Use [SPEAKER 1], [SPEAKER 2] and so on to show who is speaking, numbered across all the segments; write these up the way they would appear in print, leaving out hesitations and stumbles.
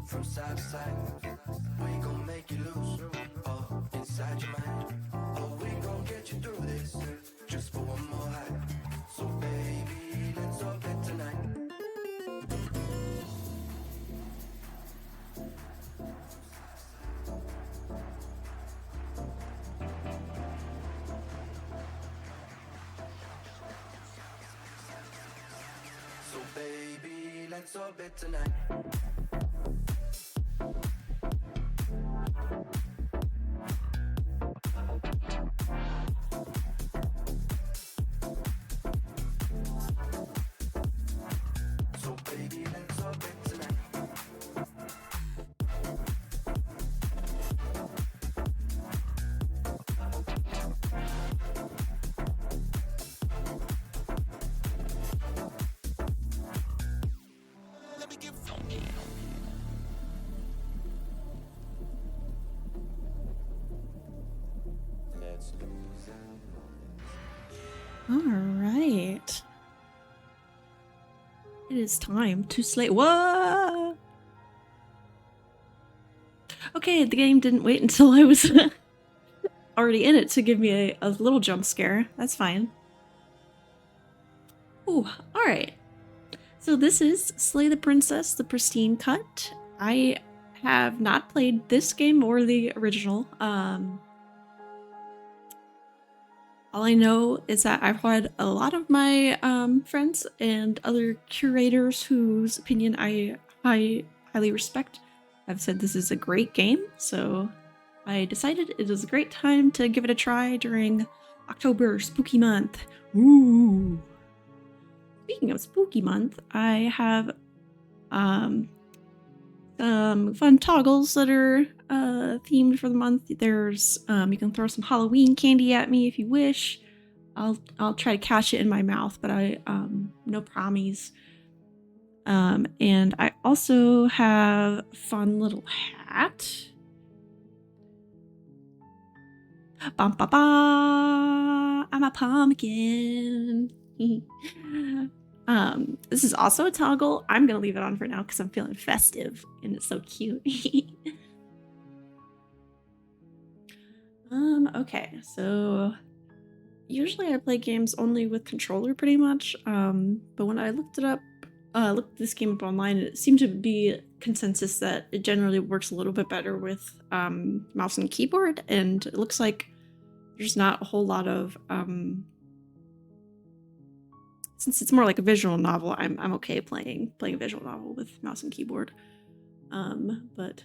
[SPEAKER 1] From side to side, we gon' make you lose all inside your mind. Oh, we gon' get you through this just for one more high. So baby, let's all get tonight. So baby, let's all bet tonight.
[SPEAKER 2] All right. It is time to slay. What? Okay, the game didn't wait until I was already in it to give me a little jump scare. That's fine. Ooh, all right. So this is Slay the Princess, the Pristine Cut. I have not played this game or the original. All I know is that I've had a lot of my friends and other curators whose opinion I highly respect have said this is a great game, so I decided it is a great time to give it a try during October, spooky month. Ooh. Speaking of spooky month, I have some fun toggles that are themed for the month. There's you can throw some Halloween candy at me if you wish. I'll try to catch it in my mouth, but I no promise. And I also have a fun little hat. Bum ba ba! I'm a pumpkin. This is also a toggle. I'm gonna leave it on for now because I'm feeling festive and it's so cute. Okay, so usually I play games only with controller pretty much. But when I looked it up, looked this game up online, it seemed to be consensus that it generally works a little bit better with mouse and keyboard, and it looks like there's not a whole lot of since it's more like a visual novel, I'm okay playing a visual novel with mouse and keyboard. But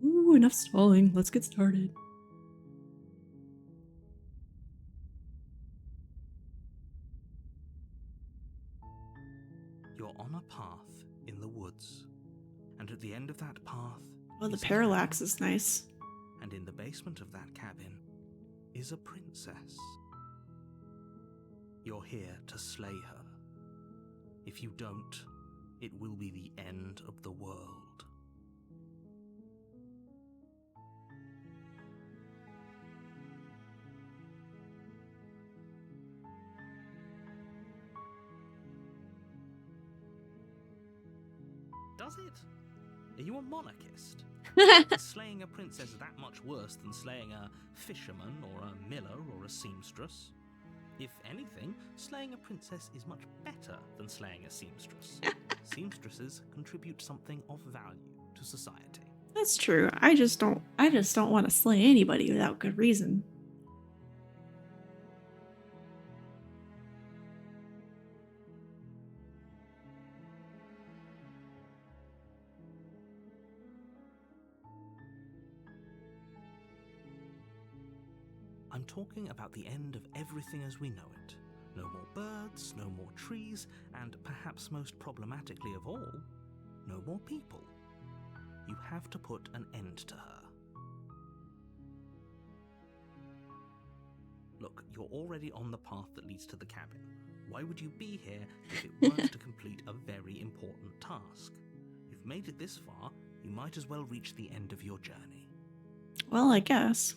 [SPEAKER 2] ooh, enough stalling. Let's get started.
[SPEAKER 3] You're on a path in the woods, and at the end of that path,
[SPEAKER 2] Oh, the
[SPEAKER 3] is a
[SPEAKER 2] parallax
[SPEAKER 3] cabin,
[SPEAKER 2] is nice.
[SPEAKER 3] and in the basement of that cabin is a princess. You're here to slay her. If you don't, it will be the end of the world. Does it? Are you a monarchist? Is slaying a princess that much worse than slaying a fisherman or a miller or a seamstress? If anything, slaying a princess is much better than slaying a seamstress. Seamstresses contribute something of value to society.
[SPEAKER 2] That's true. I just don't want to slay anybody without good reason.
[SPEAKER 3] I'm talking about the end of everything as we know it. No more birds, no more trees, and perhaps most problematically of all, no more people. You have to put an end to her. Look, you're already on the path that leads to the cabin. Why would you be here if it weren't to complete a very important task? You've made it this far, you might as well reach the end of your journey.
[SPEAKER 2] Well, I guess.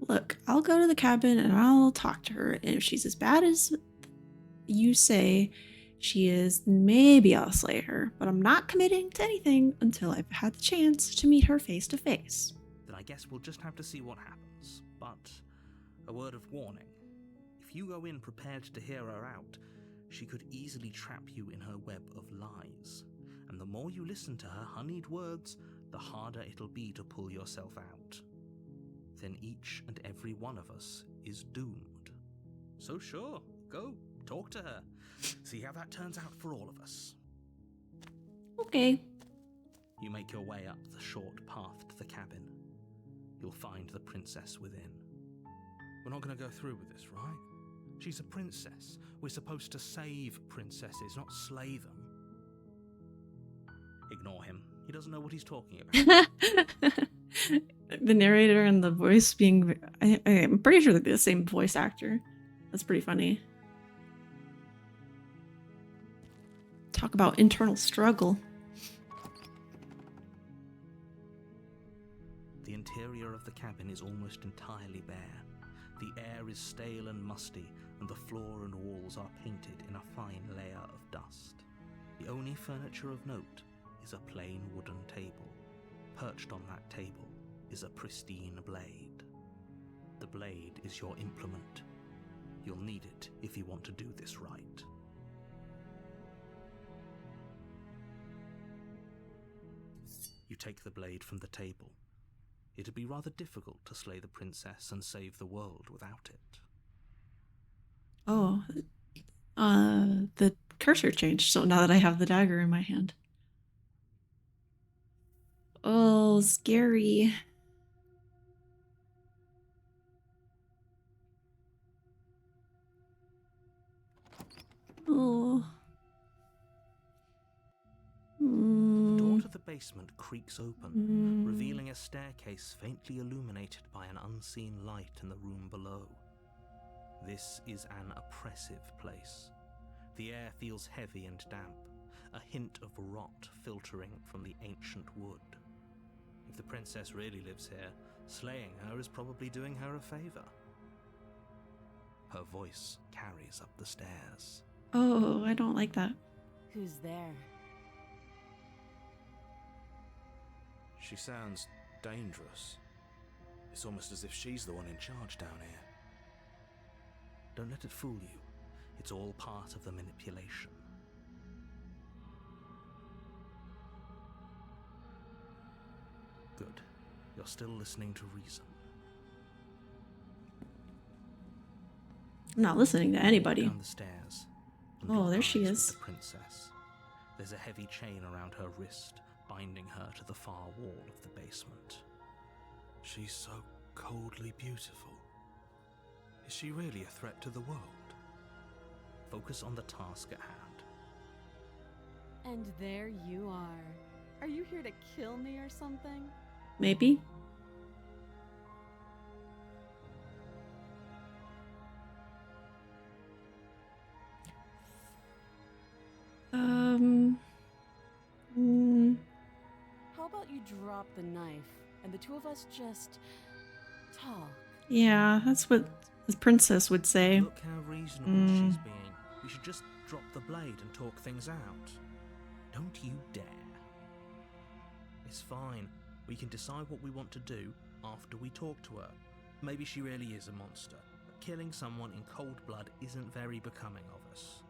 [SPEAKER 2] Look, I'll go to the cabin and I'll talk to her, and if she's as bad as you say she is, maybe I'll slay her, but I'm not committing to anything until I've had the chance to meet her face to face.
[SPEAKER 3] Then I guess we'll just have to see what happens. But a word of warning. If you go in prepared to hear her out, she could easily trap you in her web of lies. And the more you listen to her honeyed words, the harder it'll be to pull yourself out. Then each and every one of us is doomed. So sure, go, talk to her. See how that turns out for all of us.
[SPEAKER 2] Okay.
[SPEAKER 3] You make your way up the short path to the cabin. You'll find the princess within. We're not going to go through with this, right? She's a princess. We're supposed to save princesses, not slay them. Ignore him. He doesn't know what he's talking about.
[SPEAKER 2] The narrator and the voice being... I'm pretty sure they're the same voice actor. That's pretty funny. Talk about internal struggle.
[SPEAKER 3] The interior of the cabin is almost entirely bare. The air is stale and musty, and the floor and walls are painted in a fine layer of dust. The only furniture of note is a plain wooden table. Perched on that table is a pristine blade. The blade is your implement. You'll need it if you want to do this right. You take the blade from the table. It'd be rather difficult to slay the princess and save the world without it.
[SPEAKER 2] Oh, the cursor changed, so now that I have the dagger in my hand. Oh, scary. Oh.
[SPEAKER 3] The door to the basement creaks open,
[SPEAKER 2] Mm.
[SPEAKER 3] revealing a staircase faintly illuminated by an unseen light in the room below. This is an oppressive place. The air feels heavy and damp, a hint of rot filtering from the ancient wood. If the princess really lives here, slaying her is probably doing her a favor. Her voice carries up the stairs.
[SPEAKER 2] Oh, I don't like that.
[SPEAKER 4] Who's there?
[SPEAKER 5] She sounds dangerous. It's almost as if she's the one in charge down here.
[SPEAKER 3] Don't let it fool you. It's all part of the manipulation. Good. You're still listening to reason.
[SPEAKER 2] I'm not listening to anybody.
[SPEAKER 3] Down the stairs. and
[SPEAKER 2] Oh,
[SPEAKER 3] lock
[SPEAKER 2] there she
[SPEAKER 3] eyes with
[SPEAKER 2] is.
[SPEAKER 3] The princess. There's a heavy chain around her wrist, binding her to the far wall of the basement.
[SPEAKER 5] She's so coldly beautiful. Is she really a threat to the world?
[SPEAKER 3] Focus on the task at hand.
[SPEAKER 4] And there you are. Are you here to kill me or something?
[SPEAKER 2] Maybe. mm,
[SPEAKER 4] How about you drop the knife and the two of us just talk?
[SPEAKER 2] yeah, that's what the princess would say.
[SPEAKER 3] Look how reasonable she's being. We should just drop the blade and talk things out. Don't you dare. It's fine. We can decide what we want to do after we talk to her. Maybe she really is a monster. But killing someone in cold blood isn't very becoming of us.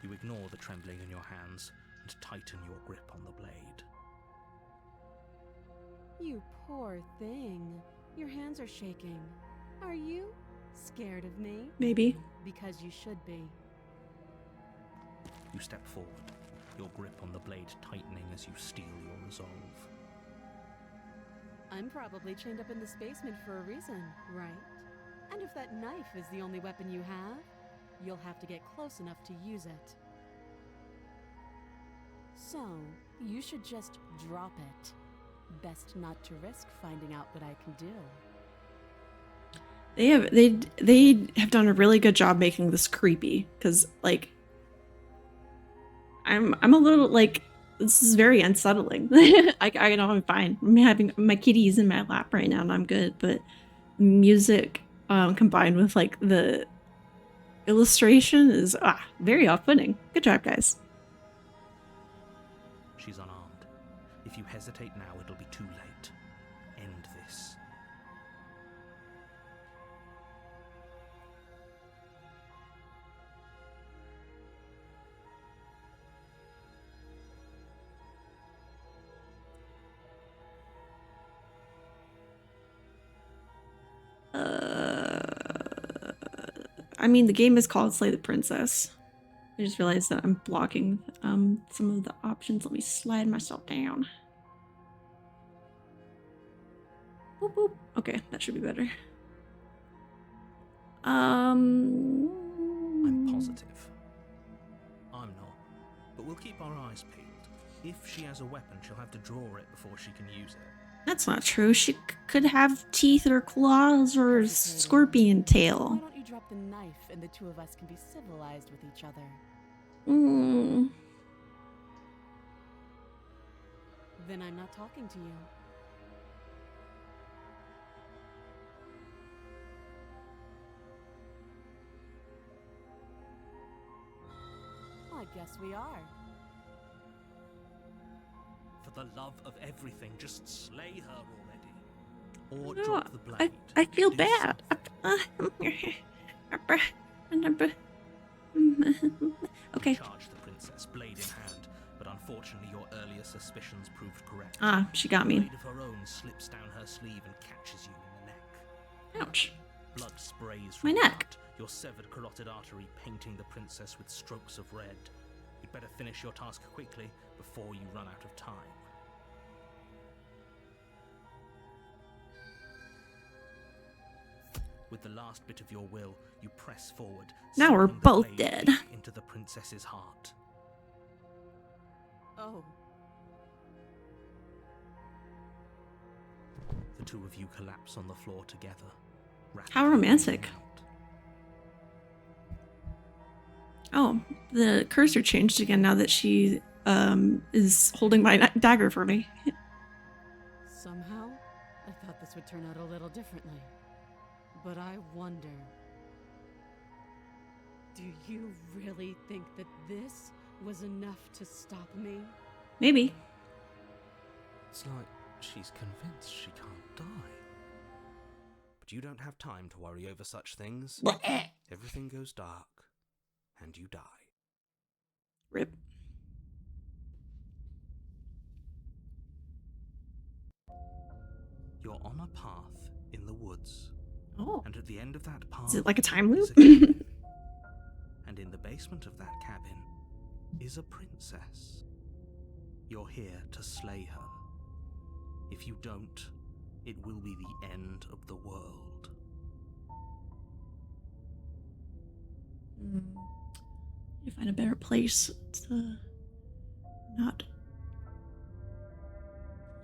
[SPEAKER 3] You ignore the trembling in your hands and tighten your grip on the blade.
[SPEAKER 4] You poor thing. Your hands are shaking. Are you scared of me?
[SPEAKER 2] Maybe.
[SPEAKER 4] Because you should be.
[SPEAKER 3] You step forward, your grip on the blade tightening as you steel your resolve.
[SPEAKER 4] I'm probably chained up in this basement for a reason, right? And if that knife is the only weapon you have, you'll have to get close enough to use it. So, you should just drop it. Best not to risk finding out what I can do.
[SPEAKER 2] They have done a really good job making this creepy, because like I'm a little like, this is very unsettling. I know I'm fine. I'm having my kitties in my lap right now and I'm good, but music combined with like the illustration is very off-putting. Good job, guys.
[SPEAKER 3] She's unarmed. If you hesitate now, it'll be too late. End this.
[SPEAKER 2] I mean, the game is called Slay the Princess. I just realized that I'm blocking some of the options. Let me slide myself down. Boop, boop. Okay, that should be better.
[SPEAKER 3] I'm positive. I'm not. But we'll keep our eyes peeled. If she has a weapon, she'll have to draw it before she can use it.
[SPEAKER 2] That's not true. She could have teeth or claws or scorpion
[SPEAKER 4] Why
[SPEAKER 2] tail.
[SPEAKER 4] don't you drop the knife and the two of us can be civilized with each other? Then I'm not talking to you. I guess we are.
[SPEAKER 3] For the love of everything, just slay her already. Or
[SPEAKER 2] No,
[SPEAKER 3] drop the blade.
[SPEAKER 2] I feel
[SPEAKER 3] Do
[SPEAKER 2] bad. Okay.
[SPEAKER 3] Charge the princess, blade in hand, but unfortunately your earlier suspicions proved correct.
[SPEAKER 2] She got
[SPEAKER 3] A
[SPEAKER 2] me.
[SPEAKER 3] blade of her own slips down her sleeve and catches you in the neck.
[SPEAKER 2] Ouch.
[SPEAKER 3] Blood sprays
[SPEAKER 2] My
[SPEAKER 3] from the
[SPEAKER 2] neck.
[SPEAKER 3] cut, your severed carotid artery painting the princess with strokes of red. You'd better finish your task quickly before you run out of time. With the last bit of your will, you press forward.
[SPEAKER 2] Now we're
[SPEAKER 3] sinking the
[SPEAKER 2] both
[SPEAKER 3] blade
[SPEAKER 2] dead.
[SPEAKER 3] deep into the princess's heart.
[SPEAKER 4] Oh,
[SPEAKER 3] The two of you collapse on the floor together.
[SPEAKER 2] How
[SPEAKER 3] rapidly
[SPEAKER 2] romantic.
[SPEAKER 3] bleeding out.
[SPEAKER 2] Oh, the cursor changed again now that she is holding my dagger for me.
[SPEAKER 4] Somehow, I thought this would turn out a little differently. But I wonder... Do you really think that this was enough to stop me?
[SPEAKER 2] Maybe.
[SPEAKER 5] It's like she's convinced she can't die. But you don't have time to worry over such things. Everything goes dark, and you die.
[SPEAKER 2] Rip.
[SPEAKER 3] You're on a path in the woods,
[SPEAKER 2] Oh.
[SPEAKER 3] and at the end of that path
[SPEAKER 2] Is it like a time
[SPEAKER 3] is
[SPEAKER 2] loop?
[SPEAKER 3] a cabin. And in the basement of that cabin is a princess. You're here to slay her. If you don't, it will be the end of the world.
[SPEAKER 2] You find a better place to not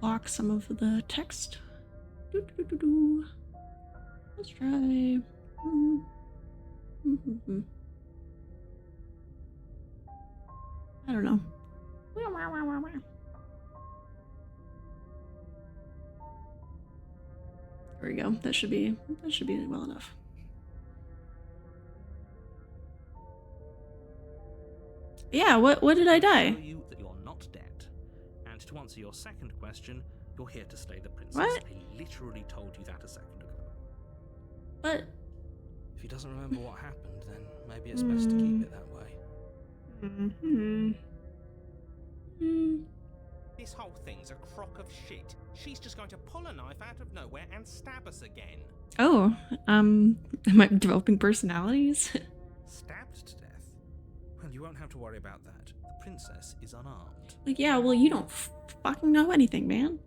[SPEAKER 2] block some of the text. Doo-doo-doo-doo. Let's try. I don't know. There we go. That should be well enough. Yeah, what did I
[SPEAKER 3] I'll
[SPEAKER 2] die?
[SPEAKER 3] show you that you're not dead. And to answer your second question, you're here to slay the princess.
[SPEAKER 2] What?
[SPEAKER 3] I literally told you that a second ago.
[SPEAKER 2] What?
[SPEAKER 5] If he doesn't remember what happened, then maybe it's best to keep it that way.
[SPEAKER 6] This whole thing's a crock of shit. She's just going to pull a knife out of nowhere and stab us again.
[SPEAKER 2] Oh, am I developing personalities?
[SPEAKER 3] Stabbed to death? Well, you won't have to worry about that. The princess is unarmed.
[SPEAKER 2] Like, yeah, well, you don't fucking know anything, man.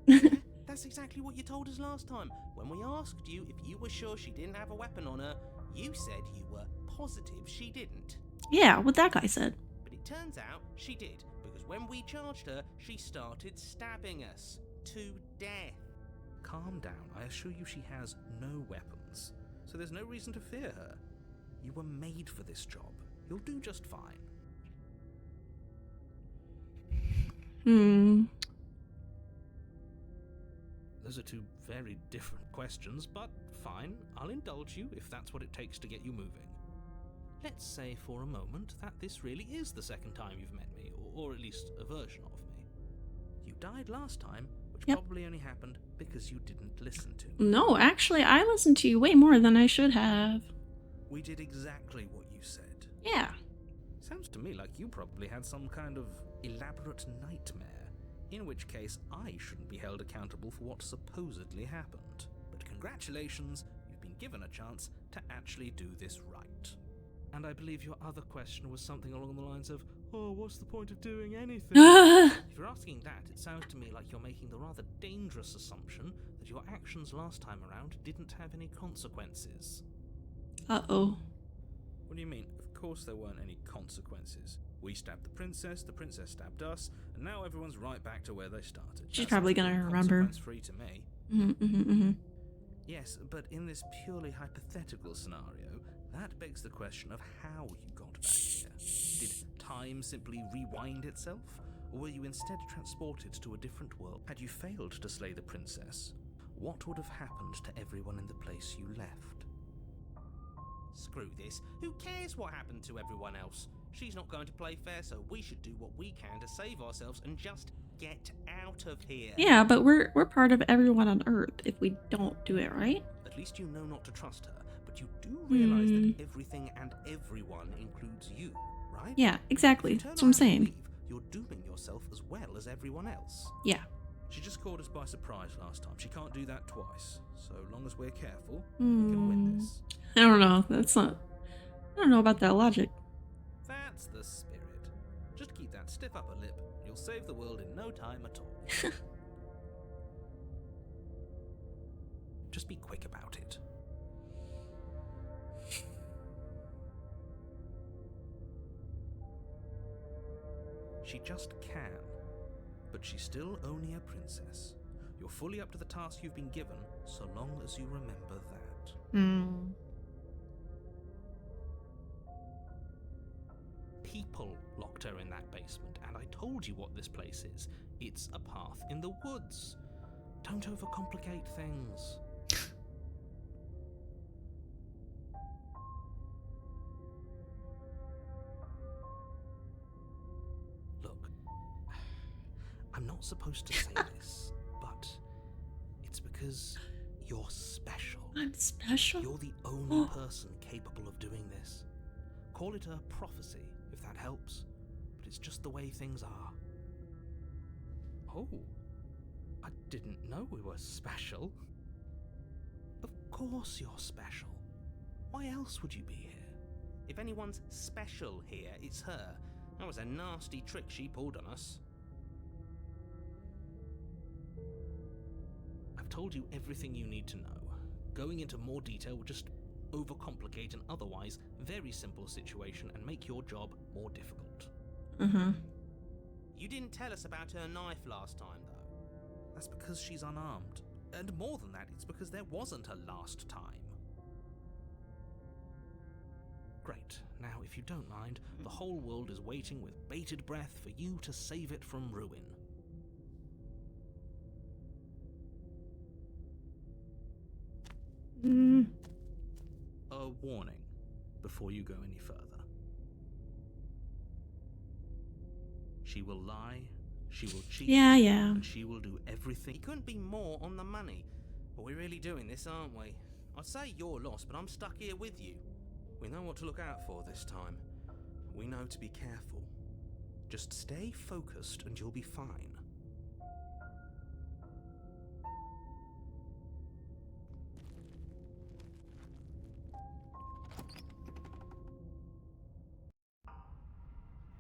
[SPEAKER 6] That's exactly what you told us last time. When we asked you if you were sure she didn't have a weapon on her, you said you were positive she didn't.
[SPEAKER 2] Yeah, what that guy said.
[SPEAKER 6] But it turns out she did, because when we charged her, she started stabbing us to death.
[SPEAKER 3] Calm down. I assure you she has no weapons. So there's no reason to fear her. You were made for this job. You'll do just fine. Those are two very different questions, but fine. I'll indulge you if that's what it takes to get you moving. Let's say for a moment that this really is the second time you've met me, or at least a version of me. You died last time, which
[SPEAKER 2] Yep.
[SPEAKER 3] probably only happened because you didn't listen to me.
[SPEAKER 2] No, actually, I listened to you way more than I should have.
[SPEAKER 3] We did exactly what you said.
[SPEAKER 2] Yeah.
[SPEAKER 3] Sounds to me like you probably had some kind of elaborate nightmare, in which case I shouldn't be held accountable for what supposedly happened. But congratulations, you've been given a chance to actually do this right. And I believe your other question was something along the lines of, oh, what's the point of doing anything? If you're asking that, it sounds to me like you're making the rather dangerous assumption that your actions last time around didn't have any consequences.
[SPEAKER 2] Uh-oh.
[SPEAKER 3] What do you mean? Of course there weren't any consequences. We stabbed the princess stabbed us, and now everyone's right back to where they started.
[SPEAKER 2] She's
[SPEAKER 3] That
[SPEAKER 2] probably
[SPEAKER 3] sounds
[SPEAKER 2] gonna
[SPEAKER 3] pretty
[SPEAKER 2] remember.
[SPEAKER 3] consequence-free to me.
[SPEAKER 2] Mm-hmm.
[SPEAKER 3] Yes, but in this purely hypothetical scenario, that begs the question of how you got back here. Did time simply rewind itself? Or were you instead transported to a different world? Had you failed to slay the princess, what would have happened to everyone in the place you left?
[SPEAKER 6] Screw this. Who cares what happened to everyone else? She's not going to play fair, so we should do what we can to save ourselves and just get out of here.
[SPEAKER 2] Yeah, but we're part of everyone on Earth if we don't do it, right?
[SPEAKER 3] At least you know not to trust her, but you do realize that everything and everyone includes you, right?
[SPEAKER 2] Yeah, exactly.
[SPEAKER 3] If you turn
[SPEAKER 2] That's what I'm
[SPEAKER 3] around and
[SPEAKER 2] saying.
[SPEAKER 3] leave, you're dooming yourself as well as everyone else.
[SPEAKER 2] Yeah.
[SPEAKER 3] She just caught us by surprise last time. She can't do that twice. So long as we're careful, we can win this.
[SPEAKER 2] I don't know. I don't know about that logic.
[SPEAKER 3] That's the spirit. Just keep that stiff upper lip. You'll save the world in no time at all. Just be quick about it. She just can. But she's still only a princess. You're fully up to the task you've been given, so long as you remember that. people locked her in that basement, and I told you what this place is. It's a path in the woods. Don't overcomplicate things. Look, I'm not supposed to say this, but it's because you're special.
[SPEAKER 2] I'm special.
[SPEAKER 3] You're the only person capable of doing this. Call it a prophecy, if that helps, but it's just the way things are. Oh, I didn't know we were special. Of course you're special. Why else would you be here?
[SPEAKER 6] If anyone's special here, it's her. That was a nasty trick she pulled on us.
[SPEAKER 3] I've told you everything you need to know. Going into more detail would just overcomplicate an otherwise very simple situation and make your job more difficult.
[SPEAKER 2] Mm-hmm.
[SPEAKER 6] You didn't tell us about her knife last time, though.
[SPEAKER 3] That's because she's unarmed. And more than that, it's because there wasn't a last time. Great. Now, if you don't mind, the whole world is waiting with bated breath for you to save it from ruin. A warning before you go any further. She will lie, she will cheat,
[SPEAKER 2] Yeah.
[SPEAKER 3] and she will do everything.
[SPEAKER 6] He couldn't be more on the money. But we're really doing this, aren't we? I'd say you're lost, but I'm stuck here with you.
[SPEAKER 5] We know what to look out for this time. We know to be careful. Just stay focused and you'll be fine.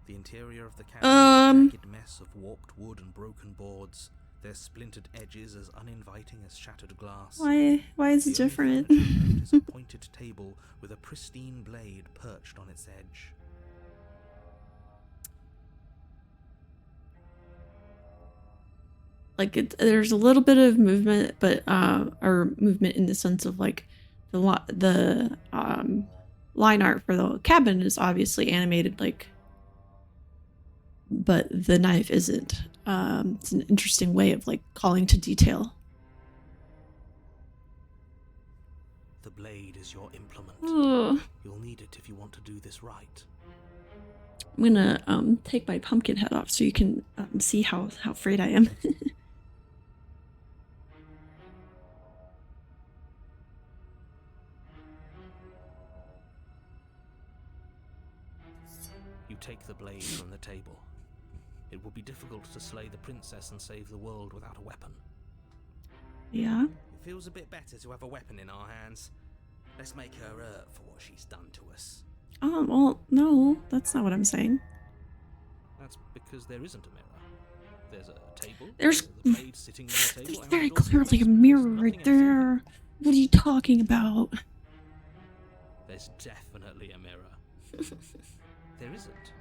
[SPEAKER 5] The interior of the cabin is a jagged mess of warped wood and broken boards, their splintered edges as uninviting as shattered glass.
[SPEAKER 2] Why is
[SPEAKER 5] The
[SPEAKER 2] it
[SPEAKER 5] only
[SPEAKER 2] different?
[SPEAKER 5] furniture left is a pointed table with a pristine blade perched on its edge.
[SPEAKER 2] Like there's a little bit of movement, but or movement in the sense of like the line art for the cabin is obviously animated, like, but the knife isn't. It's an interesting way of like calling to detail.
[SPEAKER 5] The blade is your implement.
[SPEAKER 2] Ugh.
[SPEAKER 5] You'll need it if you want to do this right.
[SPEAKER 2] I'm gonna take my pumpkin head off so you can see how afraid I am.
[SPEAKER 5] You take the blade from the table. It will be difficult to slay the princess and save the world without a weapon.
[SPEAKER 2] Yeah.
[SPEAKER 6] It feels a bit better to have a weapon in our hands. Let's make her hurt for what she's done to us.
[SPEAKER 2] Well, no, that's not what I'm saying.
[SPEAKER 3] That's because there isn't a mirror. There's a table.
[SPEAKER 2] There's
[SPEAKER 3] the blade sitting on the table.
[SPEAKER 2] There's
[SPEAKER 3] and
[SPEAKER 2] very
[SPEAKER 3] the door to the
[SPEAKER 2] clearly a
[SPEAKER 3] basement.
[SPEAKER 2] mirror
[SPEAKER 3] There's
[SPEAKER 2] right
[SPEAKER 3] nothing else in
[SPEAKER 2] there. What are you talking about?
[SPEAKER 3] There's definitely a mirror. There isn't.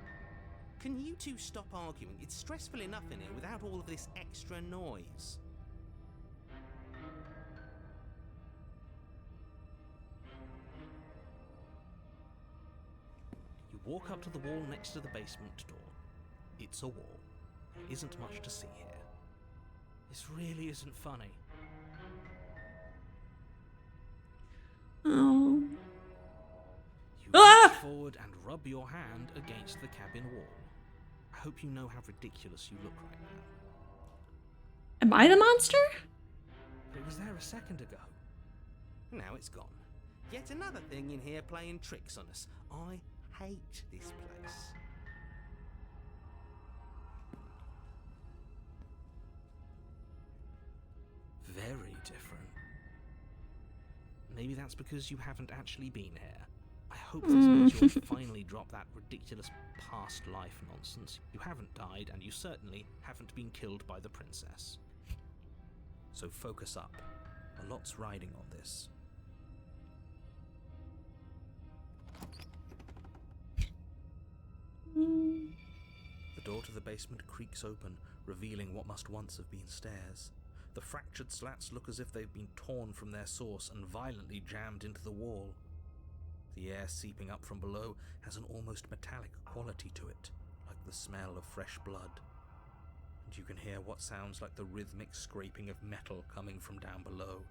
[SPEAKER 6] Can you two stop arguing? It's stressful enough in here without all of this extra noise.
[SPEAKER 3] You walk up to the wall next to the basement door. It's a wall. There isn't much to see here. This really isn't funny.
[SPEAKER 2] Oh.
[SPEAKER 3] You
[SPEAKER 2] Ah!
[SPEAKER 3] reach forward and rub your hand against the cabin wall. I hope you know how ridiculous you look right now.
[SPEAKER 2] Am I the monster?
[SPEAKER 3] But it was there a second ago.
[SPEAKER 6] Now it's gone. Yet another thing in here playing tricks on us. I hate this place.
[SPEAKER 3] Very different. Maybe that's because you haven't actually been here. I hope this means you'll finally drop that ridiculous past life nonsense. You haven't died, and you certainly haven't been killed by the princess. So focus up. A lot's riding on this. The door to the basement creaks open, revealing what must once have been stairs. The fractured slats look as if they've been torn from their source and violently jammed into the wall. The air seeping up from below has an almost metallic quality to it, like the smell of fresh blood. And you can hear what sounds like the rhythmic scraping of metal coming from down below.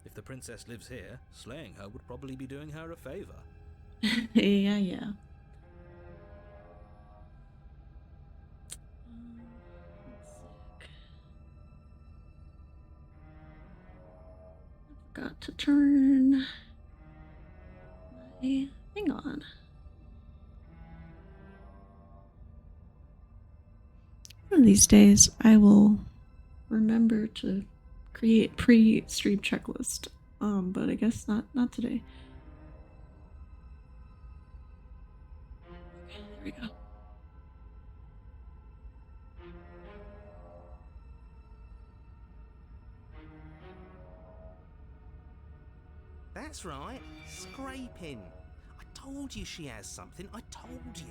[SPEAKER 3] If the princess lives here, slaying her would probably be doing her a favor.
[SPEAKER 2] Yeah. I forgot to turn my thing on. One of these days, I will remember to create pre-stream checklist. But I guess not today. Okay, there we go.
[SPEAKER 6] That's right, scraping. I told you she has something. I told you.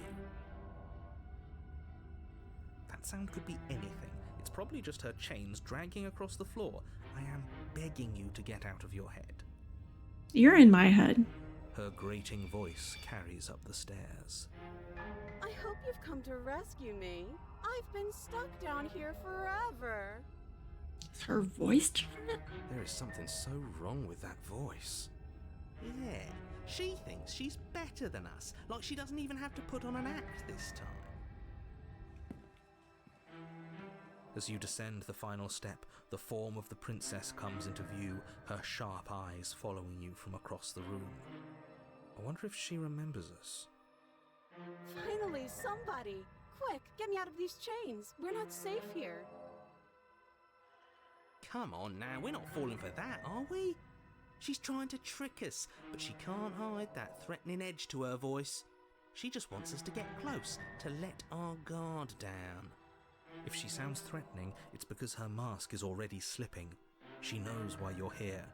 [SPEAKER 3] That sound could be anything. It's probably just her chains dragging across the floor. I am begging you to get out of your head.
[SPEAKER 2] You're in my head.
[SPEAKER 3] Her grating voice carries up the stairs.
[SPEAKER 4] I hope you've come to rescue me. I've been stuck down here forever.
[SPEAKER 2] Is her voice different?
[SPEAKER 5] There is something so wrong with that voice.
[SPEAKER 6] Yeah, she thinks she's better than us, like she doesn't even have to put on an act this time.
[SPEAKER 3] As you descend the final step, the form of the princess comes into view, her sharp eyes following you from across the room. I wonder if she remembers us.
[SPEAKER 4] Finally, somebody! Quick, get me out of these chains. We're not safe here.
[SPEAKER 6] Come on now, we're not falling for that, are we? She's trying to trick us, but she can't hide that threatening edge to her voice. She just wants us to get close, to let our guard down.
[SPEAKER 3] If she sounds threatening, it's because her mask is already slipping. She knows why you're here.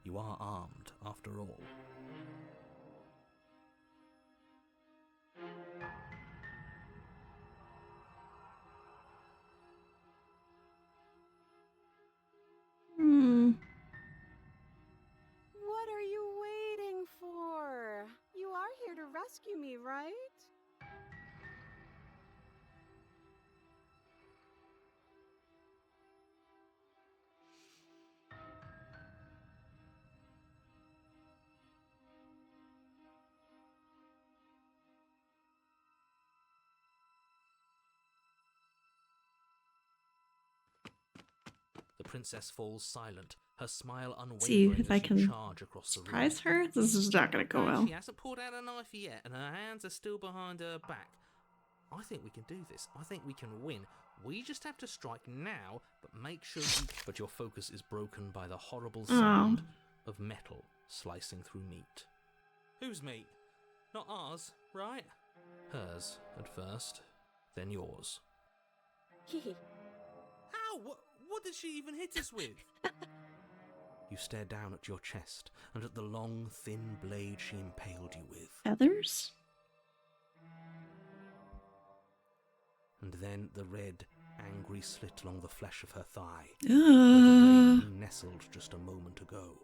[SPEAKER 3] You are armed, after all.
[SPEAKER 4] What are you waiting for? You are here to rescue me, right?
[SPEAKER 3] The princess falls silent, her smile
[SPEAKER 2] See
[SPEAKER 3] unwavering
[SPEAKER 2] if I
[SPEAKER 3] as you
[SPEAKER 2] can
[SPEAKER 3] charge across the room.
[SPEAKER 2] surprise her. This is not gonna go
[SPEAKER 6] No,
[SPEAKER 2] well.
[SPEAKER 6] She hasn't pulled out a knife yet, and her hands are still behind her back. I think we can do this. I think we can win. We just have to strike now, but make sure you...
[SPEAKER 3] But your focus is broken by the horrible
[SPEAKER 2] Oh.
[SPEAKER 3] sound of metal slicing through meat.
[SPEAKER 6] Whose meat? Not ours, right?
[SPEAKER 3] Hers at first, then yours.
[SPEAKER 4] Hehe.
[SPEAKER 6] How? What did she even hit us with?
[SPEAKER 3] You stare down at your chest and at the long, thin blade she impaled you with.
[SPEAKER 2] Feathers?
[SPEAKER 3] And then the red, angry slit along the flesh of her thigh, where the blade
[SPEAKER 2] Ugh.
[SPEAKER 3] had nestled just a moment ago.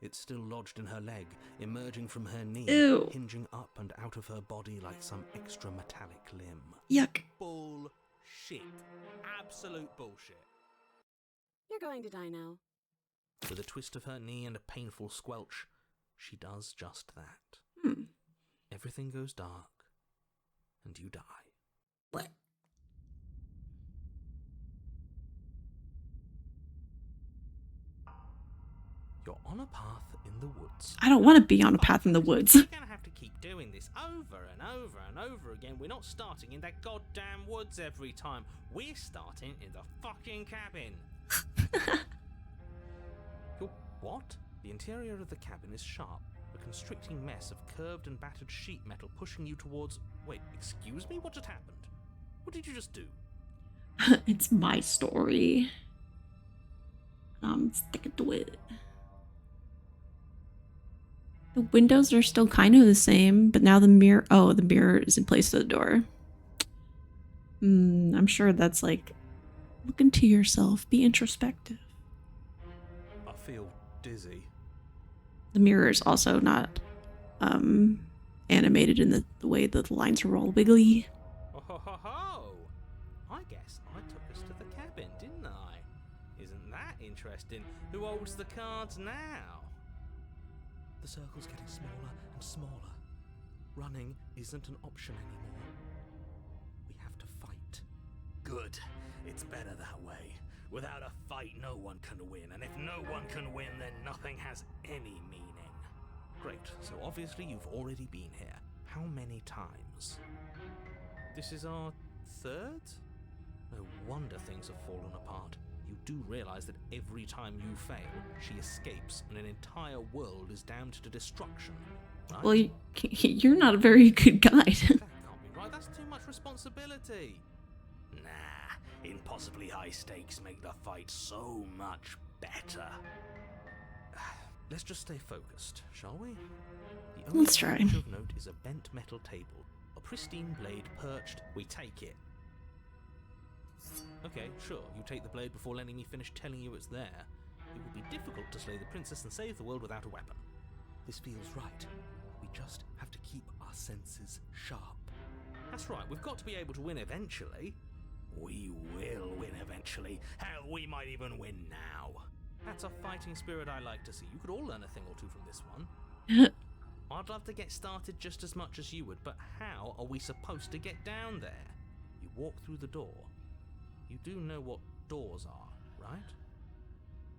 [SPEAKER 3] It's still lodged in her leg, emerging from her knee,
[SPEAKER 2] Ew.
[SPEAKER 3] hinging up and out of her body like some extra metallic limb.
[SPEAKER 2] Yuck.
[SPEAKER 6] Bullshit. Absolute bullshit.
[SPEAKER 4] You're going to die now.
[SPEAKER 3] With a twist of her knee and a painful squelch, she does just that.
[SPEAKER 2] Hmm.
[SPEAKER 3] Everything goes dark, and you die.
[SPEAKER 2] What?
[SPEAKER 3] You're on a path in the woods.
[SPEAKER 2] I don't want to be on a path in the woods.
[SPEAKER 6] We're gonna have to keep doing this over and over and over again. We're not starting in that goddamn woods every time. We're starting in the fucking cabin.
[SPEAKER 3] You're what? The interior of the cabin is sharp, a constricting mess of curved and battered sheet metal pushing you towards... Wait, excuse me? What just happened? What did you just do?
[SPEAKER 2] It's my story. I'm sticking to it. The windows are still kind of the same, but now the mirror... Oh, the mirror is in place of the door. I'm sure that's like... Look into yourself. Be introspective.
[SPEAKER 3] I feel dizzy.
[SPEAKER 2] The mirror is also not animated in the way that the lines are all wiggly.
[SPEAKER 6] Oh ho ho ho! I guess I took us to the cabin, didn't I? Isn't that interesting? Who holds the cards now?
[SPEAKER 5] The circle's getting smaller and smaller. Running isn't an option anymore. We have to fight.
[SPEAKER 6] Good. It's better that way. Without a fight, no one can win, and if no one can win, then nothing has any meaning.
[SPEAKER 5] Great, so obviously you've already been here. How many times?
[SPEAKER 6] This is our third?
[SPEAKER 5] No wonder things have fallen apart. You do realize that every time you fail, she escapes and an entire world is damned to destruction, right?
[SPEAKER 2] Well, you're not a very good guide.
[SPEAKER 6] That can't be right. That's too much responsibility. Nah, impossibly high stakes make the fight so much better.
[SPEAKER 5] Let's just stay focused, shall we? The only
[SPEAKER 2] Let's try.
[SPEAKER 5] object of note is a bent metal table. A pristine blade perched.
[SPEAKER 6] We take it.
[SPEAKER 5] Okay, sure, you take the blade before letting me finish telling you it's there. It would be difficult to slay the princess and save the world without a weapon. This feels right. We just have to keep our senses sharp.
[SPEAKER 6] That's right, we've got to be able to win eventually. We will win eventually. Hell, we might even win now. That's a fighting spirit I like to see. You could all learn a thing or two from this one. I'd love to get started just as much as you would, but how are we supposed to get down there?
[SPEAKER 5] You walk through the door. You do know what doors are, right?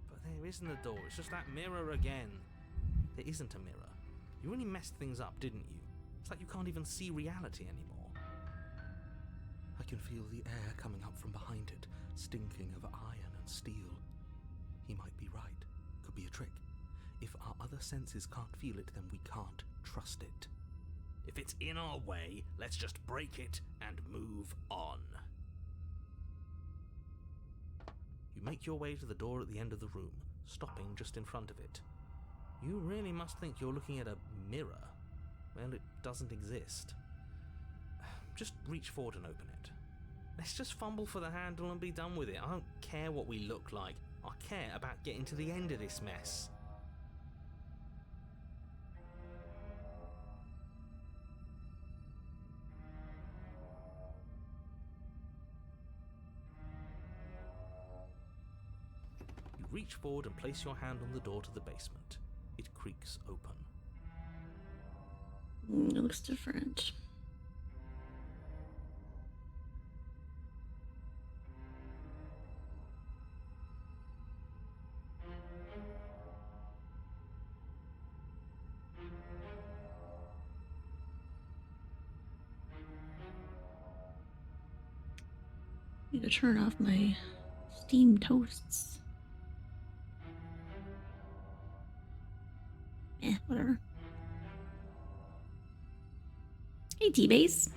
[SPEAKER 6] But there isn't a door, it's just that mirror again.
[SPEAKER 5] There isn't a mirror. You really messed things up, didn't you? It's like you can't even see reality anymore. I can feel the air coming up from behind it, stinking of iron and steel. He might be right. Could be a trick. If our other senses can't feel it, then we can't trust it.
[SPEAKER 6] If it's in our way, let's just break it and move on.
[SPEAKER 5] You make your way to the door at the end of the room, stopping just in front of it. You really must think you're looking at a mirror. Well, it doesn't exist. Just reach forward and open it.
[SPEAKER 6] Let's just fumble for the handle and be done with it. I don't care what we look like. I care about getting to the end of this mess.
[SPEAKER 5] You reach forward and place your hand on the door to the basement. It creaks open.
[SPEAKER 2] It looks different. Need to turn off my steam toasts. Whatever. Hey, T-Base.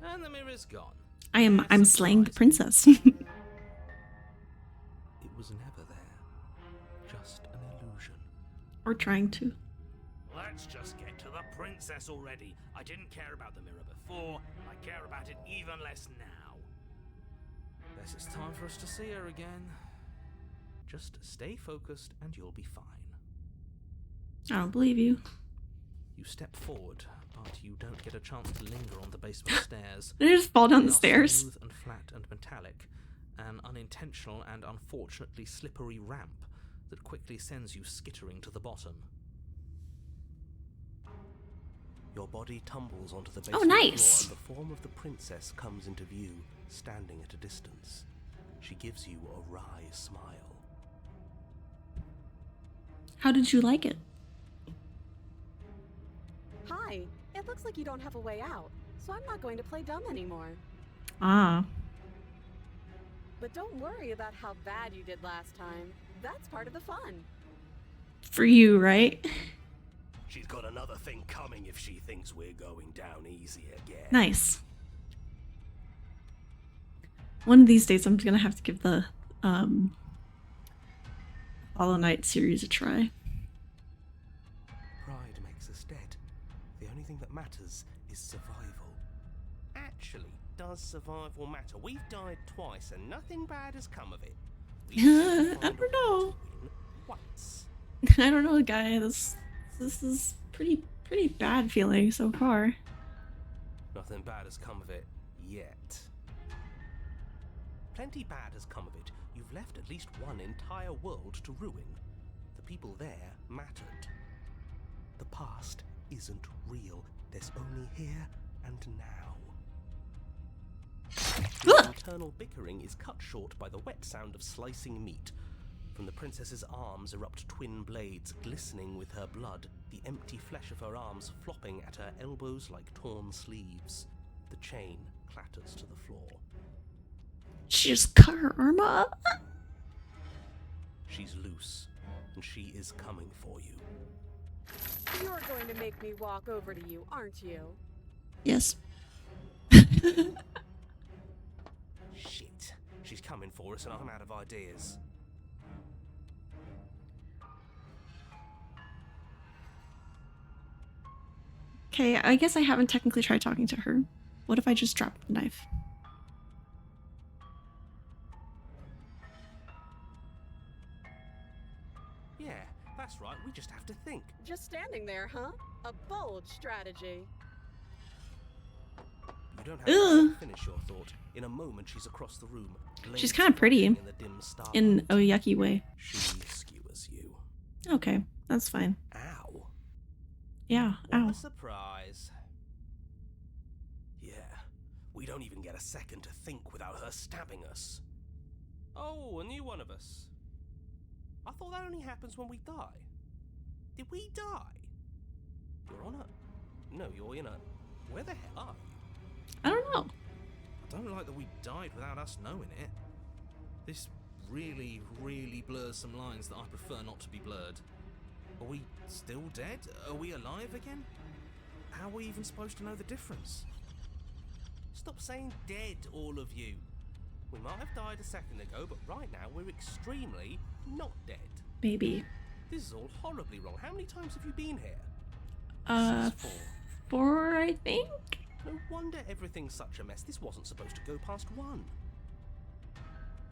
[SPEAKER 6] And the mirror's gone.
[SPEAKER 2] I'm slaying the princess.
[SPEAKER 5] It was never there. Just an illusion.
[SPEAKER 2] Or trying to.
[SPEAKER 6] Let's just get to the princess already. I didn't care about the mirror before, and I care about it even less now.
[SPEAKER 5] Guess it's time for us to see her again. Just stay focused and you'll be fine.
[SPEAKER 2] I don't believe you.
[SPEAKER 5] You step forward, but you don't get a chance to linger on the basement stairs.
[SPEAKER 2] Did I just fall down
[SPEAKER 5] They
[SPEAKER 2] the
[SPEAKER 5] are
[SPEAKER 2] stairs?
[SPEAKER 5] Smooth and flat and metallic, an unintentional and unfortunately slippery ramp that quickly sends you skittering to the bottom. Your body tumbles onto the basement
[SPEAKER 2] nice.
[SPEAKER 5] floor and the form of the princess comes into view, standing at a distance. She gives you a wry smile.
[SPEAKER 2] How did you like it?
[SPEAKER 4] Hi, it looks like you don't have a way out, so I'm not going to play dumb anymore.
[SPEAKER 2] Ah.
[SPEAKER 4] But don't worry about how bad you did last time. That's part of the fun.
[SPEAKER 2] For you, right?
[SPEAKER 6] She's got another thing coming if she thinks we're going down easy again.
[SPEAKER 2] Nice. One of these days I'm gonna have to give the Hollow Knight series a try.
[SPEAKER 5] Pride makes us dead. The only thing that matters is survival.
[SPEAKER 6] Actually, does survival matter? We've died twice and nothing bad has come of it.
[SPEAKER 2] I don't know.
[SPEAKER 6] once.
[SPEAKER 2] I don't know, guy. This is pretty bad feeling so far.
[SPEAKER 6] Nothing bad has come of it yet. Plenty bad has come of it. You've left at least one entire world to ruin. The people there mattered. The past isn't real. There's only here and now. The internal bickering is cut short by the wet sound of slicing meat. From the princess's arms erupt twin blades, glistening with her blood, the empty flesh of her arms flopping at her elbows like torn sleeves. The chain clatters to the floor.
[SPEAKER 2] She just cut her arm off.
[SPEAKER 6] She's loose, and she is coming for you.
[SPEAKER 4] You're going to make me walk over to you, aren't you?
[SPEAKER 2] Yes.
[SPEAKER 6] Shit. She's coming for us, and I'm out of ideas.
[SPEAKER 2] Okay, I guess I haven't technically tried talking to her. What if I just dropped the knife?
[SPEAKER 6] Yeah, that's right. We just have to think.
[SPEAKER 4] Just standing there, huh? A bold strategy.
[SPEAKER 6] You don't have
[SPEAKER 2] Ugh.
[SPEAKER 6] to finish your thought. In a moment, she's across the room.
[SPEAKER 2] She's
[SPEAKER 6] blades
[SPEAKER 2] kinda pretty.
[SPEAKER 6] flashing in the dim starlight.
[SPEAKER 2] In a yucky way.
[SPEAKER 6] She skewers you.
[SPEAKER 2] Okay, that's fine.
[SPEAKER 6] Ow.
[SPEAKER 2] Yeah,
[SPEAKER 6] What
[SPEAKER 2] ow.
[SPEAKER 6] a surprise. Yeah, we don't even get a second to think without her stabbing us. Oh, a new one of us. I thought that only happens when we die. Did we die? You're on a... No, you're in a... Where the hell are you?
[SPEAKER 2] I don't know.
[SPEAKER 3] I don't like that we died without us knowing it. This really, really blurs some lines that I prefer not to be blurred. Are we still dead? Are we alive again? How are we even supposed to know the difference?
[SPEAKER 6] Stop saying dead, all of you. We might have died a second ago, but right now we're extremely not dead.
[SPEAKER 2] Maybe.
[SPEAKER 6] This is all horribly wrong. How many times have you been here?
[SPEAKER 3] This is for-
[SPEAKER 2] 4, I think?
[SPEAKER 6] No wonder everything's such a mess. This wasn't supposed to go past 1.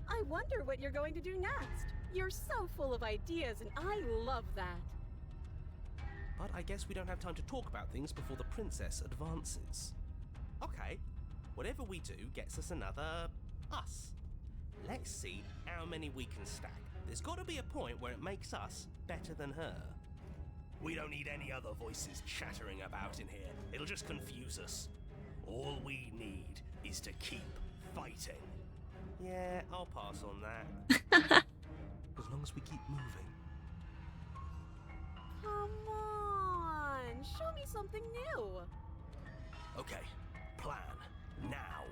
[SPEAKER 4] I wonder what you're going to do next. You're so full of ideas, and I love that.
[SPEAKER 6] But I guess we don't have time to talk about things before the princess advances. Okay, whatever we do gets us another us. Let's see how many we can stack. There's got to be a point where it makes us better than her. We don't need any other voices chattering about in here. It'll just confuse us. All we need is to keep fighting. Yeah, I'll pass on that. As long as we keep moving.
[SPEAKER 4] Come on, show me something new.
[SPEAKER 6] Okay, plan now.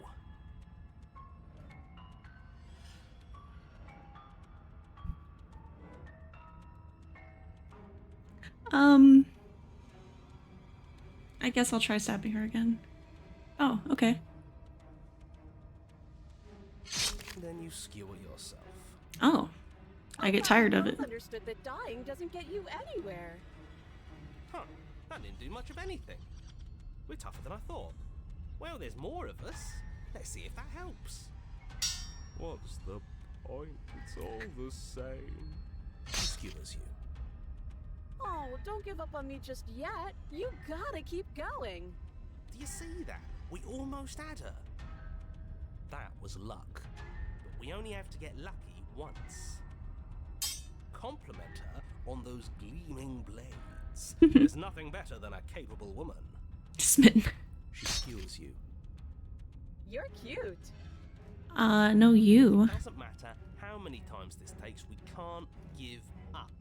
[SPEAKER 2] I guess I'll try stabbing her again. Oh, okay.
[SPEAKER 6] Then you skewer yourself.
[SPEAKER 2] Oh. I get tired of it.
[SPEAKER 4] Both understood that dying doesn't get you anywhere.
[SPEAKER 6] Huh, that didn't do much of anything. We're tougher than I thought. Well, there's more of us. Let's see if that helps. What's the point? It's all the same. She skewers you.
[SPEAKER 4] Oh, don't give up on me just yet. You gotta keep going.
[SPEAKER 6] Do you see that? We almost had her. That was luck. But we only have to get lucky once. Compliment her on those gleaming blades. There's nothing better than a capable woman.
[SPEAKER 2] Smitten.
[SPEAKER 6] She skewers you.
[SPEAKER 4] You're cute.
[SPEAKER 2] No, you.
[SPEAKER 6] Doesn't matter how many times this takes, we can't give up.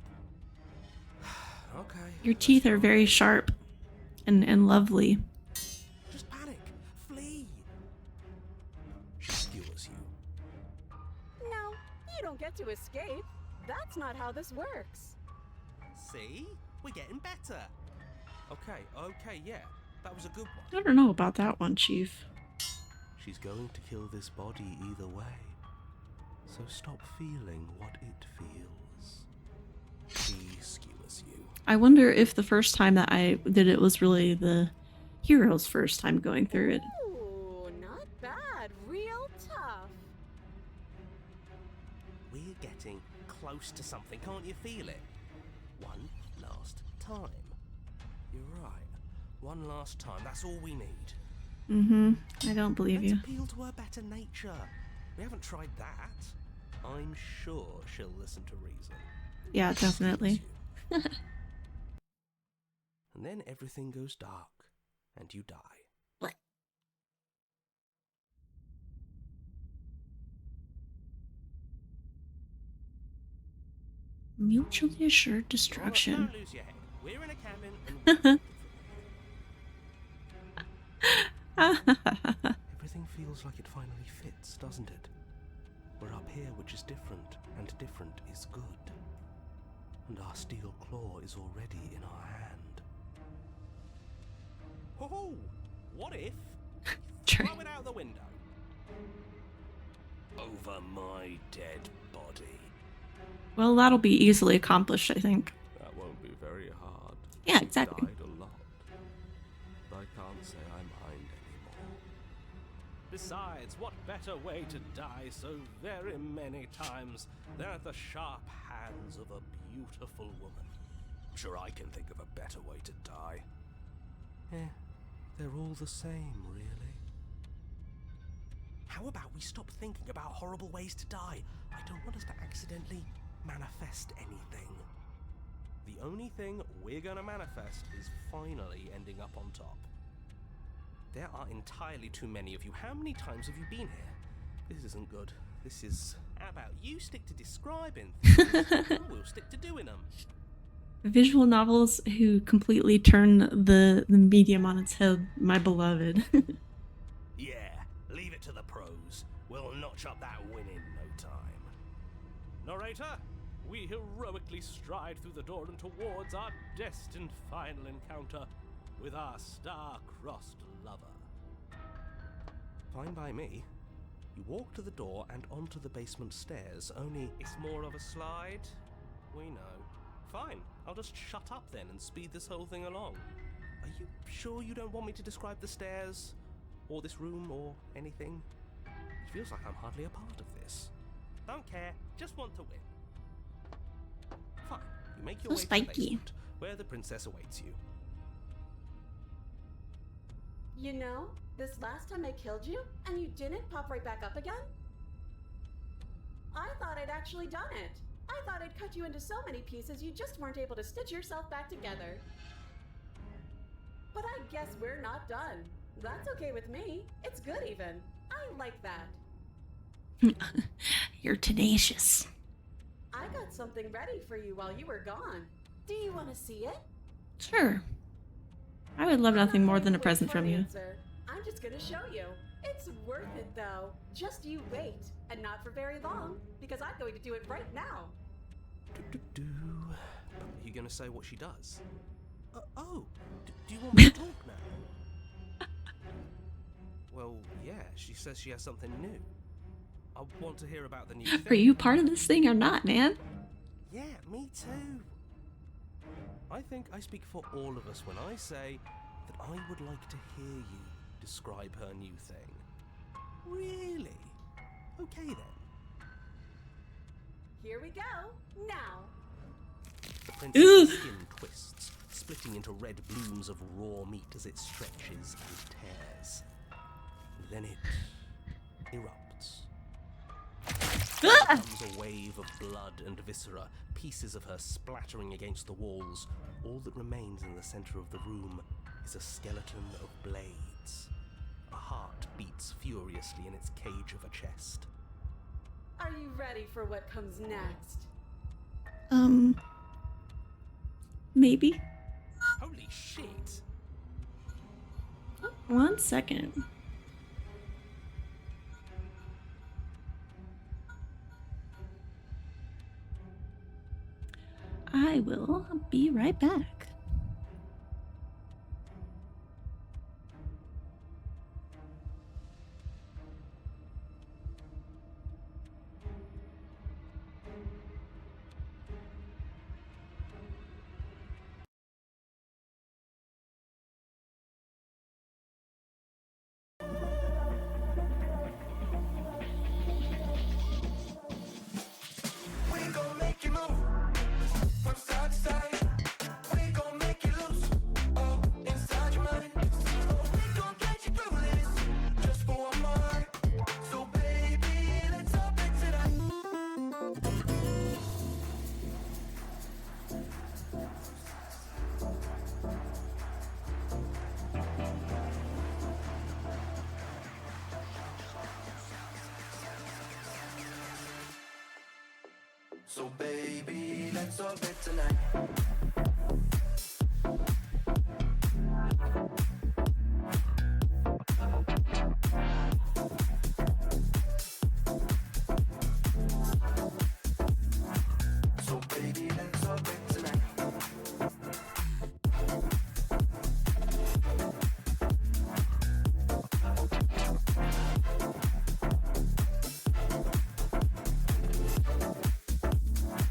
[SPEAKER 6] Okay.
[SPEAKER 2] Your teeth are very sharp and lovely.
[SPEAKER 6] Just panic. Flee. She skewers you.
[SPEAKER 4] No, you don't get to escape. That's not how this works.
[SPEAKER 6] See? We're getting better. Okay, yeah. That was a good one.
[SPEAKER 2] I don't know about that one, Chief.
[SPEAKER 6] She's going to kill this body either way. So stop feeling what it feels. She skewers you.
[SPEAKER 2] I wonder if the first time that I did it was really the hero's first time going through it.
[SPEAKER 4] Ooh, not bad. Real tough.
[SPEAKER 6] We're getting closer close to something, can't you feel it? One last time. You're right. One last time, that's all we need.
[SPEAKER 2] Mm-hmm. I don't believe
[SPEAKER 6] Let's
[SPEAKER 2] you.
[SPEAKER 6] appeal to her better nature. We haven't tried that. I'm sure she'll listen to reason.
[SPEAKER 2] Yeah, definitely.
[SPEAKER 6] And then everything goes dark, and you die.
[SPEAKER 2] What? Mutually assured destruction.
[SPEAKER 6] Don't lose your head. We're in a cabin and everything feels like it finally fits, doesn't it? We're up here, which is different, and different is good. And our steel claw is already in our hand. Oh, what if?
[SPEAKER 2] True.
[SPEAKER 6] Throw it out the window. Over my dead body.
[SPEAKER 2] Well, that'll be easily accomplished, I think.
[SPEAKER 6] That won't be very hard.
[SPEAKER 2] Yeah, exactly.
[SPEAKER 6] Died a lot. But I can't say I mind anymore. Besides, what better way to die so very many times than at the sharp hands of a beautiful woman? Sure, I can think of a better way to die. They're all the same, really. How about we stop thinking about horrible ways to die? I don't want us to accidentally manifest anything. The only thing we're gonna manifest is finally ending up on top. There are entirely too many of you. How many times have you been here? This isn't good. This is... How about you stick to describing things, and we'll stick to doing them.
[SPEAKER 2] Visual novels who completely turn the medium on its head, my beloved.
[SPEAKER 6] Yeah, leave it to the pros. We'll notch up that win in no time. Narrator, we heroically stride through the door and towards our destined final encounter with our star-crossed lover. Fine by me. You walk to the door and onto the basement stairs, only it's more of a slide. We know. Fine, I'll just shut up then and speed this whole thing along. Are you sure you don't want me to describe the stairs? Or this room, or anything? It feels like I'm hardly a part of this. Don't care, just want to win. Fine, you make your
[SPEAKER 2] So
[SPEAKER 6] way to the
[SPEAKER 2] spiky.
[SPEAKER 6] basement, where the princess awaits you.
[SPEAKER 4] You know, this last time I killed you, and you didn't pop right back up again? I thought I'd actually done it. I thought I'd cut you into so many pieces you just weren't able to stitch yourself back together. But I guess we're not done. That's okay with me. It's good even. I like that.
[SPEAKER 2] You're tenacious.
[SPEAKER 4] I got something ready for you while you were gone. Do you want to see it?
[SPEAKER 2] Sure. I would love nothing more than a
[SPEAKER 4] Wait
[SPEAKER 2] present
[SPEAKER 4] for
[SPEAKER 2] from
[SPEAKER 4] an
[SPEAKER 2] you.
[SPEAKER 4] answer. I'm just gonna show you. It's worth it though. Just you wait. And not for very long, because I'm going to do it right now.
[SPEAKER 6] Are you gonna say what she does? Do you want me to talk now? Well, yeah, she says she has something new. I want to hear about the new thing.
[SPEAKER 2] Are you part of this thing or not, man?
[SPEAKER 6] Yeah, me too. I think I speak for all of us when I say that I would like to hear you describe her new thing. Really? Okay then.
[SPEAKER 4] Here we go. Now.
[SPEAKER 6] The princess's skin twists, splitting into red blooms of raw meat as it stretches and tears. Then it erupts. Comes a wave of blood and viscera, pieces of her splattering against the walls. All that remains in the center of the room is a skeleton of blades. A heart beats furiously in its cage of a chest.
[SPEAKER 4] Are you ready for what comes next?
[SPEAKER 2] Maybe.
[SPEAKER 6] Holy shit!
[SPEAKER 2] 1 second. I will be right back.
[SPEAKER 1] We gon' make you So baby, let's solve it tonight. So baby, let's solve it tonight.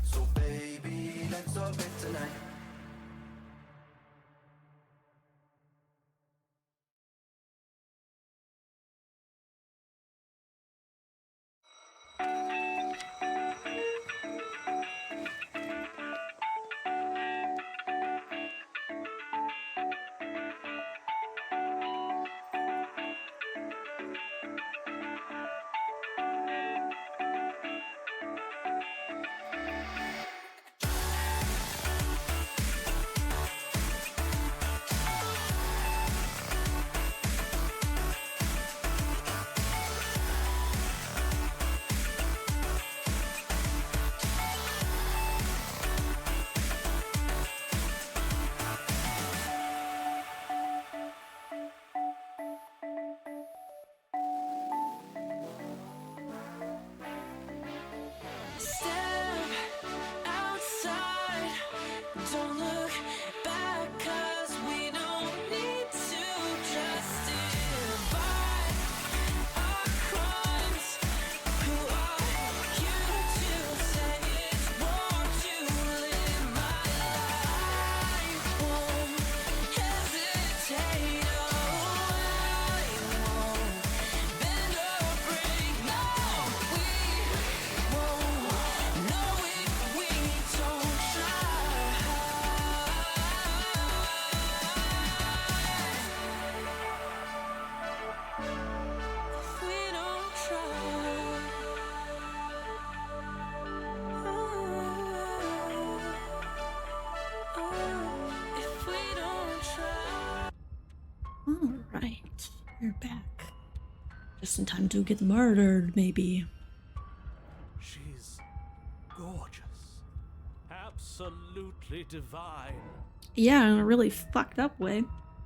[SPEAKER 1] So baby, let's solve it tonight.
[SPEAKER 7] Step outside, don't look back, 'cause we don't need to justify our crimes. Who are you to say it's wrong to live my life? Won't hesitate, oh, I won't bend or break, no, we won't know if we don't try. If we don't try. If we don't try.
[SPEAKER 2] Alright, you're back. Just in time to get murdered, maybe.
[SPEAKER 5] She's gorgeous. Absolutely divine.
[SPEAKER 2] Yeah, in a really fucked up way.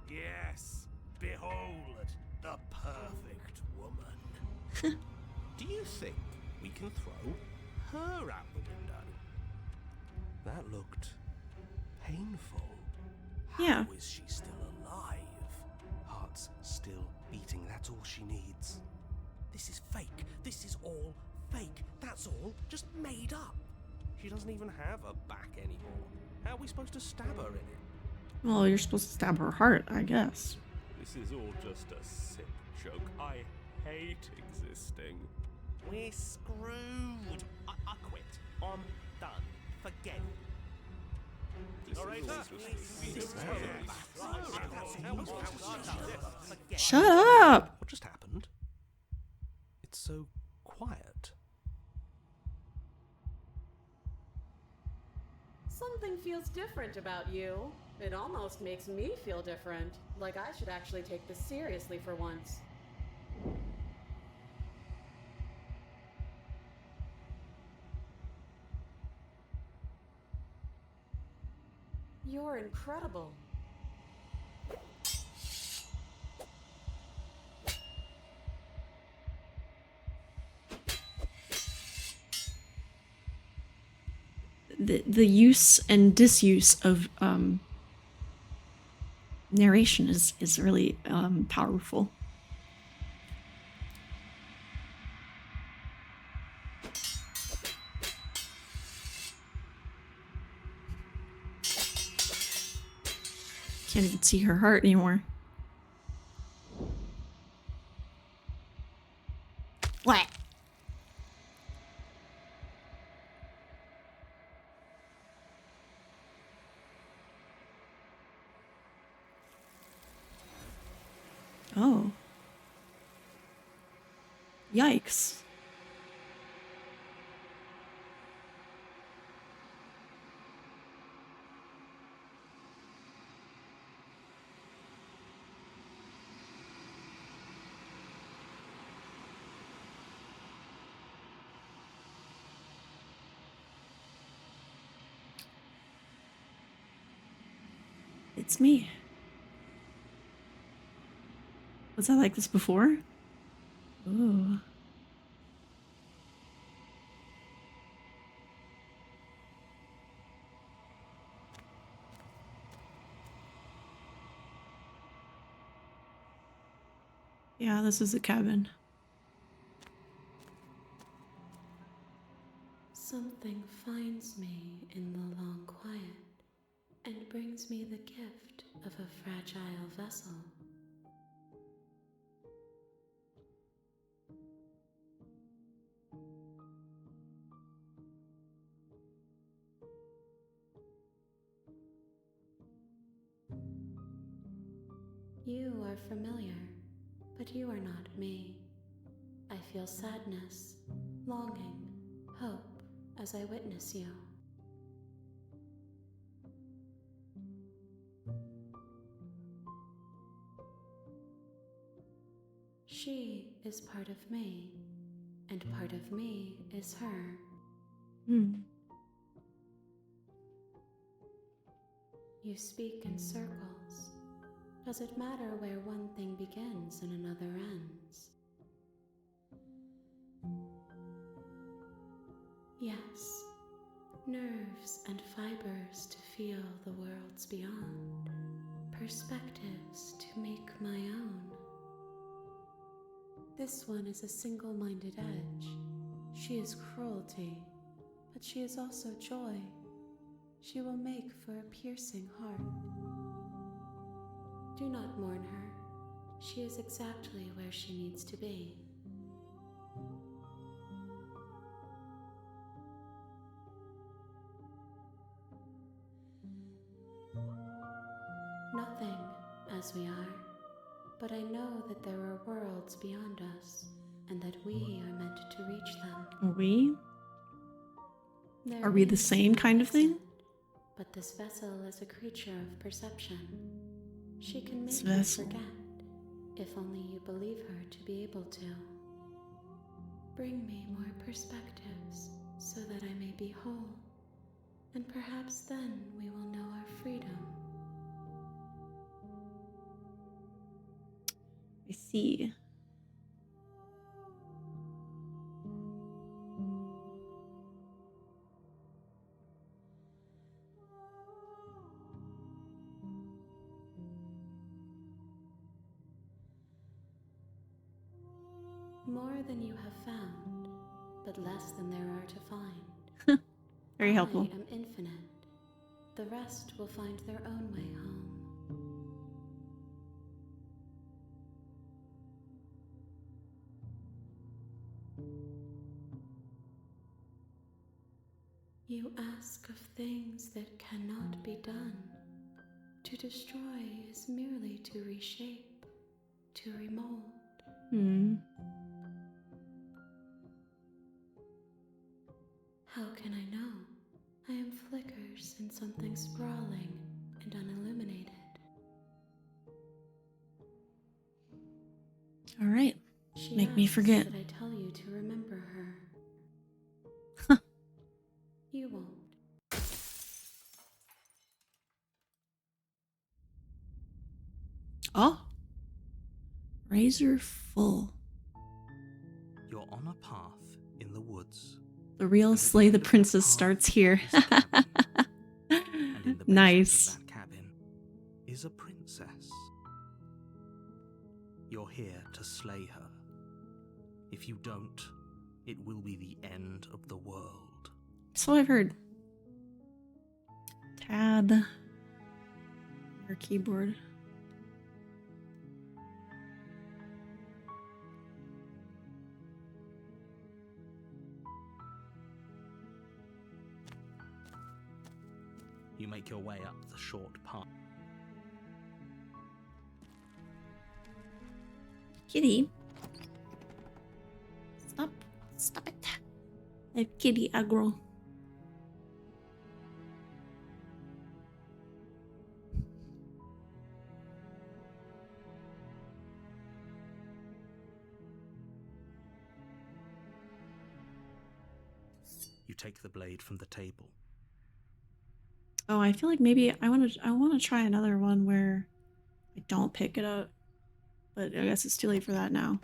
[SPEAKER 5] Yes, behold the perfect woman. Do you think we can throw her out the window? That looked painful.
[SPEAKER 2] Yeah.
[SPEAKER 5] How is she still alive? Heart's still beating, that's all she needs. This is fake. This is all fake. That's all just made up. She doesn't even have a back anymore. How are we supposed to stab her in it?
[SPEAKER 2] Well, you're supposed to stab her heart, I guess.
[SPEAKER 8] This is all just a sick joke. I hate existing.
[SPEAKER 6] We're screwed. I quit. I'm done. Forget it.
[SPEAKER 2] Shut up!
[SPEAKER 5] What just happened? It's so quiet.
[SPEAKER 4] Something feels different about you. It almost makes me feel different. Like I should actually take this seriously for once. You're incredible.
[SPEAKER 2] The use and disuse of narration is really powerful. Can't even see her heart anymore. What? Oh. Yikes. It's me. Was I like this before? Ooh. Yeah, this is a cabin.
[SPEAKER 4] Something finds me in the long quiet and brings me the gift of a fragile vessel. You are familiar, but you are not me. I feel sadness, longing, hope as I witness you. She is part of me, and part of me is her.
[SPEAKER 2] Hmm.
[SPEAKER 4] You speak in circles. Does it matter where one thing begins and another ends? Yes, nerves and fibers to feel the worlds beyond, perspectives to make my own. This one is a single-minded edge. She is cruelty, but she is also joy. She will make for a piercing heart. Do not mourn her. She is exactly where she needs to be. Nothing as we are, but I know that there are worlds beyond us, and that we are meant to reach them.
[SPEAKER 2] Are we?
[SPEAKER 4] Their
[SPEAKER 2] Are we the
[SPEAKER 4] wings
[SPEAKER 2] same
[SPEAKER 4] are
[SPEAKER 2] kind of thing?
[SPEAKER 4] distant, but this vessel is a creature of perception. She can
[SPEAKER 2] This
[SPEAKER 4] make you
[SPEAKER 2] vessel.
[SPEAKER 4] forget, if only you believe her to be able to. Bring me more perspectives, so that I may be whole, and perhaps then we will know our freedom.
[SPEAKER 2] I see.
[SPEAKER 4] More than you have found, but less than there are to find.
[SPEAKER 2] Very helpful.
[SPEAKER 4] I am infinite. The rest will find their own way home. You ask of things that cannot be done. To destroy is merely to reshape, to remold.
[SPEAKER 2] Hmm.
[SPEAKER 4] How can I know? I am flickers in something sprawling and unilluminated.
[SPEAKER 2] All right.
[SPEAKER 4] She
[SPEAKER 2] Make me
[SPEAKER 4] asks
[SPEAKER 2] forget.
[SPEAKER 4] that I tell you to remember her. You won't.
[SPEAKER 2] Oh. Razor full.
[SPEAKER 3] You're on a path in the woods.
[SPEAKER 2] The real
[SPEAKER 3] And at
[SPEAKER 2] Slay
[SPEAKER 3] end
[SPEAKER 2] the
[SPEAKER 3] of that
[SPEAKER 2] Princess
[SPEAKER 3] path
[SPEAKER 2] starts here.
[SPEAKER 3] is a cabin. And in the basement
[SPEAKER 2] Nice.
[SPEAKER 3] of that cabin is a princess. You're here to slay her. If you don't, it will be the end of the world.
[SPEAKER 2] So I've heard. Tab. Or keyboard.
[SPEAKER 3] You make your way up the short path.
[SPEAKER 2] Kitty. Stop. Stop it. I have kitty aggro.
[SPEAKER 3] You take the blade from the table.
[SPEAKER 2] Oh, I feel like maybe I want to try another one where I don't pick it up. But I guess it's too late for that now.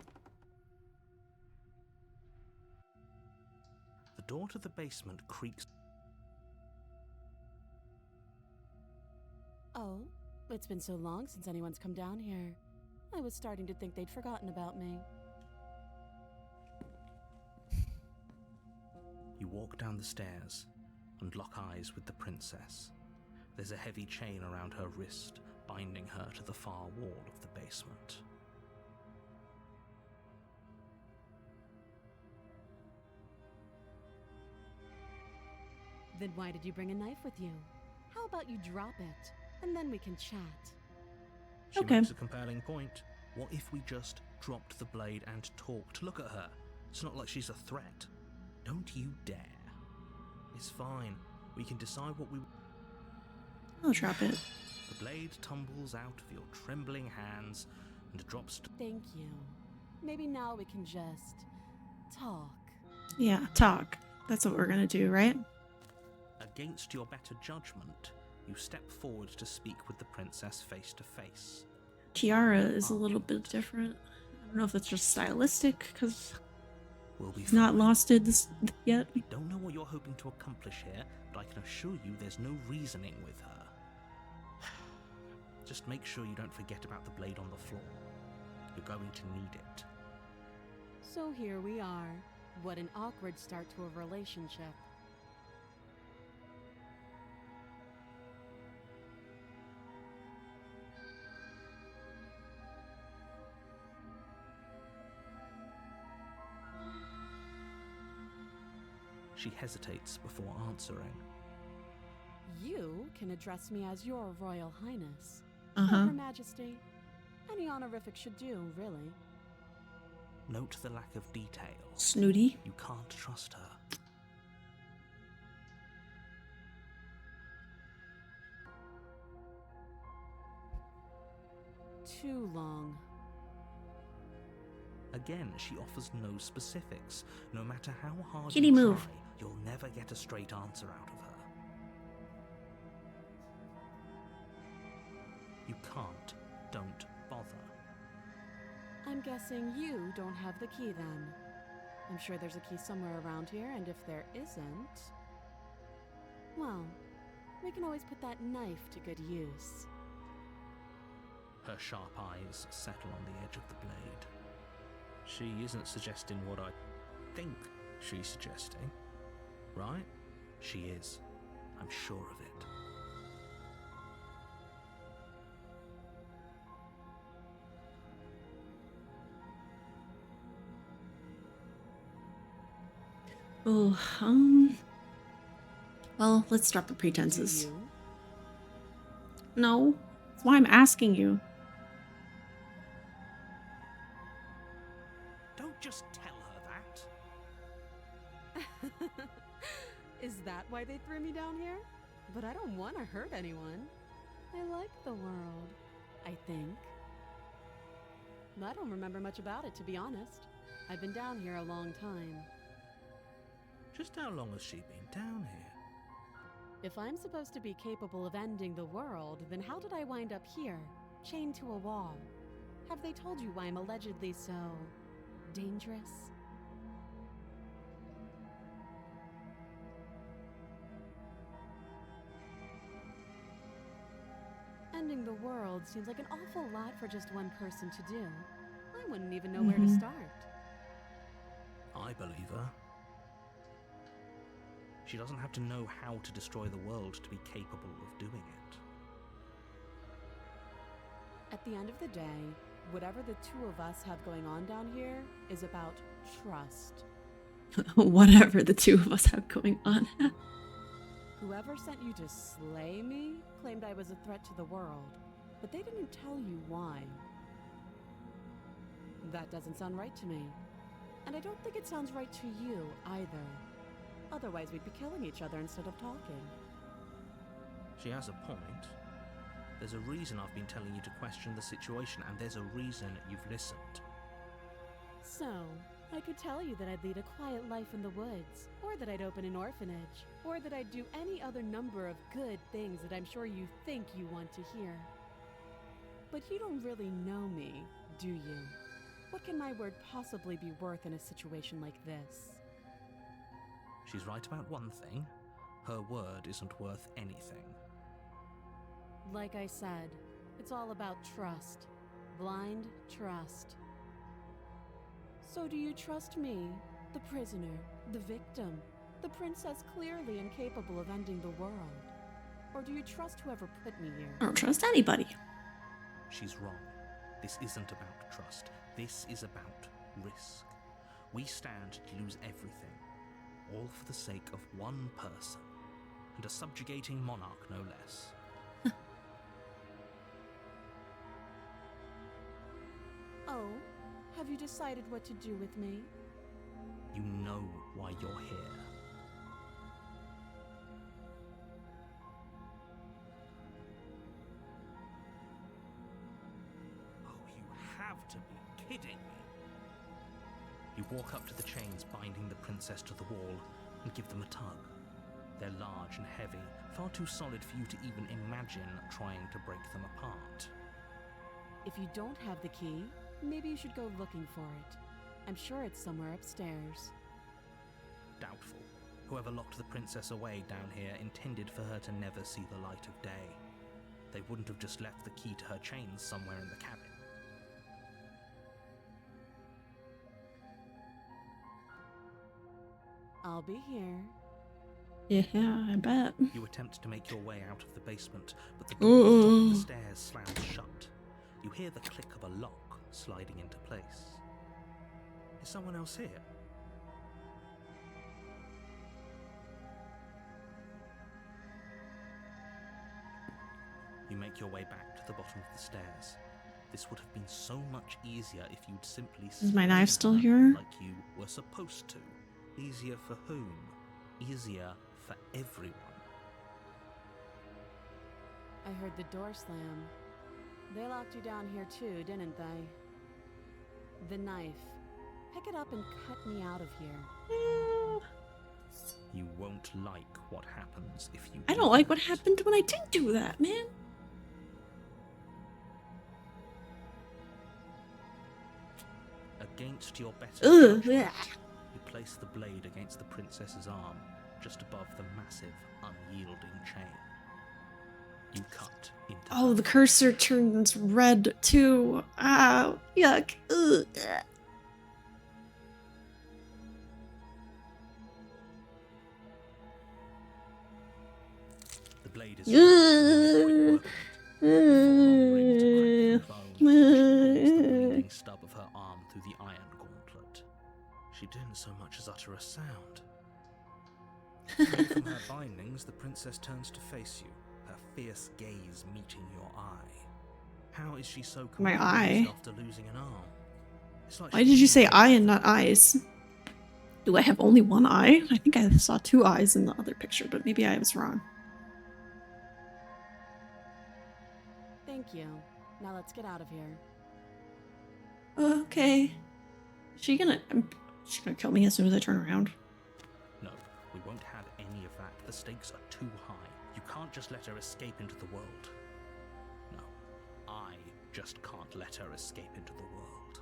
[SPEAKER 3] The door to the basement creaks.
[SPEAKER 4] Oh, it's been so long since anyone's come down here. I was starting to think they'd forgotten about me.
[SPEAKER 3] You walk down the stairs and lock eyes with the princess. There's a heavy chain around her wrist, binding her to the far wall of the basement.
[SPEAKER 4] Then why did you bring a knife with you? How about you drop it, and then we can chat?
[SPEAKER 3] She
[SPEAKER 2] Okay.
[SPEAKER 3] makes a compelling point. What if we just dropped the blade and talked? Look at her. It's not like she's a threat. Don't you dare. It's fine. We can decide what we...
[SPEAKER 2] I'll drop it.
[SPEAKER 3] The blade tumbles out of your trembling hands and drops to...
[SPEAKER 4] Thank you. Maybe now we can just talk.
[SPEAKER 2] Yeah, talk. That's what we're gonna do, right?
[SPEAKER 3] Against your better judgment, you step forward to speak with the princess face to face.
[SPEAKER 2] Tiara is a little bit different. I don't know if it's just stylistic, because
[SPEAKER 3] We'll be
[SPEAKER 2] he's not
[SPEAKER 3] fine.
[SPEAKER 2] lost it this yet.
[SPEAKER 3] Don't know what you're hoping to accomplish here, but I can assure you there's no reasoning with her. Just make sure you don't forget about the blade on the floor. You're going to need it.
[SPEAKER 4] So here we are. What an awkward start to a relationship.
[SPEAKER 3] She hesitates before answering.
[SPEAKER 4] You can address me as your Royal Highness.
[SPEAKER 2] Uh-huh.
[SPEAKER 4] Her Majesty. Any honorific should do, really.
[SPEAKER 3] Note the lack of detail.
[SPEAKER 2] Snooty.
[SPEAKER 3] You can't trust her.
[SPEAKER 4] Too long.
[SPEAKER 3] Again, she offers no specifics. No matter how hard
[SPEAKER 2] Kitty
[SPEAKER 3] you
[SPEAKER 2] move.
[SPEAKER 3] try, you'll never get a straight answer out of her. You can't. Don't bother.
[SPEAKER 4] I'm guessing you don't have the key then. I'm sure there's a key somewhere around here, and if there isn't... well, we can always put that knife to good use.
[SPEAKER 3] Her sharp eyes settle on the edge of the blade. She isn't suggesting what I think she's suggesting, right? She is. I'm sure of it.
[SPEAKER 2] Oh, well, let's drop the pretenses.
[SPEAKER 4] Do you?
[SPEAKER 2] No, that's why I'm asking you.
[SPEAKER 3] Don't just tell her that.
[SPEAKER 4] Is that why they threw me down here? But I don't want to hurt anyone. I like the world, I think. I don't remember much about it, to be honest. I've been down here a long time.
[SPEAKER 3] Just how long has she been down here?
[SPEAKER 4] If I'm supposed to be capable of ending the world, then how did I wind up here, chained to a wall? Have they told you why I'm allegedly so... dangerous? Ending the world seems like an awful lot for just one person to do. I wouldn't even know where to
[SPEAKER 2] Mhm.
[SPEAKER 4] start.
[SPEAKER 3] I believe her. She doesn't have to know how to destroy the world to be capable of doing it.
[SPEAKER 4] At the end of the day, whatever the two of us have going on down here is about trust.
[SPEAKER 2] Whatever the two of us have going on.
[SPEAKER 4] Whoever sent you to slay me claimed I was a threat to the world, but they didn't tell you why. That doesn't sound right to me. And I don't think it sounds right to you either. Otherwise, we'd be killing each other instead of talking.
[SPEAKER 3] She has a point. There's a reason I've been telling you to question the situation, and there's a reason you've listened.
[SPEAKER 4] So, I could tell you that I'd lead a quiet life in the woods, or that I'd open an orphanage, or that I'd do any other number of good things that I'm sure you think you want to hear. But you don't really know me, do you? What can my word possibly be worth in a situation like this?
[SPEAKER 3] She's right about one thing. Her word isn't worth anything.
[SPEAKER 4] Like I said, it's all about trust. Blind trust. So do you trust me, the prisoner, the victim, the princess clearly incapable of ending the world? Or do you trust whoever put me here?
[SPEAKER 2] I don't trust anybody.
[SPEAKER 3] She's wrong. This isn't about trust. This is about risk. We stand to lose everything, all for the sake of one person, and a subjugating monarch no less.
[SPEAKER 4] Oh, have you decided what to do with me?
[SPEAKER 3] You know why you're here.
[SPEAKER 5] Oh, you have to be kidding me.
[SPEAKER 3] You walk up to the chains binding the princess to the wall and give them a tug. They're large and heavy, far too solid for you to even imagine trying to break them apart.
[SPEAKER 4] If you don't have the key, maybe you should go looking for it. I'm sure it's somewhere upstairs.
[SPEAKER 3] Doubtful. Whoever locked the princess away down here intended for her to never see the light of day. They wouldn't have just left the key to her chains somewhere in the cabin.
[SPEAKER 4] I'll be here.
[SPEAKER 2] Yeah, I bet.
[SPEAKER 3] You attempt to make your way out of the basement, but the door at the top of the stairs slams shut. You hear the click of a lock sliding into place. Is someone else here? You make your way back to the bottom of the stairs. This would have been so much easier if you'd simply
[SPEAKER 2] Is my knife
[SPEAKER 3] slain
[SPEAKER 2] still
[SPEAKER 3] her
[SPEAKER 2] here?
[SPEAKER 3] like you were supposed to. Easier for whom? Easier for everyone.
[SPEAKER 4] I heard the door slam. They locked you down here too, didn't they? The knife. Pick it up and cut me out of here.
[SPEAKER 3] You won't like what happens if you
[SPEAKER 2] I
[SPEAKER 3] do
[SPEAKER 2] don't like what
[SPEAKER 3] that.
[SPEAKER 2] happened when I didn't do that, man.
[SPEAKER 3] Against your better
[SPEAKER 2] Ugh,
[SPEAKER 3] judgment,
[SPEAKER 2] yeah.
[SPEAKER 3] you place the blade against the princess's arm, just above the massive, unyielding chain. You cut into
[SPEAKER 2] Oh,
[SPEAKER 3] her
[SPEAKER 2] the cursor turns red too. Ah, yuck. Ugh.
[SPEAKER 3] The blade is sharp and you make quick work of it. You fall on ring to crack through bone, as she pulls the bleeding stub of her arm through the iron gauntlet. She didn't so much as utter a sound. Free from her bindings, the princess turns to face you, her fierce gaze meeting your eye. How is she so
[SPEAKER 2] My
[SPEAKER 3] confused
[SPEAKER 2] eye?
[SPEAKER 3] after losing an arm? It's like
[SPEAKER 2] Why
[SPEAKER 3] she
[SPEAKER 2] did you say
[SPEAKER 3] didn't
[SPEAKER 2] eye
[SPEAKER 3] think
[SPEAKER 2] and not eyes? Do I have only one eye? I think I saw two eyes in the other picture, but maybe I was wrong.
[SPEAKER 4] Thank you. Now let's get out of here.
[SPEAKER 2] Okay. She's gonna kill me as soon as I turn around.
[SPEAKER 3] No, we won't have any of that. The stakes are too high. You can't just let her escape into the world. No, I just can't let her escape into the world.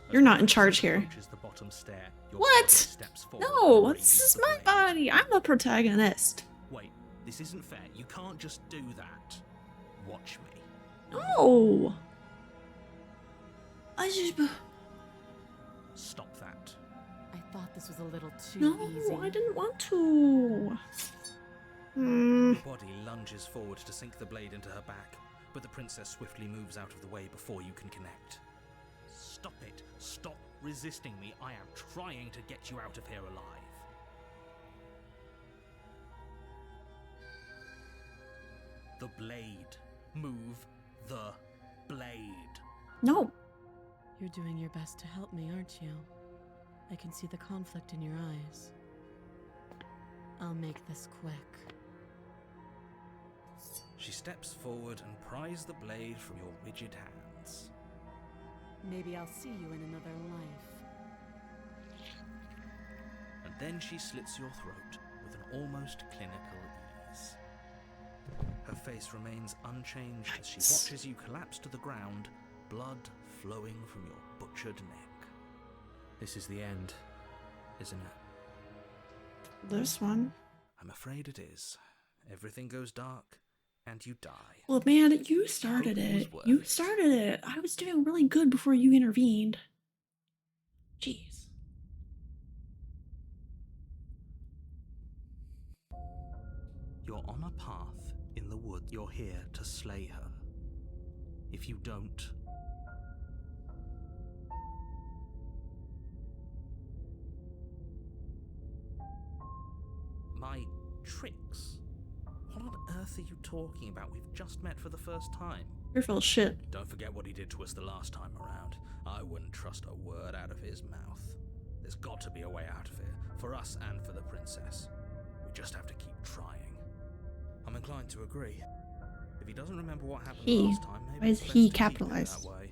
[SPEAKER 3] As
[SPEAKER 2] You're
[SPEAKER 3] the
[SPEAKER 2] not in
[SPEAKER 3] princess
[SPEAKER 2] charge here.
[SPEAKER 3] approaches the bottom stair, your
[SPEAKER 2] What?
[SPEAKER 3] body steps forward
[SPEAKER 2] No,
[SPEAKER 3] and
[SPEAKER 2] this
[SPEAKER 3] raises
[SPEAKER 2] is
[SPEAKER 3] the
[SPEAKER 2] my
[SPEAKER 3] blade.
[SPEAKER 2] body. I'm the protagonist.
[SPEAKER 3] Wait, this isn't fair. You can't just do that. Watch me.
[SPEAKER 2] No. I just.
[SPEAKER 3] Stop that.
[SPEAKER 4] I thought this was a little too
[SPEAKER 2] No,
[SPEAKER 4] easy.
[SPEAKER 2] I didn't want to. Hmm.
[SPEAKER 3] Your body lunges forward to sink the blade into her back, but the princess swiftly moves out of the way before you can connect. Stop it. Stop resisting me. I am trying to get you out of here alive. The blade. Move the blade.
[SPEAKER 2] No.
[SPEAKER 4] You're doing your best to help me, aren't you? I can see the conflict in your eyes. I'll make this quick.
[SPEAKER 3] She steps forward and pries the blade from your rigid hands.
[SPEAKER 4] Maybe I'll see you in another life.
[SPEAKER 3] Then she slits your throat with an almost clinical ease. Her face remains unchanged as she watches you collapse to the ground, blood flowing from your butchered neck. This is the end, isn't it?
[SPEAKER 2] This one.
[SPEAKER 3] I'm afraid it is. Everything goes dark, and you die.
[SPEAKER 2] Well, man, you started
[SPEAKER 3] Hope it was
[SPEAKER 2] it.
[SPEAKER 3] worth
[SPEAKER 2] You
[SPEAKER 3] it.
[SPEAKER 2] started it. I was doing really good before you intervened. Jeez.
[SPEAKER 3] You're on a path in the woods. You're here to slay her. If you don't, my tricks? What on earth are you talking about? We've just met for the first time.
[SPEAKER 2] You're full of shit.
[SPEAKER 3] Don't forget what he did to us the last time around. I wouldn't trust a word out of his mouth. There's got to be a way out of here, for us and for the princess. We just have to keep trying. I'm inclined to agree. If he doesn't remember what happened
[SPEAKER 2] He?
[SPEAKER 3] last time, maybe
[SPEAKER 2] Why is
[SPEAKER 3] it's
[SPEAKER 2] he
[SPEAKER 3] best to keep it
[SPEAKER 2] capitalized?
[SPEAKER 3] that way.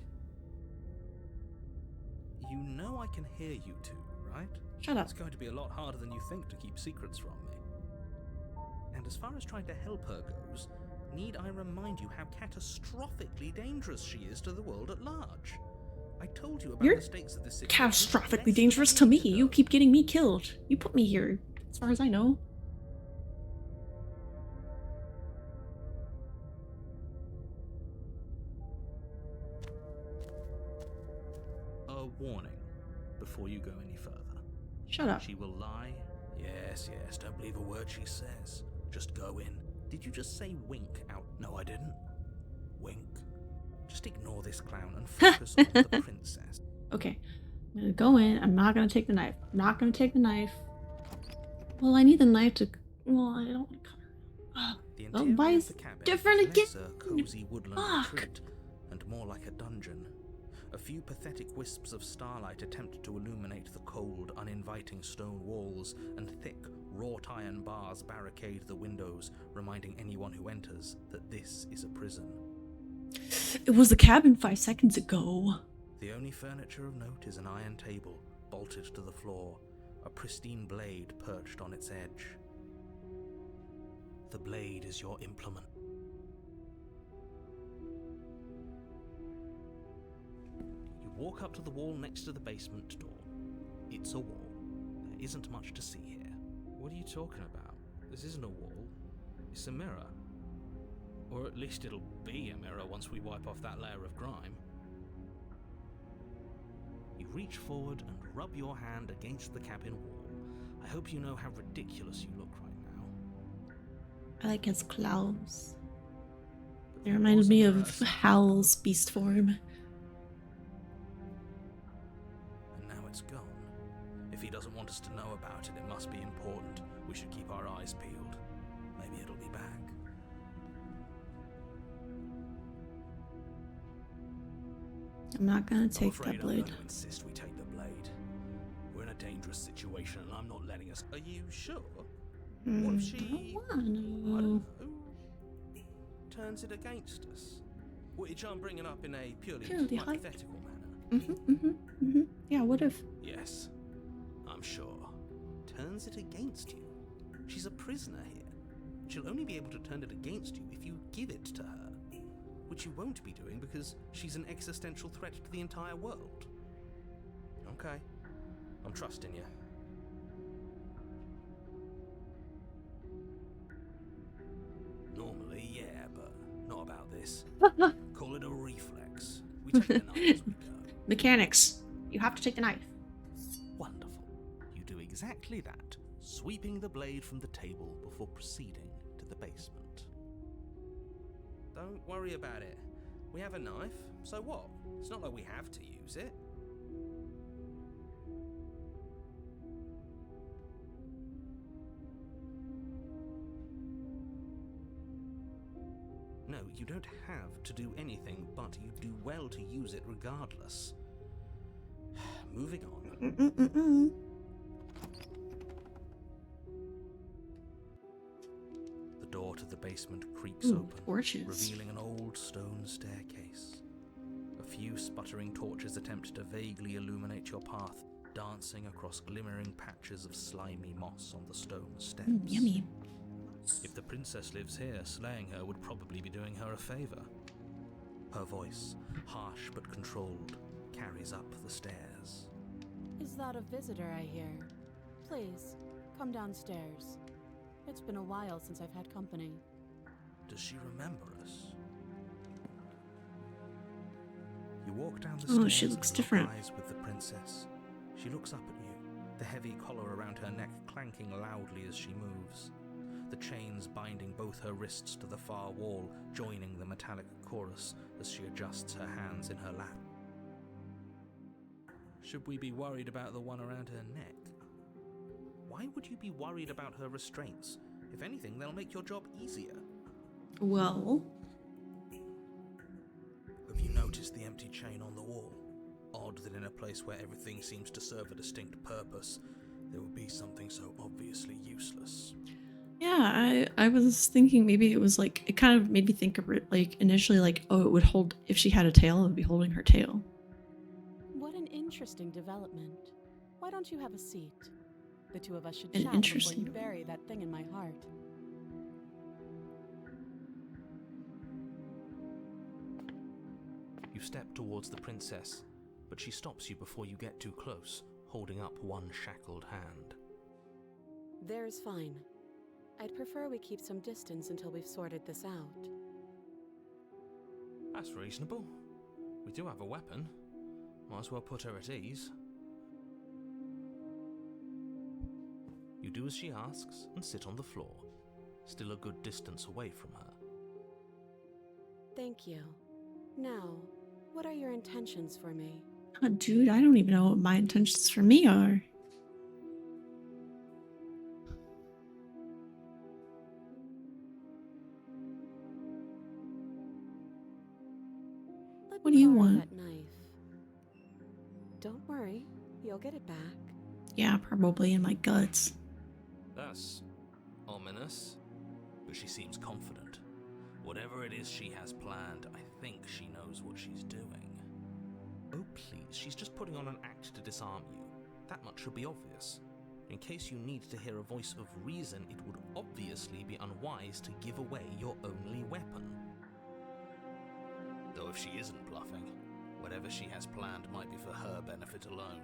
[SPEAKER 3] You know I can hear you two, right?
[SPEAKER 2] Shut up.
[SPEAKER 3] It's going to be a lot harder than you think to keep secrets from me. And as far as trying to help her goes, need I remind you how catastrophically dangerous she is to the world at large? I told you about
[SPEAKER 2] You're
[SPEAKER 3] the stakes of this situation.
[SPEAKER 2] Catastrophically
[SPEAKER 3] less
[SPEAKER 2] dangerous
[SPEAKER 3] than
[SPEAKER 2] to
[SPEAKER 3] a
[SPEAKER 2] me.
[SPEAKER 3] week
[SPEAKER 2] You
[SPEAKER 3] ago.
[SPEAKER 2] keep getting me killed. You put me here, as far as I know.
[SPEAKER 3] A warning before you go any further.
[SPEAKER 2] Shut up.
[SPEAKER 3] She will lie. Yes, don't believe a word she says. Just go in. Did you just say wink out? No, I didn't. Wink. Just ignore this clown and focus on the princess.
[SPEAKER 2] Okay. I'm gonna go in. I'm not gonna take the knife. I'm not gonna take the knife. Well, I need the knife to. Well, I don't want to cut her.
[SPEAKER 3] The
[SPEAKER 2] Oh,
[SPEAKER 3] interior
[SPEAKER 2] why
[SPEAKER 3] of
[SPEAKER 2] is
[SPEAKER 3] the cabin
[SPEAKER 2] different
[SPEAKER 3] is
[SPEAKER 2] again?
[SPEAKER 3] less a cozy woodland
[SPEAKER 2] Fuck.
[SPEAKER 3] retreat and more like a dungeon. A few pathetic wisps of starlight attempt to illuminate the cold, uninviting stone walls, and thick, wrought iron bars barricade the windows, reminding anyone who enters that this is a prison.
[SPEAKER 2] It was the cabin 5 seconds ago.
[SPEAKER 3] The only furniture of note is an iron table, bolted to the floor, a pristine blade perched on its edge. The blade is your implement. You walk up to the wall next to the basement door. It's a wall. There isn't much to see here.
[SPEAKER 5] What are you talking about? This isn't a wall. It's a mirror. Or at least it'll be a mirror once we wipe off that layer of grime.
[SPEAKER 3] You reach forward and rub your hand against the cabin wall. I hope you know how ridiculous you look right now.
[SPEAKER 2] I like his claws.
[SPEAKER 3] But
[SPEAKER 2] It
[SPEAKER 3] there
[SPEAKER 2] reminded
[SPEAKER 3] was a
[SPEAKER 2] me
[SPEAKER 3] mirror
[SPEAKER 2] of
[SPEAKER 3] somewhere.
[SPEAKER 2] Howl's beast form.
[SPEAKER 3] And now it's gone. If he doesn't want us to know about it, it must be important. We should keep our eyes peeled. Maybe it'll be back.
[SPEAKER 2] I'm not gonna
[SPEAKER 3] I'm
[SPEAKER 2] take
[SPEAKER 3] afraid
[SPEAKER 2] that
[SPEAKER 3] I'm
[SPEAKER 2] blade.
[SPEAKER 3] going to insist we take the blade. We're in a dangerous situation, and I'm not letting us. Are you sure? What if she?
[SPEAKER 2] I don't
[SPEAKER 3] I
[SPEAKER 2] wanna.
[SPEAKER 3] don't know. Turns it against us. Which I'm bringing up in a purely
[SPEAKER 2] Purely
[SPEAKER 3] hypothetical manner.
[SPEAKER 2] Yeah, what if?
[SPEAKER 3] Yes, I'm sure. Turns it against you. She's a prisoner here. She'll only be able to turn it against you if you give it to her. Which you won't be doing because she's an existential threat to the entire world. Okay, I'm trusting you. Normally, yeah, but not about this. Call it a reflex. We take the knife as we go.
[SPEAKER 2] Mechanics. You have to take the knife.
[SPEAKER 3] Wonderful. You do exactly that, sweeping the blade from the table before proceeding to the basement. Don't worry about it. We have a knife, so what? It's not like we have to use it. No, you don't have to do anything, but you do well to use it regardless. Moving on. The door to the basement creaks
[SPEAKER 2] Ooh,
[SPEAKER 3] open,
[SPEAKER 2] torches.
[SPEAKER 3] revealing an old stone staircase. A few sputtering torches attempt to vaguely illuminate your path. dancing across glimmering patches of slimy moss on the stone steps.
[SPEAKER 2] Yummy.
[SPEAKER 3] If the princess lives here, slaying her would probably be doing her a favor. Her voice, harsh but controlled, carries up the stairs.
[SPEAKER 9] Is that a visitor I hear? Please, come downstairs. It's been a while since I've had company.
[SPEAKER 3] Does she remember us? You walk down the
[SPEAKER 2] Oh,
[SPEAKER 3] stairs
[SPEAKER 2] she looks
[SPEAKER 3] and lock
[SPEAKER 2] different.
[SPEAKER 3] eyes with the princess. She looks up at you, the heavy collar around her neck clanking loudly as she moves. The chains binding both her wrists to the far wall, joining the metallic chorus as she adjusts her hands in her lap. Should we be worried about the one around her neck? Why would you be worried about her restraints? If anything, they'll make your job easier.
[SPEAKER 2] Well,
[SPEAKER 3] Have you noticed the empty chain on the wall? Odd that in a place where everything seems to serve a distinct purpose, there would be something so obviously useless.
[SPEAKER 2] yeah, I was thinking maybe it was like, it kind of made me think of it like initially like, oh, it would hold, if she had a tail, it would be holding her tail.
[SPEAKER 9] What an interesting development. Why don't you have a seat? The two of us should
[SPEAKER 2] An
[SPEAKER 9] chat before
[SPEAKER 2] interesting-
[SPEAKER 9] you bury that thing in my heart.
[SPEAKER 5] You step towards the princess, but she stops you before you get too close, holding up one shackled hand.
[SPEAKER 9] There's fine. I'd prefer we keep some distance until we've sorted this out.
[SPEAKER 5] That's reasonable. We do have a weapon. Might as well put her at ease. You do as she asks and sit on the floor, still a good distance away from her.
[SPEAKER 9] Thank you. Now, what are your intentions for me?
[SPEAKER 2] Oh, dude, I don't even know what my intentions for me are.
[SPEAKER 9] Let
[SPEAKER 2] What
[SPEAKER 9] me
[SPEAKER 2] do you
[SPEAKER 9] borrow
[SPEAKER 2] want?
[SPEAKER 9] that knife. Don't worry, you'll get it back.
[SPEAKER 2] Yeah, probably in my guts.
[SPEAKER 5] That's ominous, but she seems confident. Whatever it is she has planned, I think she knows what she's doing. Oh please, she's just putting on an act to disarm you. That much should be obvious. In case you need to hear a voice of reason, it would obviously be unwise to give away your only weapon. Though if she isn't bluffing, whatever she has planned might be for her benefit alone.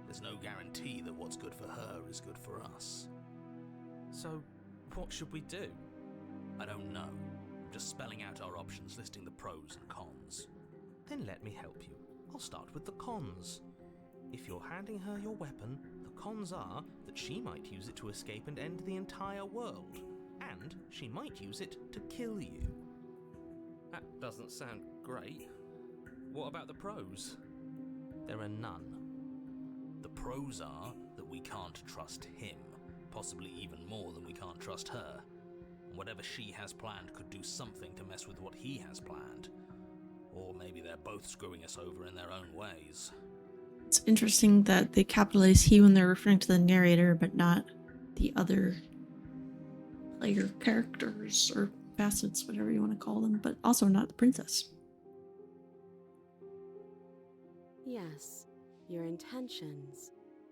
[SPEAKER 5] There's no guarantee that what's good for her is good for us. So, what should we do? I don't know. I'm just spelling out our options, listing the pros and cons. Then let me help you. I'll start with the cons. If you're handing her your weapon, the cons are that she might use it to escape and end the entire world. And she might use it to kill you. That doesn't sound great. What about the pros? There are none. The pros are that we can't trust him, possibly even more than we can't trust her. And whatever she has planned could do something to mess with what he has planned. Or maybe they're both screwing us over in their own ways.
[SPEAKER 2] It's interesting that they capitalize he when they're referring to the narrator, but not the other player characters or facets, whatever you want to call them, but also not the princess.
[SPEAKER 9] Yes, your intentions.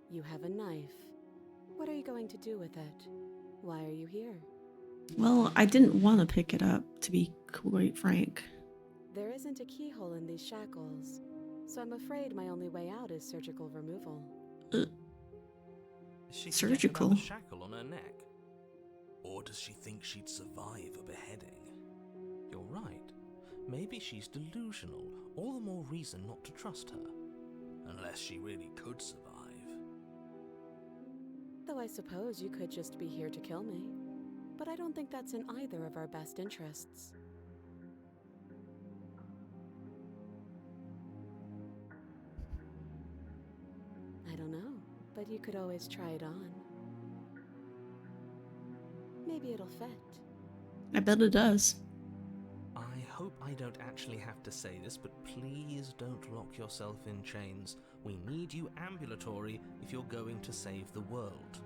[SPEAKER 9] You have a knife. What are you going to do with it? Why are you here?
[SPEAKER 2] Well, I didn't want to pick it up, to be quite frank.
[SPEAKER 9] There isn't a keyhole in these shackles, so I'm afraid my only way out is surgical removal.
[SPEAKER 5] Is she
[SPEAKER 2] Surgical?
[SPEAKER 5] about the shackle on her neck? Or does she think she'd survive a beheading? You're right. Maybe she's delusional. All the more reason not to trust her. Unless she really could survive.
[SPEAKER 9] Though I suppose you could just be here to kill me. But I don't think that's in either of our best interests. I don't know, but you could always try it on. Maybe it'll fit.
[SPEAKER 2] I bet it does.
[SPEAKER 5] I hope I don't actually have to say this, but please don't lock yourself in chains. We need you ambulatory if you're going to save the world.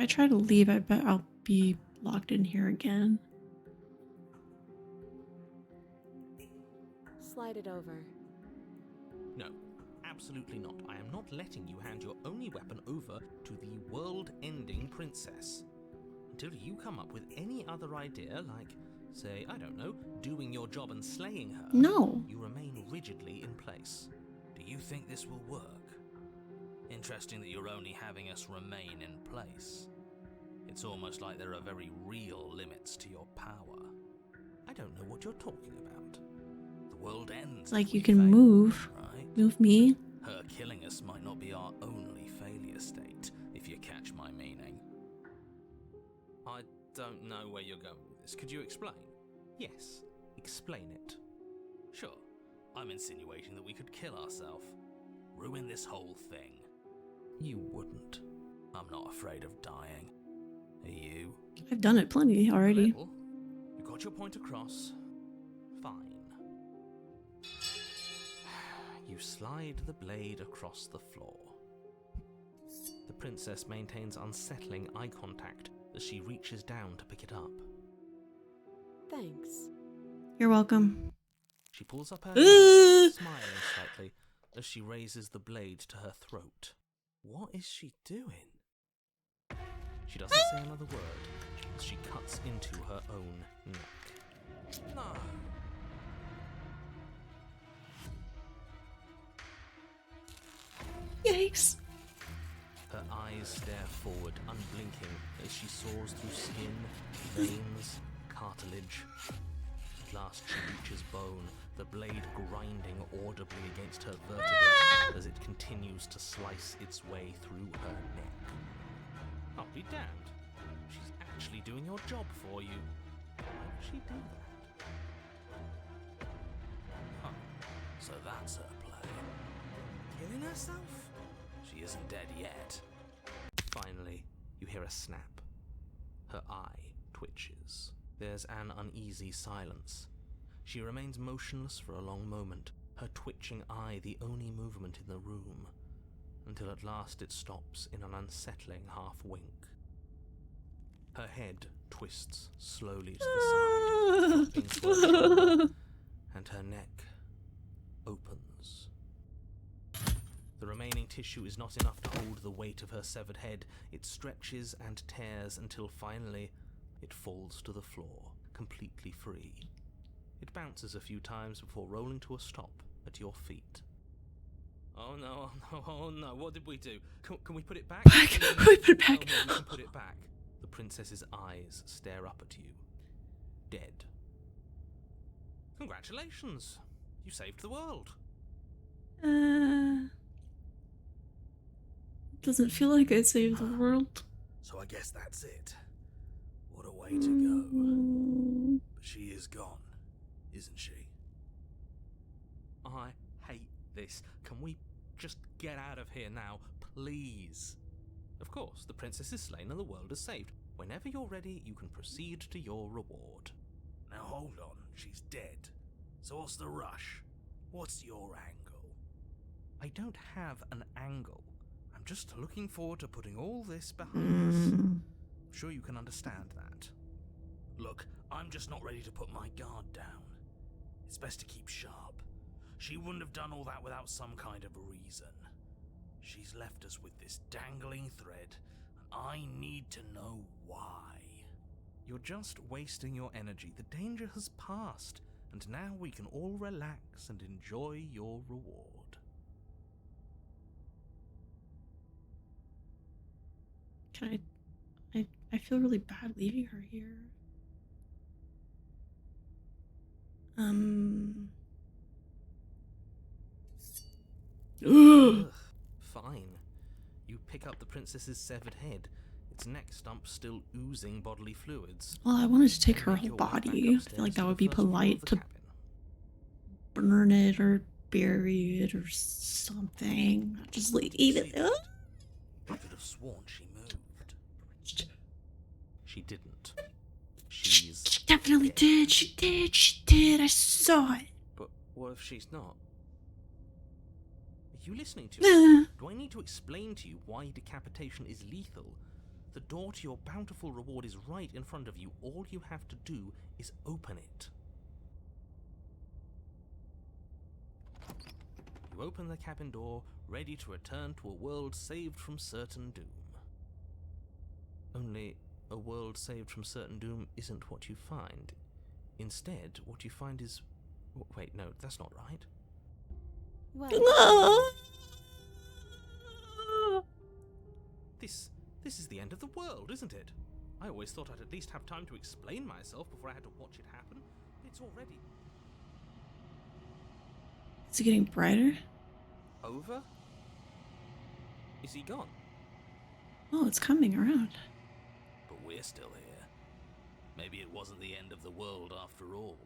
[SPEAKER 2] I try to leave, I bet I'll be locked in here again.
[SPEAKER 9] Slide it over.
[SPEAKER 5] No, absolutely not. I am not letting you hand your only weapon over to the world-ending princess. Until you come up with any other idea, like, say, I don't know, doing your job and slaying her,
[SPEAKER 2] No.
[SPEAKER 5] you remain rigidly in place.
[SPEAKER 6] Do you think this will work? Interesting that you're only having us remain in place. It's almost like there are very real limits to your power.
[SPEAKER 5] I don't know what you're talking about.
[SPEAKER 6] The world ends.
[SPEAKER 2] Like
[SPEAKER 6] if
[SPEAKER 2] you
[SPEAKER 6] we
[SPEAKER 2] can
[SPEAKER 6] fail,
[SPEAKER 2] move.
[SPEAKER 6] right?
[SPEAKER 2] Move me.
[SPEAKER 6] Her killing us might not be our only failure state, if you catch my meaning.
[SPEAKER 5] I don't know where you're going with this. Could you explain? Yes, explain it.
[SPEAKER 6] Sure, I'm insinuating that we could kill ourselves. Ruin this whole thing.
[SPEAKER 5] You wouldn't.
[SPEAKER 6] I'm not afraid of dying. Are you?
[SPEAKER 2] I've done it plenty already.
[SPEAKER 5] Little. You got your point across. Fine. You slide the blade across the floor. The princess maintains unsettling eye contact as she reaches down to pick it up.
[SPEAKER 9] Thanks.
[SPEAKER 2] You're welcome.
[SPEAKER 5] She pulls up her
[SPEAKER 2] Uh.
[SPEAKER 5] head, smiling slightly, as she raises the blade to her throat. What is she doing? She doesn't say another word as she cuts into her own neck. No.
[SPEAKER 2] Yikes.
[SPEAKER 5] Her eyes stare forward, unblinking, as she soars through skin, veins, cartilage. At last she reaches bone, the blade grinding audibly against her vertebrae as it continues to slice its way through her neck. I'll be damned. She's actually doing your job for you. Why would she do that?
[SPEAKER 6] Huh. So that's her plan. Killing herself? She isn't dead yet.
[SPEAKER 5] Finally, you hear a snap. Her eye twitches. There's an uneasy silence. She remains motionless for a long moment, her twitching eye the only movement in the room, until at last it stops in an unsettling half-wink. Her head twists slowly to the side, dropping to her shoulder, and her neck opens. The remaining tissue is not enough to hold the weight of her severed head. It stretches and tears until finally it falls to the floor, completely free. It bounces a few times before rolling to a stop at your feet. Oh no, oh no, what did we do? Can we put it back?
[SPEAKER 2] Back. We put it back.
[SPEAKER 5] Oh, no, we can put it back. The princess's eyes stare up at you. Dead. Congratulations! You saved the world.
[SPEAKER 2] Doesn't feel like I saved the world.
[SPEAKER 6] So I guess that's it. What a way to go. But she is gone, isn't she?
[SPEAKER 5] I hate this. Can we just get out of here now, please? Of course, the princess is slain and the world is saved. Whenever you're ready, you can proceed to your reward.
[SPEAKER 6] Now hold on, she's dead. So what's the rush? What's your angle?
[SPEAKER 5] I don't have an angle. I'm just looking forward to putting all this behind us. I'm sure you can understand that.
[SPEAKER 6] Look, I'm just not ready to put my guard down. It's best to keep sharp. She wouldn't have done all that without some kind of reason. She's left us with this dangling thread, and I need to know why.
[SPEAKER 5] You're just wasting your energy. The danger has passed, and now we can all relax and enjoy your reward.
[SPEAKER 2] Can I feel really bad leaving her here.
[SPEAKER 5] Ugh. Fine. You pick up the princess's severed head, its neck stump still oozing bodily fluids.
[SPEAKER 2] Well, I wanted to take her
[SPEAKER 5] Make
[SPEAKER 2] whole
[SPEAKER 5] your way back
[SPEAKER 2] body. I
[SPEAKER 5] upstairs
[SPEAKER 2] feel like
[SPEAKER 5] to
[SPEAKER 2] that
[SPEAKER 5] the
[SPEAKER 2] would be
[SPEAKER 5] first floor of
[SPEAKER 2] polite
[SPEAKER 5] the
[SPEAKER 2] to
[SPEAKER 5] cabin.
[SPEAKER 2] burn it or bury it or something. Not just leave it.
[SPEAKER 6] I could have sworn she moved.
[SPEAKER 5] She didn't. She's
[SPEAKER 2] She definitely
[SPEAKER 5] dead.
[SPEAKER 2] did. She did. She did. I saw it.
[SPEAKER 5] But what if she's not? Are you listening to me?
[SPEAKER 2] Uh,
[SPEAKER 5] Do I need to explain to you why decapitation is lethal? The door to your bountiful reward is right in front of you. All you have to do is open it. You open the cabin door, ready to return to a world saved from certain doom. Only, a world saved from certain doom isn't what you find. Instead, what you find is... Wait, no, that's not right.
[SPEAKER 9] Well,
[SPEAKER 5] This is the end of the world, isn't it? I always thought I'd at least have time to explain myself before I had to watch it happen. It's already...
[SPEAKER 2] Is it getting brighter?
[SPEAKER 5] over? Is he gone?
[SPEAKER 2] Oh, it's coming around.
[SPEAKER 6] But we're still here. Maybe it wasn't the end of the world after all.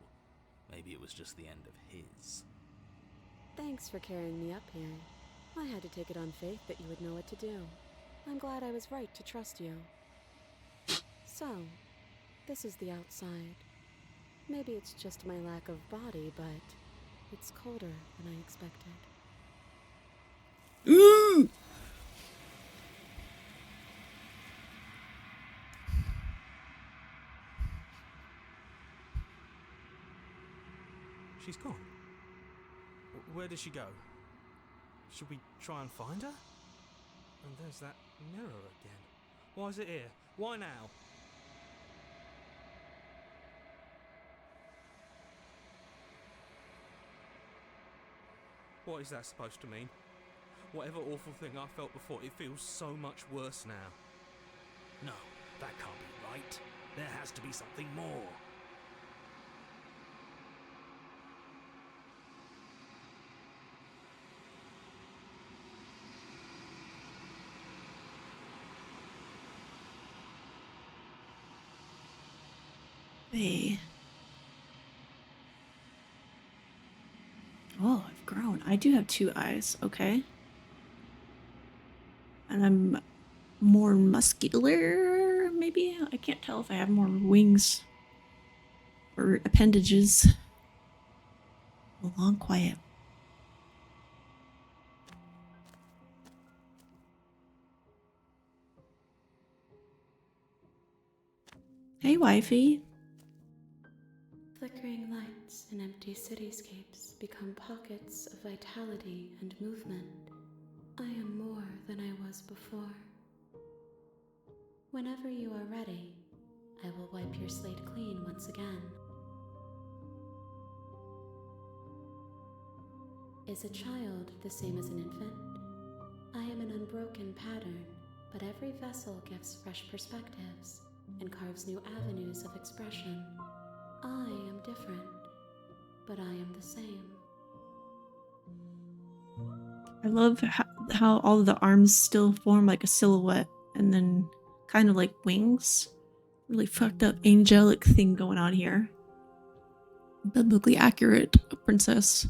[SPEAKER 6] Maybe it was just the end of his.
[SPEAKER 9] thanks for carrying me up here. I had to take it on faith that you would know what to do. I'm glad I was right to trust you. So, this is the outside. Maybe it's just my lack of body, but it's colder than I expected.
[SPEAKER 2] Ooh!
[SPEAKER 5] She's gone. Where did she go? Should we try and find her? And there's that mirror again. Why is it here? Why now? What is that supposed to mean? Whatever awful thing I felt before, it feels so much worse now.
[SPEAKER 6] No, that can't be right. There has to be something more.
[SPEAKER 2] Hey. Oh, I've grown. I do have 2 eyes, okay. And I'm more muscular, maybe? I can't tell if I have more wings or appendages. A long quiet. Hey, wifey.
[SPEAKER 9] Flickering lights in empty cityscapes become pockets of vitality and movement. I am more than I was before. Whenever you are ready, I will wipe your slate clean once again. Is a child the same as an infant? I am an unbroken pattern, but every vessel gives fresh perspectives and carves new avenues of expression. I am different, but I am the same.
[SPEAKER 2] I love how all of the arms still form like a silhouette and then kind of like wings. Really fucked up angelic thing going on here. Biblically accurate princess.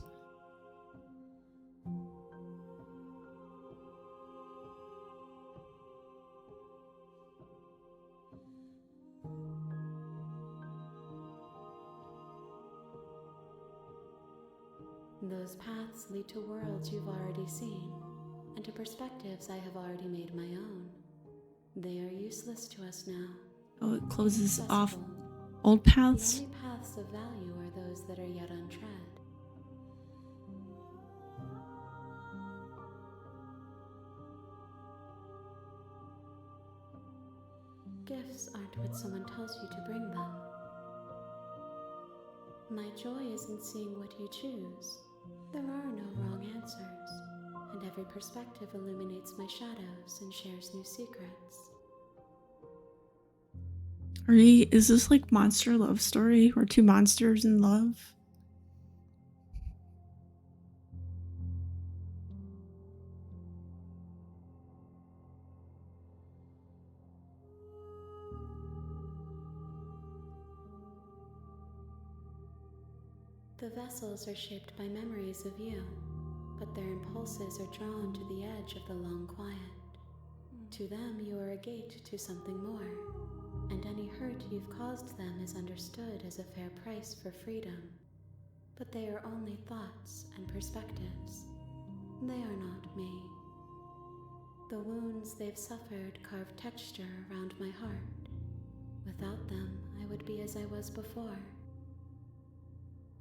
[SPEAKER 9] Those paths lead to worlds you've already seen, and to perspectives I have already made my own. They are useless to us now.
[SPEAKER 2] Oh, it closes off
[SPEAKER 9] Accessible.
[SPEAKER 2] old
[SPEAKER 9] The
[SPEAKER 2] paths.
[SPEAKER 9] only paths of value are those that are yet untread. Gifts aren't what someone tells you to bring them. My joy is in seeing what you choose. There are no wrong answers, and every perspective illuminates my shadows and shares new secrets.
[SPEAKER 2] Is this like monster love story? We're 2 monsters in love?
[SPEAKER 9] The vessels are shaped by memories of you, but their impulses are drawn to the edge of the long quiet. To them, you are a gate to something more, and any hurt you've caused them is understood as a fair price for freedom. But they are only thoughts and perspectives. They are not me. The wounds they've suffered carve texture around my heart. Without them, I would be as I was before.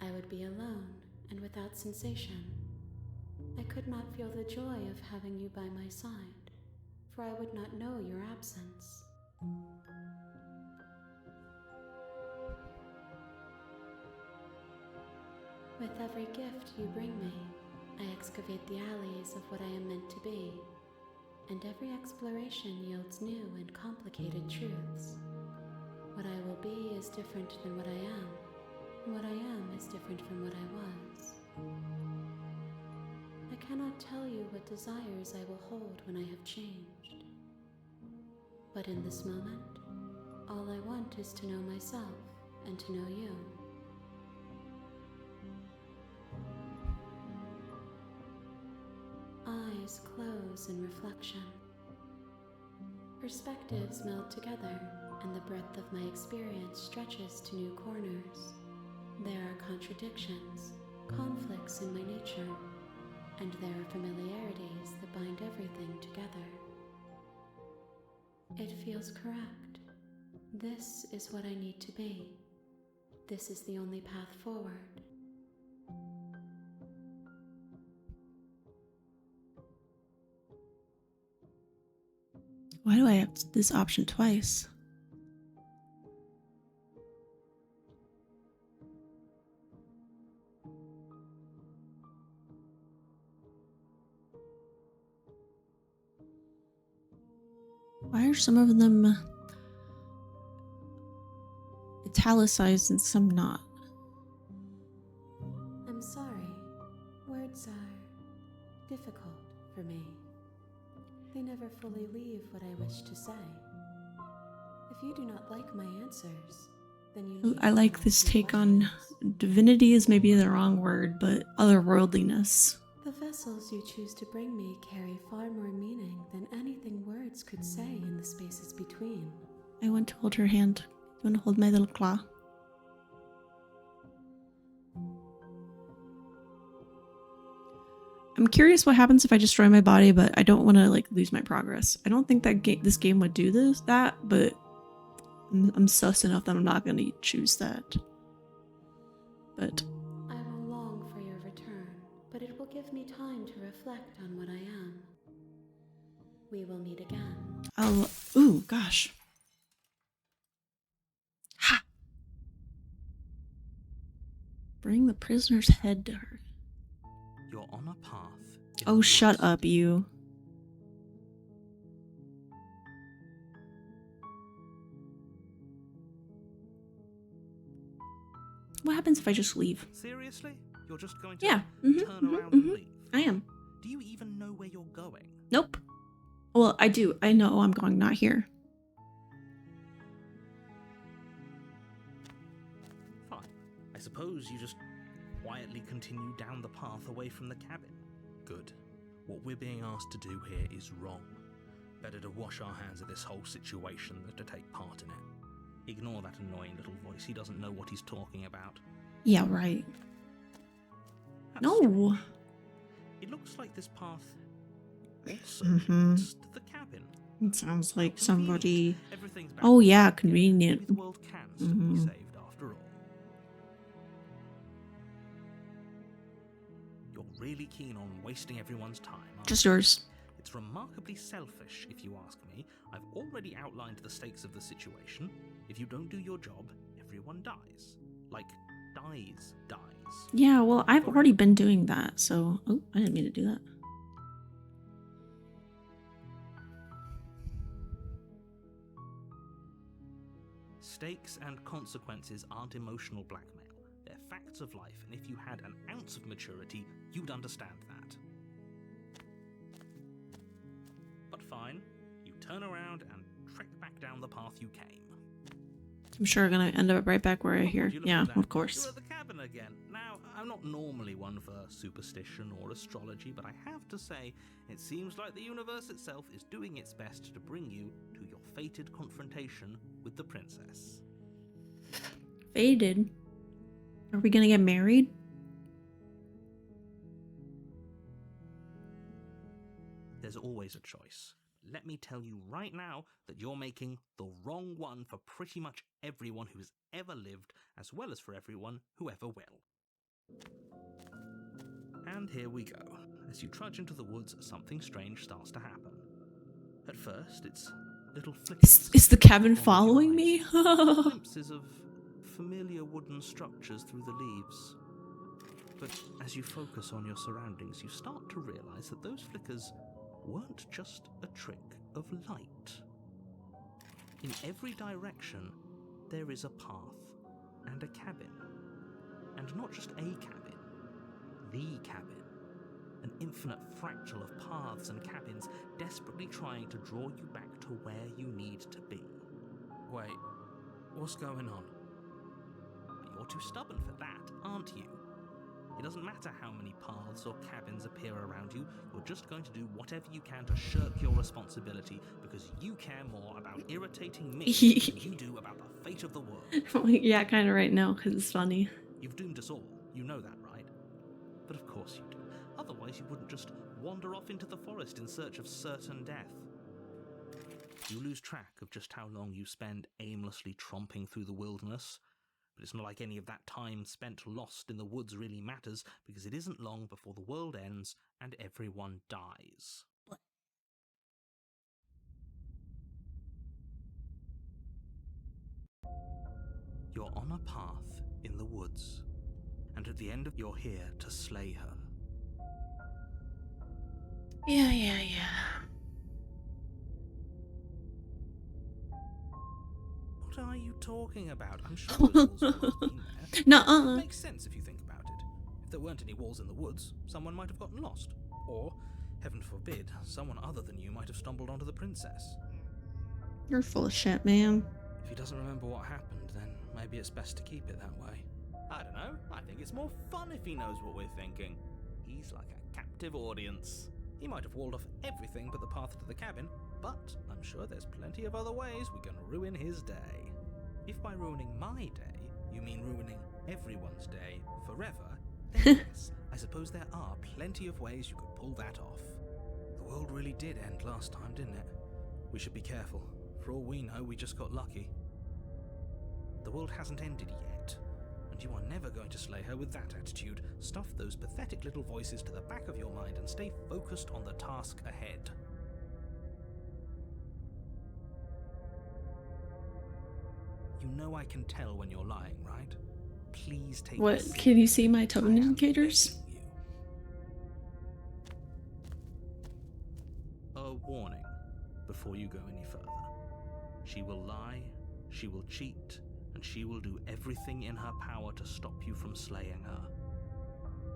[SPEAKER 9] I would be alone and without sensation. I could not feel the joy of having you by my side, for I would not know your absence. With every gift you bring me, I excavate the alleys of what I am meant to be, and every exploration yields new and complicated truths. What I will be is different than what I am, and what I am is different from what I was. I cannot tell you what desires I will hold when I have changed. But in this moment, all I want is to know myself and to know you. Eyes close in reflection. Perspectives meld together, and the breadth of my experience stretches to new corners. There are contradictions, conflicts in my nature, and there are familiarities that bind everything together. It feels correct. This is what I need to be. This is the only path forward.
[SPEAKER 2] Why do I have this option twice? Why are some of them italicized and some not?
[SPEAKER 9] I'm sorry. Words are difficult for me. They never fully leave what I wish to say. If you do not like my answers, then you need
[SPEAKER 2] I like
[SPEAKER 9] to
[SPEAKER 2] this
[SPEAKER 9] ask me
[SPEAKER 2] take on
[SPEAKER 9] questions.
[SPEAKER 2] divinity is maybe the wrong word, but otherworldliness.
[SPEAKER 9] The vessels you choose to bring me carry far more meaning than anything words could say in the spaces between.
[SPEAKER 2] I want to hold her hand. You want to hold my little claw? I'm curious what happens if I destroy my body, but I don't want to like lose my progress. I don't think that this game would do that, but I'm sus enough that I'm not going to choose that. But
[SPEAKER 9] I will long for your return, but it will give me time to reflect on what I am. We will meet again.
[SPEAKER 2] ooh, gosh. Ha! Bring the prisoner's head to her.
[SPEAKER 5] You're on a path. in
[SPEAKER 2] Oh,
[SPEAKER 5] the
[SPEAKER 2] shut
[SPEAKER 5] woods.
[SPEAKER 2] up, you. What happens if I just leave?
[SPEAKER 5] Seriously? You're just going to
[SPEAKER 2] Yeah.
[SPEAKER 5] turn around and leave?
[SPEAKER 2] I am.
[SPEAKER 5] Do you even know where you're going?
[SPEAKER 2] Nope. Well, I do. I know I'm going not here.
[SPEAKER 5] Fine. I suppose you just quietly continue down the path away from the cabin. Good. What we're being asked to do here is wrong. Better to wash our hands of this whole situation than to take part in it. Ignore that annoying little voice. He doesn't know what he's talking about.
[SPEAKER 2] Yeah, right.
[SPEAKER 5] That's
[SPEAKER 2] No.
[SPEAKER 5] strange. It looks like this path also leads to the cabin.
[SPEAKER 2] It sounds
[SPEAKER 5] How
[SPEAKER 2] like
[SPEAKER 5] convenient.
[SPEAKER 2] somebody...
[SPEAKER 5] Everything's back
[SPEAKER 2] Oh,
[SPEAKER 5] to
[SPEAKER 2] yeah,
[SPEAKER 5] normal again.
[SPEAKER 2] convenient.
[SPEAKER 5] Maybe the world can still be
[SPEAKER 2] Mhm.
[SPEAKER 5] saved after all. You're really keen on wasting everyone's time, aren't
[SPEAKER 2] Just
[SPEAKER 5] you?
[SPEAKER 2] yours.
[SPEAKER 5] It's remarkably selfish, if you ask me. I've already outlined the stakes of the situation. If you don't do your job, everyone dies. Like, dies.
[SPEAKER 2] Yeah, well, I've already been doing that, so... Oh, I didn't mean to do that.
[SPEAKER 5] Stakes and consequences aren't emotional blackmail. They're facts of life, and if you had an ounce of maturity, you'd understand that. But fine, you turn around and trek back down the path you came.
[SPEAKER 2] I'm sure I'm gonna end up right back where I
[SPEAKER 5] Oh,
[SPEAKER 2] hear.
[SPEAKER 5] would you look
[SPEAKER 2] Yeah,
[SPEAKER 5] at that?
[SPEAKER 2] of course.
[SPEAKER 5] You're at the cabin again. Now, I'm not normally one for superstition or astrology, but I have to say, it seems like the universe itself is doing its best to bring you to your fated confrontation with the princess.
[SPEAKER 2] Faded. Are we gonna get married?
[SPEAKER 3] there's always a choice. Let me tell you right now that you're making the wrong one for pretty much everyone who's ever lived, as well as for everyone who ever will. And here we go. As you trudge into the woods, something strange starts to happen. At first, it's little flickers.
[SPEAKER 2] Is the cabin
[SPEAKER 3] of
[SPEAKER 2] following
[SPEAKER 3] light,
[SPEAKER 2] me?
[SPEAKER 3] glimpses of familiar wooden structures through the leaves. But as you focus on your surroundings, you start to realize that those flickers weren't just a trick of light. In every direction, there is a path and a cabin. And not just a cabin, the cabin. An infinite fractal of paths and cabins desperately trying to draw you back to where you need to be.
[SPEAKER 5] Wait, what's going on?
[SPEAKER 3] You're too stubborn for that, aren't you? It doesn't matter how many paths or cabins appear around you, you're just going to do whatever you can to shirk your responsibility because you care more about irritating me than you do about the fate of the world.
[SPEAKER 2] Yeah, kind of right now, because it's funny.
[SPEAKER 3] You've doomed us all, you know that, right? But of course you do. Otherwise you wouldn't just wander off into the forest in search of certain death. You lose track of just how long you spend aimlessly tromping through the wilderness. But it's not like any of that time spent lost in the woods really matters, because it isn't long before the world ends and everyone dies. You're on a path in the woods, and at the end of you're here to slay her.
[SPEAKER 2] Yeah.
[SPEAKER 3] What are you talking about? I'm sure those walls have always been there.
[SPEAKER 2] Nuh-uh.
[SPEAKER 3] It makes sense if you think about it. If there weren't any walls in the woods, someone might have gotten lost. Or, heaven forbid, someone other than you might have stumbled onto the princess.
[SPEAKER 2] You're full of shit, man.
[SPEAKER 3] If he doesn't remember what happened, then maybe it's best to keep it that way. I don't know. I think it's more fun if he knows what we're thinking. He's like a captive audience. He might have walled off everything but the path to the cabin, but I'm sure there's plenty of other ways we can ruin his day. If by ruining my day, you mean ruining everyone's day forever, then yes, I suppose there are plenty of ways you could pull that off. The world really did end last time, didn't it? We should be careful. For all we know, we just got lucky. The world hasn't ended yet, and you are never going to slay her with that attitude. Stuff those pathetic little voices to the back of your mind and stay focused on the task ahead. You know I can tell when you're lying, right? Please take
[SPEAKER 2] What?
[SPEAKER 3] this
[SPEAKER 2] Can you see my
[SPEAKER 3] I
[SPEAKER 2] tone
[SPEAKER 3] am
[SPEAKER 2] indicators?
[SPEAKER 3] begging you. A warning before you go any further. She will lie, she will cheat, and she will do everything in her power to stop you from slaying her.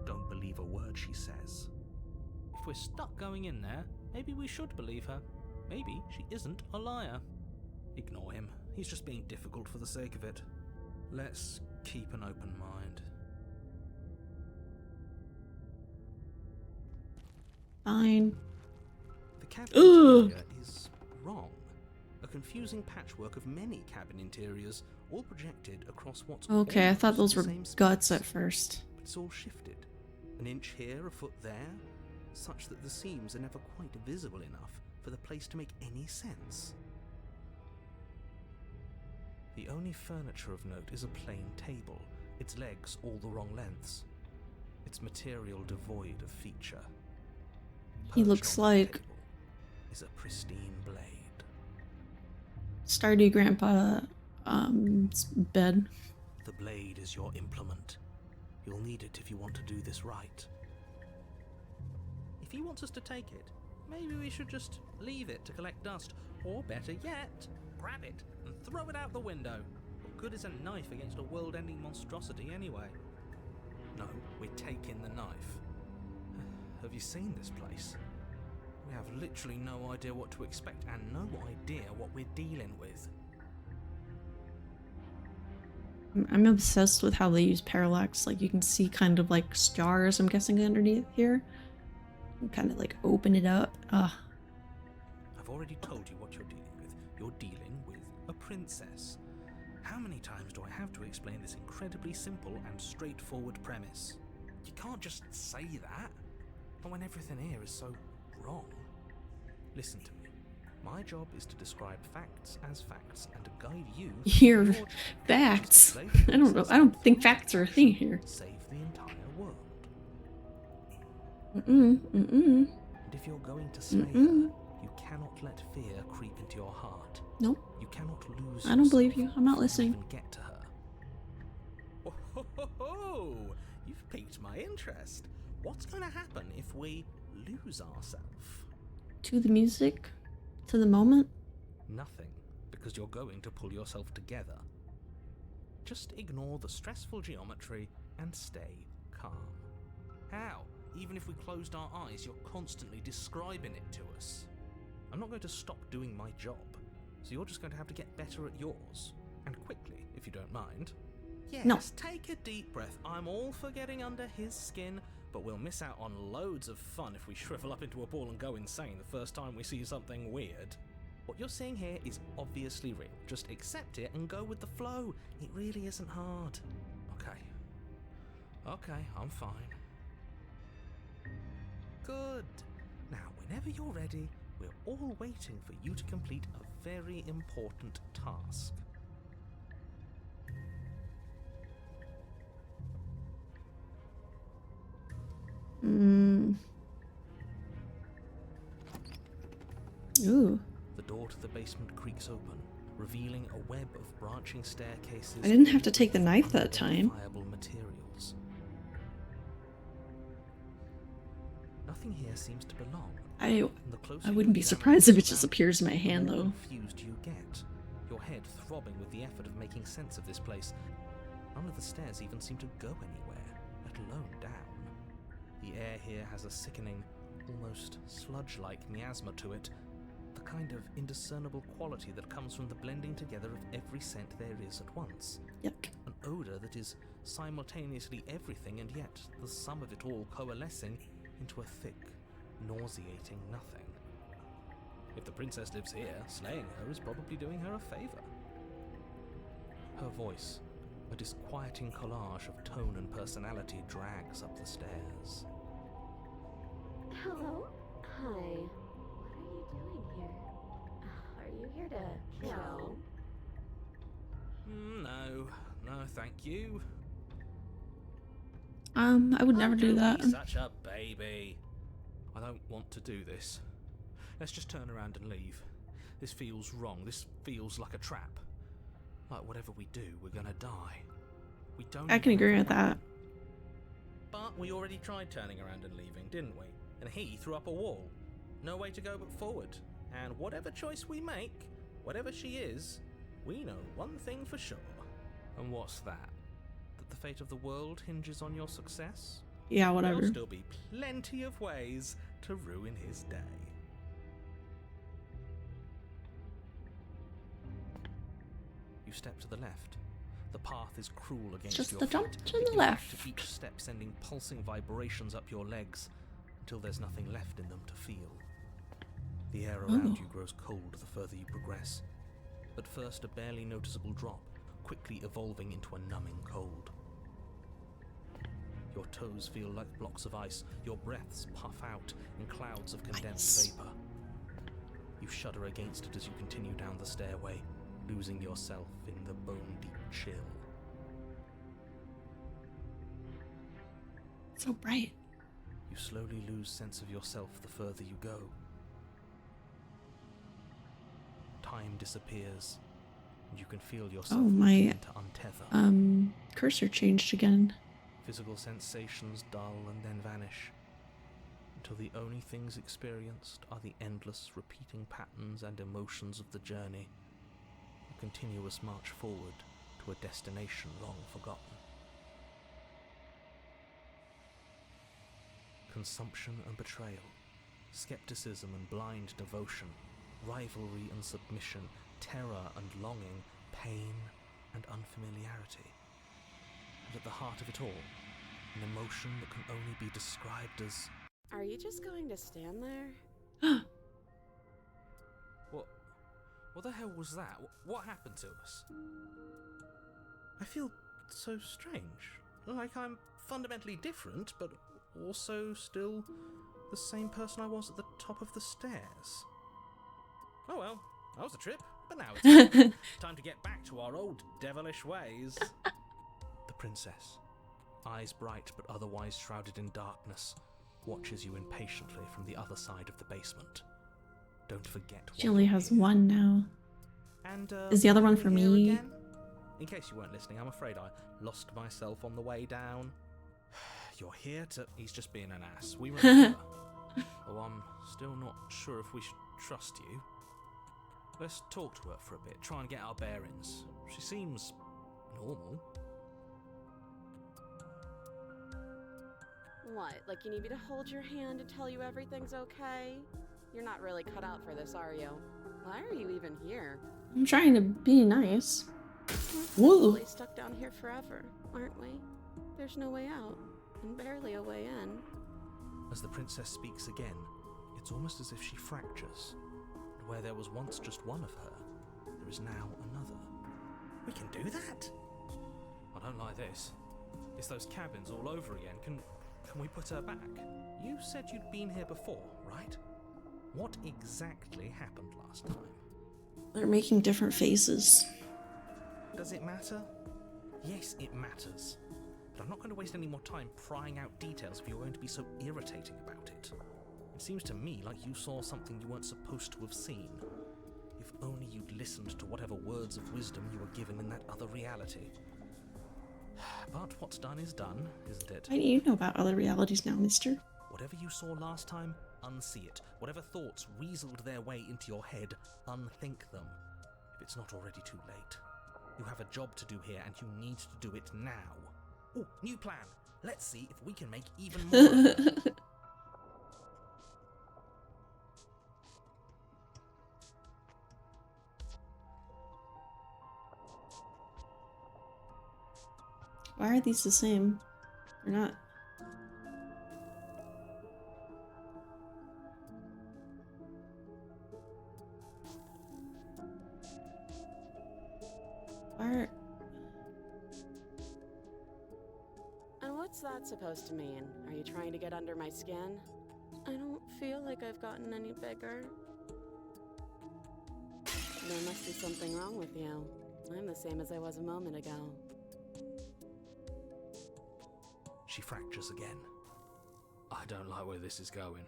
[SPEAKER 3] Don't believe a word she says. If we're stuck going in there, maybe we should believe her. Maybe she isn't a liar. Ignore him. He's just being difficult for the sake of it. Let's keep an open mind.
[SPEAKER 2] Fine.
[SPEAKER 3] The cabin
[SPEAKER 2] Ugh.
[SPEAKER 3] interior is wrong. A confusing patchwork of many cabin interiors, all projected across what's
[SPEAKER 2] Okay, I thought
[SPEAKER 3] almost
[SPEAKER 2] those
[SPEAKER 3] the
[SPEAKER 2] were
[SPEAKER 3] same space.
[SPEAKER 2] guts at first.
[SPEAKER 3] But it's all shifted. An inch here, a foot there, such that the seams are never quite visible enough for the place to make any sense. The only furniture of note is a plain table, its legs all the wrong lengths, its material devoid of feature.
[SPEAKER 2] He
[SPEAKER 3] Perched
[SPEAKER 2] looks
[SPEAKER 3] on the
[SPEAKER 2] like
[SPEAKER 3] table is a pristine blade.
[SPEAKER 2] Stardew Grandpa bed.
[SPEAKER 3] The blade is your implement. You'll need it if you want to do this right. If he wants us to take it, maybe we should just leave it to collect dust. Or better yet, grab it and throw it out the window. What good is a knife against a world-ending monstrosity anyway? No, we're taking the knife. Have you seen this place? We have literally no idea what to expect and no idea what we're dealing with.
[SPEAKER 2] I'm obsessed with how they use parallax. Like, you can see kind of like stars, I'm guessing, underneath here. And kind of like open it up.
[SPEAKER 3] I've already told you what you're dealing with. You're dealing with a princess. How many times do I have to explain this incredibly simple and straightforward premise? You can't just say that. Not when everything here is so wrong.
[SPEAKER 5] Listen to me. My job is to describe facts as facts and to guide you.
[SPEAKER 2] Your
[SPEAKER 5] through your journey,
[SPEAKER 2] facts.
[SPEAKER 5] which is to play the
[SPEAKER 2] I don't know.
[SPEAKER 5] process
[SPEAKER 2] I don't
[SPEAKER 5] of
[SPEAKER 2] think facts are a thing here.
[SPEAKER 5] Save the entire world.
[SPEAKER 2] Mm-mm.
[SPEAKER 5] And if you're going to slay her, you cannot let fear creep into your heart.
[SPEAKER 2] Nope.
[SPEAKER 5] You cannot lose.
[SPEAKER 2] I don't believe
[SPEAKER 5] yourself
[SPEAKER 2] you. I'm not
[SPEAKER 5] before
[SPEAKER 2] listening.
[SPEAKER 5] Even get to her. Oh, ho, ho, ho. You've piqued my interest. What's going to happen if we lose ourselves?
[SPEAKER 2] To the music, to the moment.
[SPEAKER 5] Nothing, because you're going to pull yourself together. Just ignore the stressful geometry and stay calm. How? Even if we closed our eyes, you're constantly describing it to us. I'm not going to stop doing my job, so you're just going to have to get better at yours. And quickly, if you don't mind. Yes,
[SPEAKER 2] No.
[SPEAKER 5] take a deep breath. I'm all for getting under his skin, but we'll miss out on loads of fun if we shrivel up into a ball and go insane the first time we see something weird. What you're seeing here is obviously real. Just accept it and go with the flow. It really isn't hard. Okay, I'm fine. Good. Now, whenever you're ready, we're all waiting for you to complete a very important task.
[SPEAKER 2] Ooh.
[SPEAKER 5] The door to the basement creaks open, revealing a web of branching staircases.
[SPEAKER 2] I didn't have to take the knife that time.
[SPEAKER 5] Unidentifiable materials. Nothing here seems to belong.
[SPEAKER 2] I
[SPEAKER 5] And the closer
[SPEAKER 2] I
[SPEAKER 5] you
[SPEAKER 2] wouldn't be
[SPEAKER 5] examine
[SPEAKER 2] surprised if it
[SPEAKER 5] the
[SPEAKER 2] just
[SPEAKER 5] surroundings,
[SPEAKER 2] appears in my
[SPEAKER 5] the
[SPEAKER 2] hand,
[SPEAKER 5] more
[SPEAKER 2] though.
[SPEAKER 5] confused you get, your head throbbing with the effort of making sense of this place. None of the stairs even seem to go anywhere, let alone down. The air here has a sickening, almost sludge-like miasma to it, the kind of indiscernible quality that comes from the blending together of every scent there is at once.
[SPEAKER 2] Yuck.
[SPEAKER 5] An odour that is simultaneously everything and yet the sum of it all coalescing into a thick, nauseating nothing. If the princess lives here, slaying her is probably doing her a favour. Her voice, a disquieting collage of tone and personality, drags up the stairs.
[SPEAKER 9] Hello? Hi. What are you doing here? Are you here to kill?
[SPEAKER 5] No, thank you.
[SPEAKER 2] I would never do that.
[SPEAKER 5] Be such a baby. I don't want to do this. Let's just turn around and leave. This feels wrong. This feels like a trap. Like whatever we do, we're gonna die. We don't.
[SPEAKER 2] I can
[SPEAKER 5] even
[SPEAKER 2] agree
[SPEAKER 5] have
[SPEAKER 2] with
[SPEAKER 5] a
[SPEAKER 2] that.
[SPEAKER 5] But we already tried turning around and leaving, didn't we? And he threw up a wall. No way to go but forward. And whatever choice we make, whatever she is, we know one thing for sure. And what's that? That the fate of the world hinges on your success?
[SPEAKER 2] Yeah, whatever.
[SPEAKER 5] There'll still be plenty of ways to ruin his day. You step to the left. The path is cruel against
[SPEAKER 2] Just
[SPEAKER 5] your
[SPEAKER 2] the
[SPEAKER 5] feet.
[SPEAKER 2] jump to the
[SPEAKER 5] picking up
[SPEAKER 2] left.
[SPEAKER 5] To each step sending pulsing vibrations up your legs until there's nothing left in them to feel. The air around you grows cold the further you progress. At first a barely noticeable drop, quickly evolving into a numbing cold. Your toes feel like blocks of ice, your breaths puff out in clouds of condensed
[SPEAKER 2] Ice.
[SPEAKER 5] vapor. You shudder against it as you continue down the stairway, losing yourself in the bone-deep chill.
[SPEAKER 2] So bright.
[SPEAKER 5] You slowly lose sense of yourself the further you go. Time disappears, and you can feel yourself
[SPEAKER 2] Oh, my,
[SPEAKER 5] begin to untether.
[SPEAKER 2] Cursor changed again.
[SPEAKER 5] Physical sensations dull and then vanish, until the only things experienced are the endless repeating patterns and emotions of the journey, a continuous march forward to a destination long forgotten. Consumption and betrayal, skepticism and blind devotion, rivalry and submission, terror and longing, pain and unfamiliarity. And at the heart of it all, an emotion that can only be described as...
[SPEAKER 4] Are you just going to stand there?
[SPEAKER 5] What the hell was that? What happened to us? I feel so strange. Like I'm fundamentally different, but also still the same person I was at the top of the stairs.
[SPEAKER 3] Oh well, that was a trip, but now it's over. Time to get back to our old devilish ways.
[SPEAKER 5] The princess, eyes bright but otherwise shrouded in darkness, watches you impatiently from the other side of the basement. Don't forget
[SPEAKER 2] She
[SPEAKER 5] what
[SPEAKER 2] only
[SPEAKER 5] you're
[SPEAKER 2] has
[SPEAKER 5] here.
[SPEAKER 2] one now.
[SPEAKER 3] And
[SPEAKER 2] Is the other one
[SPEAKER 3] are we
[SPEAKER 2] for
[SPEAKER 3] here
[SPEAKER 2] me?
[SPEAKER 3] again? In case you weren't listening, I'm afraid I lost myself on the way down.
[SPEAKER 5] You're here to... He's just being an ass. We remember. Oh, I'm still not sure if we should trust you. Let's talk to her for a bit, try and get our bearings. She seems normal.
[SPEAKER 4] What, like you need me to hold your hand and tell you everything's okay? You're not really cut out for this, are you? Why are you even here?
[SPEAKER 2] I'm trying to be nice.
[SPEAKER 4] We're
[SPEAKER 2] Whoa.
[SPEAKER 4] probably stuck down here forever, aren't we? There's no way out, and barely a way in.
[SPEAKER 5] As the princess speaks again, it's almost as if she fractures. And where there was once just one of her, there is now another.
[SPEAKER 3] We can do that?
[SPEAKER 5] I don't like this. It's those cabins all over again. Can we put her back?
[SPEAKER 3] You said you'd been here before, right? What exactly happened last time?
[SPEAKER 2] They're making different faces.
[SPEAKER 3] Does it matter? Yes, it matters. But I'm not going to waste any more time prying out details if you're going to be so irritating about it. It seems to me like you saw something you weren't supposed to have seen. If only you'd listened to whatever words of wisdom you were given in that other reality. But what's done is done, isn't it?
[SPEAKER 2] Why do you know about other realities now, mister?
[SPEAKER 3] Whatever you saw last time, unsee it. Whatever thoughts weaseled their way into your head, unthink them. If it's not already too late. You have a job to do here, and you need to do it now. Oh, new plan. Let's see if we can make even more of her.
[SPEAKER 2] Why are these the same? They're not. Why are...
[SPEAKER 4] And what's that supposed to mean? Are you trying to get under my skin? I don't feel like I've gotten any bigger. There must be something wrong with you. I'm the same as I was a moment ago.
[SPEAKER 5] She fractures again. I don't like where this is going.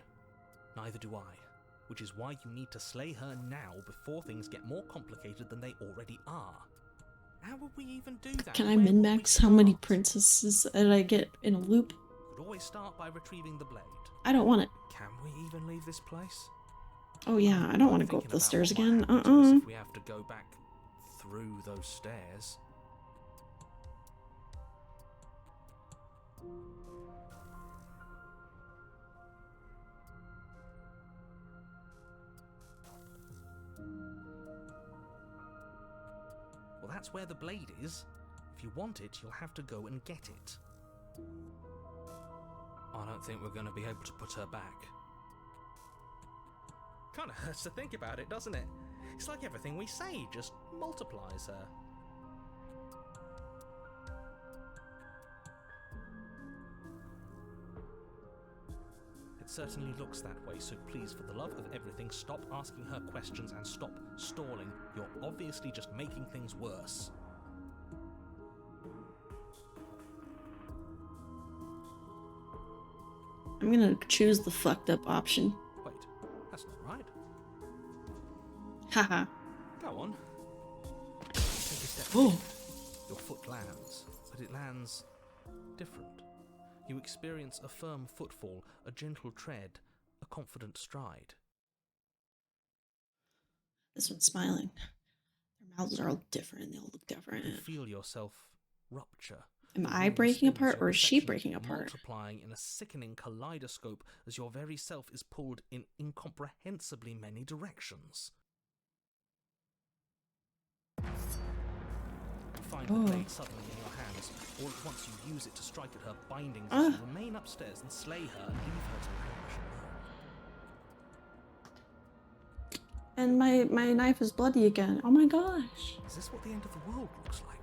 [SPEAKER 3] Neither do I. Which is why you need to slay her now before things get more complicated than they already are. How would we even do that?
[SPEAKER 2] Can I
[SPEAKER 3] Where would we
[SPEAKER 2] min-max how many
[SPEAKER 3] start?
[SPEAKER 2] princesses did I get in a loop?
[SPEAKER 3] Could always start by retrieving the blade.
[SPEAKER 2] I don't want it.
[SPEAKER 5] Can we even leave this place?
[SPEAKER 2] Oh yeah, I don't want to go up
[SPEAKER 5] Thinking
[SPEAKER 2] the
[SPEAKER 5] about
[SPEAKER 2] stairs
[SPEAKER 5] what might
[SPEAKER 2] again.
[SPEAKER 5] happen to us
[SPEAKER 2] Uh-uh.
[SPEAKER 5] if we have to go back through those stairs.
[SPEAKER 3] Well, that's where the blade is. If you want it, you'll have to go and get it.
[SPEAKER 5] I don't think we're going to be able to put her back.
[SPEAKER 3] Kind of hurts to think about it, doesn't it? It's like everything we say just multiplies her. It certainly looks that way, so please, for the love of everything, stop asking her questions and stop stalling. You're obviously just making things worse.
[SPEAKER 2] I'm gonna choose the fucked up option.
[SPEAKER 3] Wait, that's not right.
[SPEAKER 2] Haha.
[SPEAKER 3] Go on. Take a step
[SPEAKER 2] Oh.
[SPEAKER 3] forward. Your foot lands, but it lands different. You experience a firm footfall, a gentle tread, a confident stride.
[SPEAKER 2] This one's smiling. Their mouths are all different. They all look different.
[SPEAKER 3] You feel yourself rupture.
[SPEAKER 2] Am
[SPEAKER 3] You
[SPEAKER 2] I
[SPEAKER 3] feel
[SPEAKER 2] breaking
[SPEAKER 3] the
[SPEAKER 2] apart
[SPEAKER 3] spins,
[SPEAKER 2] or
[SPEAKER 3] your
[SPEAKER 2] is she
[SPEAKER 3] perception
[SPEAKER 2] breaking apart?
[SPEAKER 3] multiplying in a sickening kaleidoscope as your very self is pulled in incomprehensibly many directions. You find the
[SPEAKER 2] Oh.
[SPEAKER 3] blade suddenly in your hands. All at once you use it to strike at her bindings
[SPEAKER 2] Ah.
[SPEAKER 3] as you remain upstairs and slay her and leave her to languish alone.
[SPEAKER 2] And my knife is bloody again. Oh my gosh.
[SPEAKER 3] Is this what the end of the world looks like?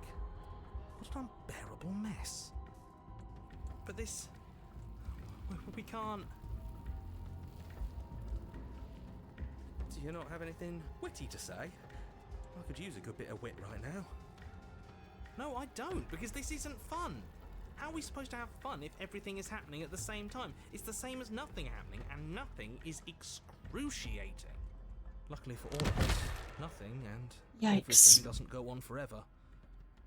[SPEAKER 3] What an unbearable mess. But this... we can't...
[SPEAKER 5] Do you not have anything witty to say? I could use a good bit of wit right now. No, I don't, because this isn't fun. How are we supposed to have fun if everything is happening at the same time? It's the same as nothing happening, and nothing is excruciating. Luckily for all of us, nothing and
[SPEAKER 2] Yikes.
[SPEAKER 5] everything doesn't go on forever.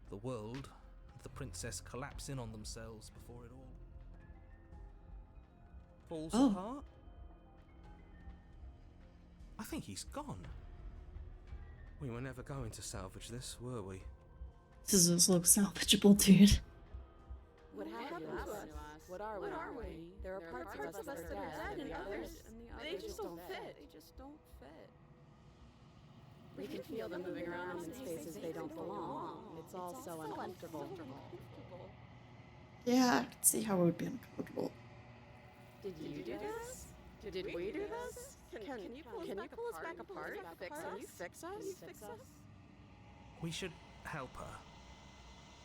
[SPEAKER 5] The world and the princess collapse in on themselves before it all falls
[SPEAKER 2] Oh.
[SPEAKER 5] apart. I think he's gone. We were never going to salvage this, were we?
[SPEAKER 2] This looks salvageable, dude.
[SPEAKER 4] What happened to us? What are we? There are parts of us that are dead, and others, they just don't fit. We can feel them moving around in spaces they don't belong. It's all so uncomfortable.
[SPEAKER 2] Yeah, I can see how it would be uncomfortable.
[SPEAKER 4] Did you do this? Did we do this? Can you pull us back apart? Can you fix us?
[SPEAKER 5] We should help her.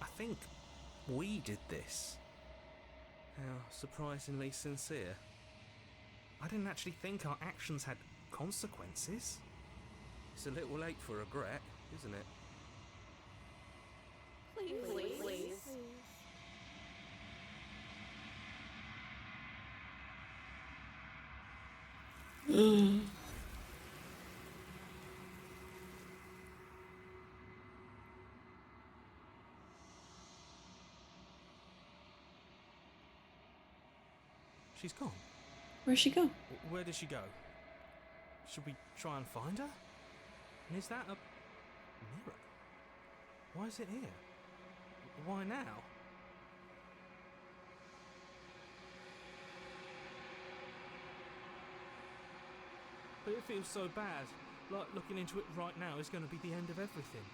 [SPEAKER 5] I think we did this. How surprisingly sincere. I didn't actually think our actions had consequences. It's a little late for regret, isn't it?
[SPEAKER 4] Please.
[SPEAKER 5] She's gone.
[SPEAKER 2] Where'd she go?
[SPEAKER 5] Where did she go? Should we try and find her? And is that a mirror? Why is it here? Why now? But it feels so bad. Like looking into it right now is going to be the end of everything.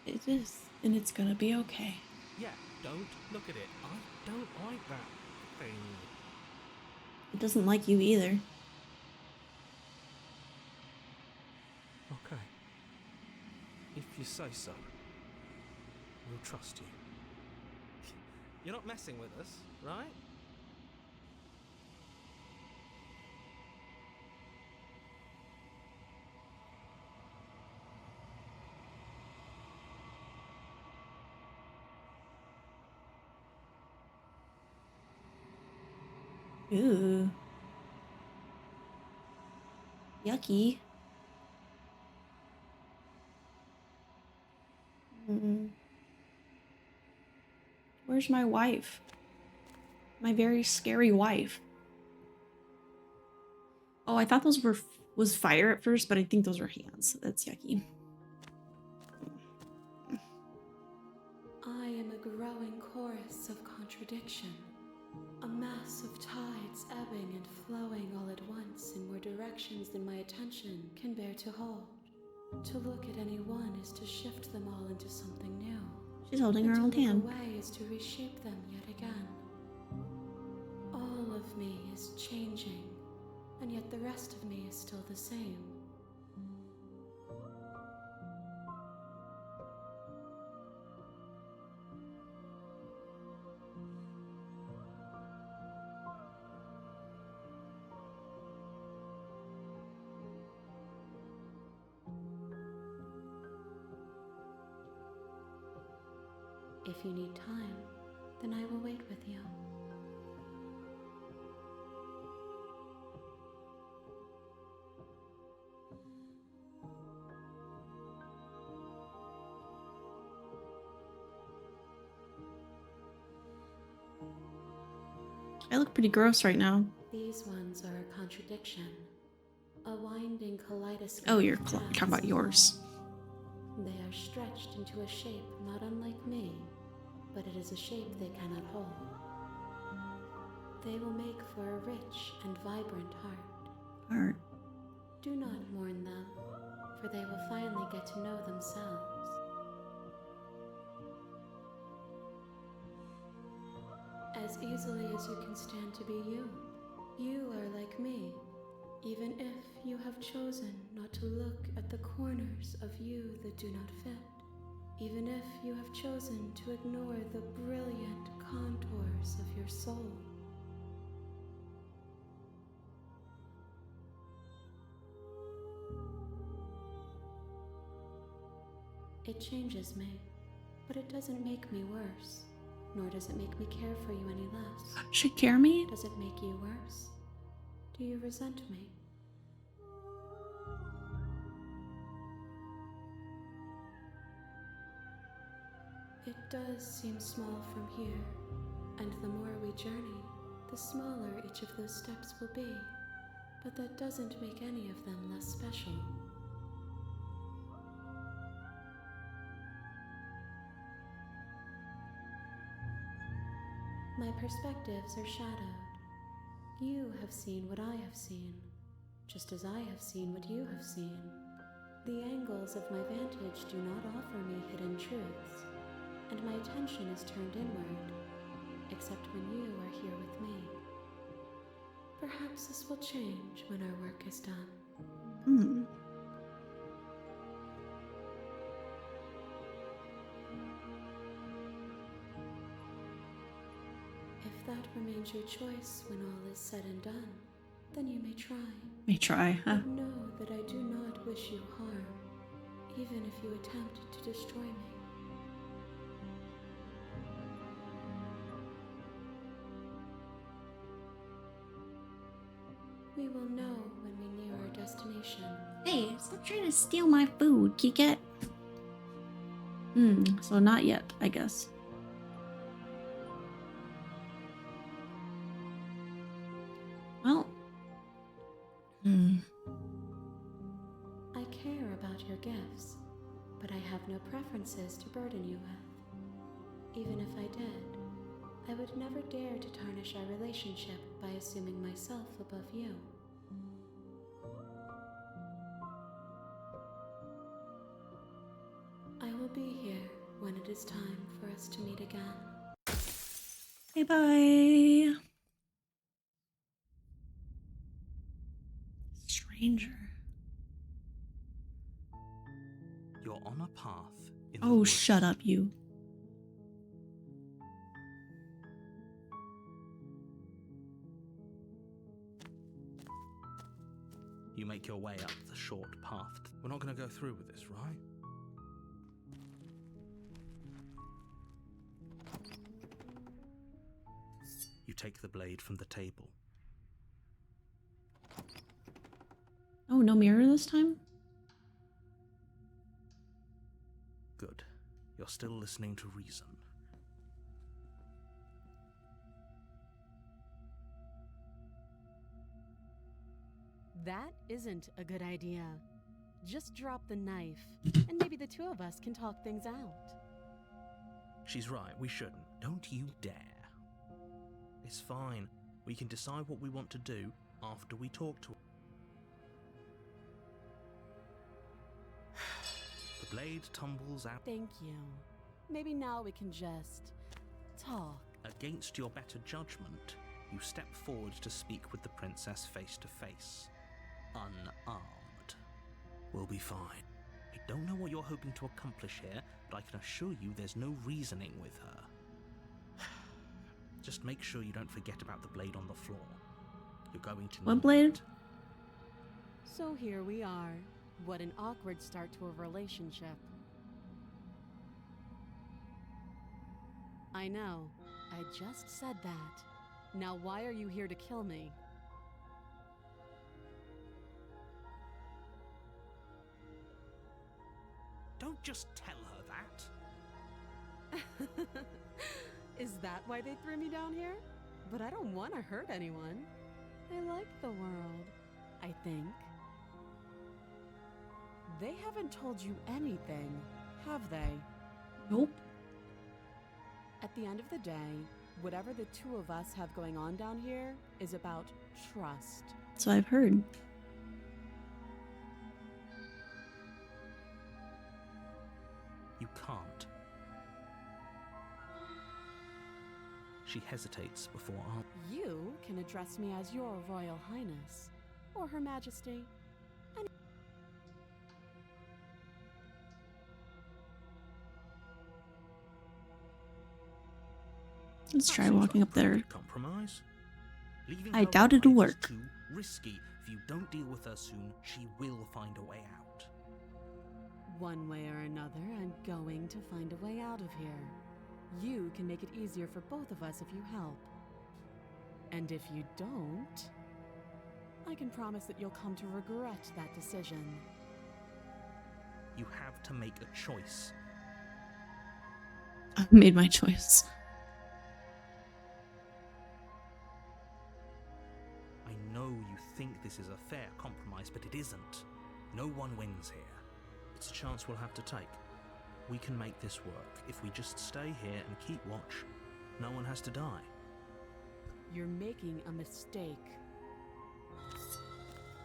[SPEAKER 2] It is, and it's gonna be okay.
[SPEAKER 5] Yeah, don't look at it. I don't like that thing.
[SPEAKER 2] It doesn't like you either.
[SPEAKER 5] Okay. If you say so, we'll trust you. You're not messing with us, right?
[SPEAKER 2] Ooh. Yucky. Where's my wife? My very scary wife. Oh, I thought those was fire at first, but I think those are hands. That's yucky.
[SPEAKER 9] I am a growing chorus of contradiction, a mass of tides ebbing and flowing all at once in more directions than my attention can bear to hold. To look at any one is to shift them all into something new.
[SPEAKER 2] She's holding her
[SPEAKER 9] And
[SPEAKER 2] own
[SPEAKER 9] to look
[SPEAKER 2] hand.
[SPEAKER 9] away is to reshape them yet again. All of me is changing, and yet the rest of me is still the same. If you need time, then I will wait with you.
[SPEAKER 2] I look pretty gross right now.
[SPEAKER 9] These ones are a contradiction, a winding kaleidoscope.
[SPEAKER 2] Oh, you're
[SPEAKER 9] of
[SPEAKER 2] talking
[SPEAKER 9] paths
[SPEAKER 2] about
[SPEAKER 9] and
[SPEAKER 2] yours.
[SPEAKER 9] They are stretched into a shape not unlike me, but it is a shape they cannot hold. They will make for a rich and vibrant heart.
[SPEAKER 2] Art.
[SPEAKER 9] Do not mourn them, for they will finally get to know themselves. As easily as you can stand to be you, you are like me, even if you have chosen not to look at the corners of you that do not fit, even if you have chosen to ignore the brilliant contours of your soul. It changes me, but it doesn't make me worse, nor does it make me care for you any less.
[SPEAKER 2] Should care me?
[SPEAKER 9] Does it make you worse? Do you resent me? It does seem small from here, and the more we journey, the smaller each of those steps will be, but that doesn't make any of them less special. My perspectives are shadowed. You have seen what I have seen, just as I have seen what you have seen. The angles of my vantage do not offer me hidden truths, and my attention is turned inward, except when you are here with me. Perhaps this will change when our work is done.
[SPEAKER 2] Hmm.
[SPEAKER 9] If that remains your choice when all is said and done, then you may try.
[SPEAKER 2] May try, huh?
[SPEAKER 9] But know that I do not wish you harm, even if you attempt to destroy me. We will know when we near our destination.
[SPEAKER 2] Hey, stop trying to steal my food, Kiket. So not yet, I guess. Well.
[SPEAKER 9] I care about your gifts, but I have no preferences to burden you with. Even if I did, I would never dare to tarnish our relationship by assuming myself above you. I will be here when it is time for us to meet again.
[SPEAKER 2] Bye-bye. Stranger.
[SPEAKER 3] You're on a path in the
[SPEAKER 2] Oh,
[SPEAKER 3] woods.
[SPEAKER 2] shut up, you.
[SPEAKER 3] You make your way up the short path. We're not going to go through with this, right? You take the blade from the table.
[SPEAKER 2] Oh, no mirror this time?
[SPEAKER 3] Good. You're still listening to reason.
[SPEAKER 4] That isn't a good idea. Just drop the knife, and maybe the two of us can talk things out.
[SPEAKER 3] She's right, we shouldn't. Don't you dare. It's fine. We can decide what we want to do after we talk to her. The blade tumbles out.
[SPEAKER 4] Thank you. Maybe now we can just talk.
[SPEAKER 3] Against your better judgment, you step forward to speak with the princess face to face. Unarmed. We'll be fine. I don't know what you're hoping to accomplish here, but I can assure you there's no reasoning with her. Just make sure you don't forget about the blade on the floor. You're going to
[SPEAKER 2] What
[SPEAKER 3] need
[SPEAKER 2] blade?
[SPEAKER 3] it.
[SPEAKER 4] So here we are. What an awkward start to a relationship. I know. I just said that. Now why are you here to kill me?
[SPEAKER 3] Don't just tell her that.
[SPEAKER 4] Is that why they threw me down here? But I don't want to hurt anyone. I like the world, I think. They haven't told you anything, have they?
[SPEAKER 2] Nope.
[SPEAKER 4] At the end of the day, whatever the two of us have going on down here is about trust.
[SPEAKER 2] So I've heard.
[SPEAKER 3] You can't. She hesitates before answering.
[SPEAKER 4] You can address me as your Royal Highness, or Her Majesty.
[SPEAKER 2] Let's try walking up there.
[SPEAKER 3] Compromise? Leaving
[SPEAKER 2] I
[SPEAKER 3] her
[SPEAKER 2] doubt it'll
[SPEAKER 3] behind is
[SPEAKER 2] work.
[SPEAKER 3] Too risky. If you don't deal with her soon, she will find a way out.
[SPEAKER 10] One way or another, I'm going to find a way out of here. You can make it easier for both of us if you help. And if you don't, I can promise that you'll come to regret that decision.
[SPEAKER 3] You have to make a choice.
[SPEAKER 2] I've made my choice.
[SPEAKER 3] I know you think this is a fair compromise, but it isn't. No one wins here. It's a chance we'll have to take. We can make this work. If we just stay here and keep watch, no one has to die.
[SPEAKER 10] You're making a mistake.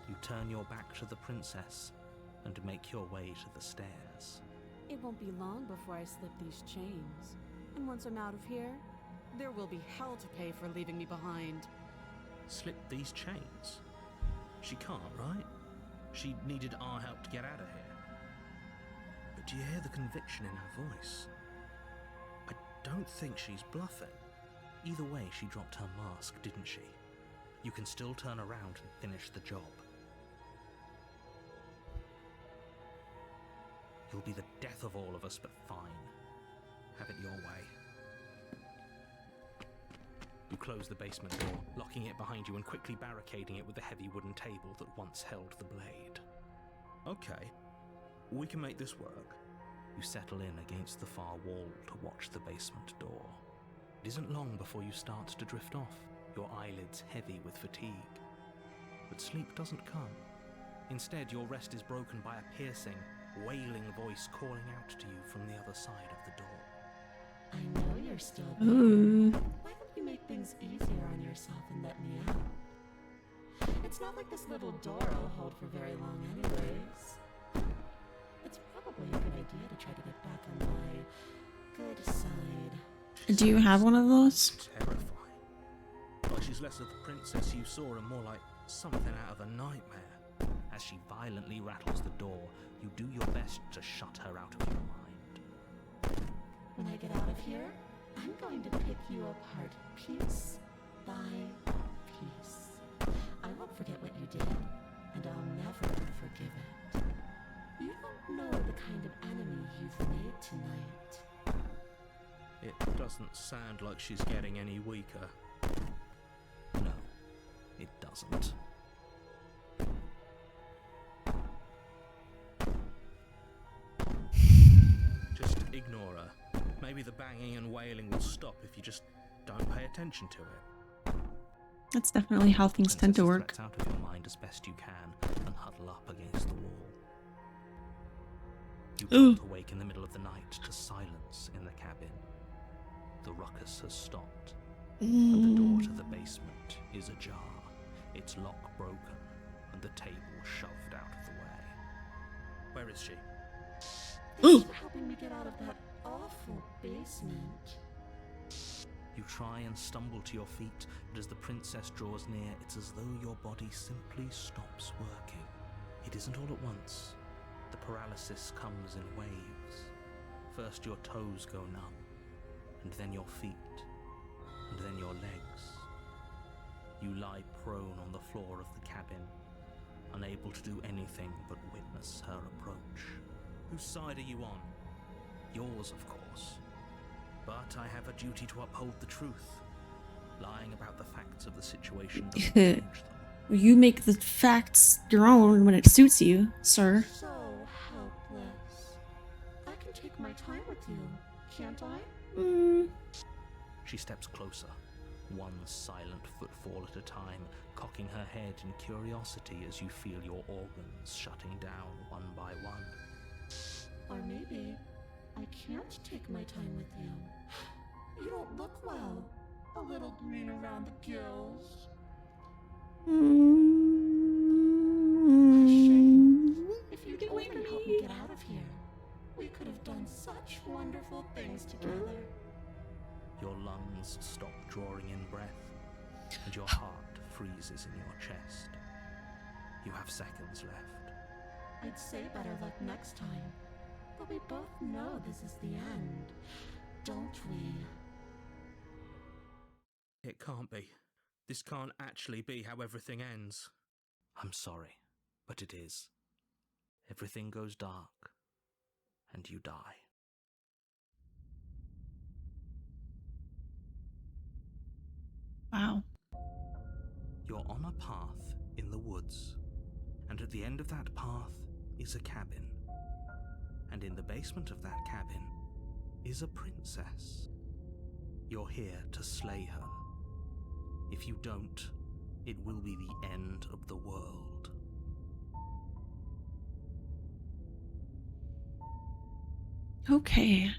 [SPEAKER 3] You turn your back to the princess and make your way to the stairs.
[SPEAKER 10] It won't be long before I slip these chains. And once I'm out of here, there will be hell to pay for leaving me behind.
[SPEAKER 3] Slip these chains? She can't, right? She needed our help to get out of here. But do you hear the conviction in her voice? I don't think she's bluffing. Either way, she dropped her mask, didn't she? You can still turn around and finish the job. You'll be the death of all of us, but fine. Have it your way. You close the basement door, locking it behind you and quickly barricading it with the heavy wooden table that once held the blade. Okay, we can make this work. You settle in against the far wall to watch the basement door. It isn't long before you start to drift off, your eyelids heavy with fatigue. But sleep doesn't come. Instead, your rest is broken by a piercing, wailing voice calling out to you from the other side of the door.
[SPEAKER 10] I know you're still there.
[SPEAKER 2] Ooh.
[SPEAKER 10] Why don't you make things easier on yourself and let me out? It's not like this little door will hold for very long anyways. It's probably a good idea to try to get back on my good side.
[SPEAKER 2] Do you have one of those?
[SPEAKER 3] Terrifying. Like she's less of the princess you saw and more like something out of a nightmare. As she violently rattles the door, you do your best to shut her out of your mind.
[SPEAKER 10] When I get out of here, I'm going to pick you apart piece by piece. I won't forget what you did, and I'll never forgive it. You don't know the kind of enemy you've made tonight.
[SPEAKER 3] It doesn't sound like she's getting any weaker. No, it doesn't. Just ignore her. Maybe the banging and wailing will stop if you just don't pay attention to it.
[SPEAKER 2] That's definitely how things tend to work.
[SPEAKER 3] Threats out of your mind as best you can and huddle up against the wall. You jolt awake in the middle of the night to silence in the cabin. The ruckus has stopped, and the door to the basement is ajar, its lock broken, and the table shoved out of the way. Where is she?
[SPEAKER 10] Thanks for helping me get out of that awful basement.
[SPEAKER 3] You try and stumble to your feet, but as the princess draws near, it's as though your body simply stops working. It isn't all at once. The paralysis comes in waves. First your toes go numb, and then your feet, and then your legs. You lie prone on the floor of the cabin, unable to do anything but witness her approach. Whose side are you on? Yours, of course. But I have a duty to uphold the truth. Lying about the facts of the situation doesn't change them.
[SPEAKER 2] You make the facts your own when it suits you, sir.
[SPEAKER 10] So helpless. I can take my time with you, can't I?
[SPEAKER 3] She steps closer, one silent footfall at a time, cocking her head in curiosity as you feel your organs shutting down one by one.
[SPEAKER 10] Or maybe I can't take my time with you. You don't look well. A little green around the gills. If you'd only help me get out of here, we could have done such wonderful things together.
[SPEAKER 3] Your lungs stop drawing in breath, and your heart freezes in your chest. You have seconds left.
[SPEAKER 10] I'd say better luck next time. But we both know this is the end, don't we?
[SPEAKER 3] It can't be. This can't actually be how everything ends. I'm sorry, but it is. Everything goes dark, and you die.
[SPEAKER 2] Wow.
[SPEAKER 3] You're on a path in the woods, and at the end of that path is a cabin. And in the basement of that cabin is a princess. You're here to slay her. If you don't, it will be the end of the world.
[SPEAKER 2] Okay,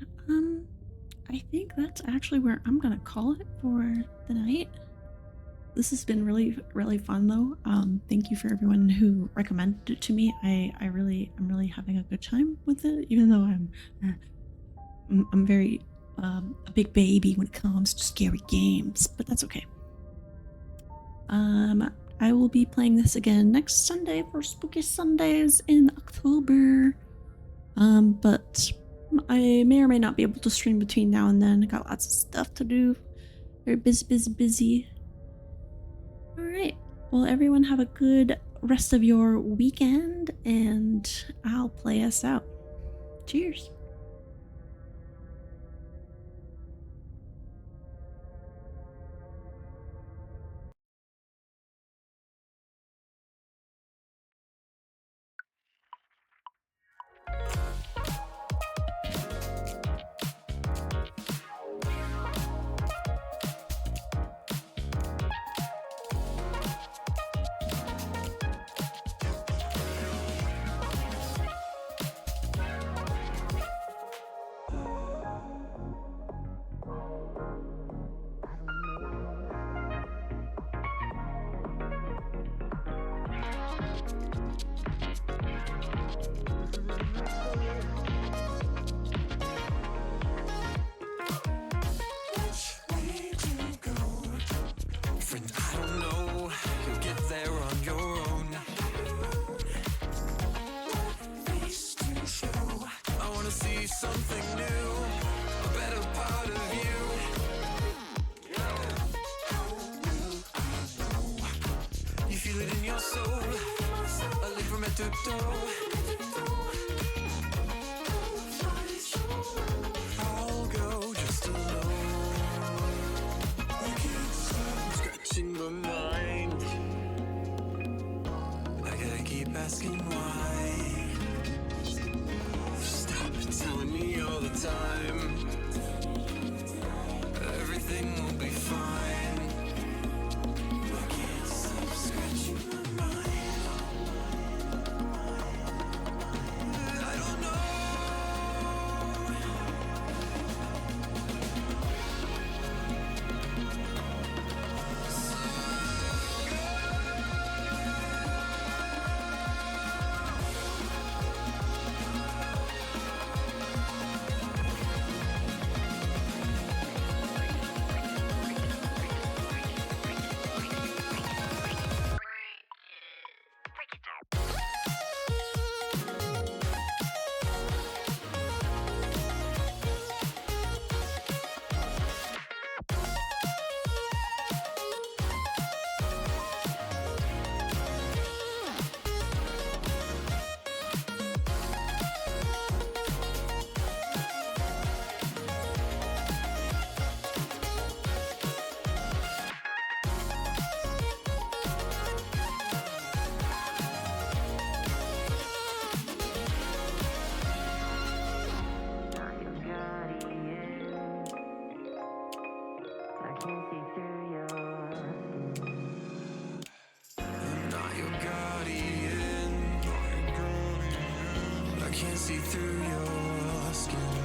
[SPEAKER 2] I think that's actually where I'm gonna call it for the night. This has been really, really fun though. Thank you for everyone who recommended it to me. I'm really having a good time with it, even though I'm very, a big baby when it comes to scary games, but that's okay. I will be playing this again next Sunday for Spooky Sundays in October. But I may or may not be able to stream between now and then. I got lots of stuff to do. Very busy. Alright. Well, everyone have a good rest of your weekend, and I'll play us out. Cheers.
[SPEAKER 1] Friend, I don't know, you'll get there on your own. Face to show. I wanna see something new, a better part of you. You feel it in your soul, a leap from head to toe. I'll go just alone. I can't stop scratching my mind. I gotta keep asking why. Stop telling me all the time everything will be fine. I can't stop scratching my mind. I don't know. I'm not your guardian. I can't see through your skin.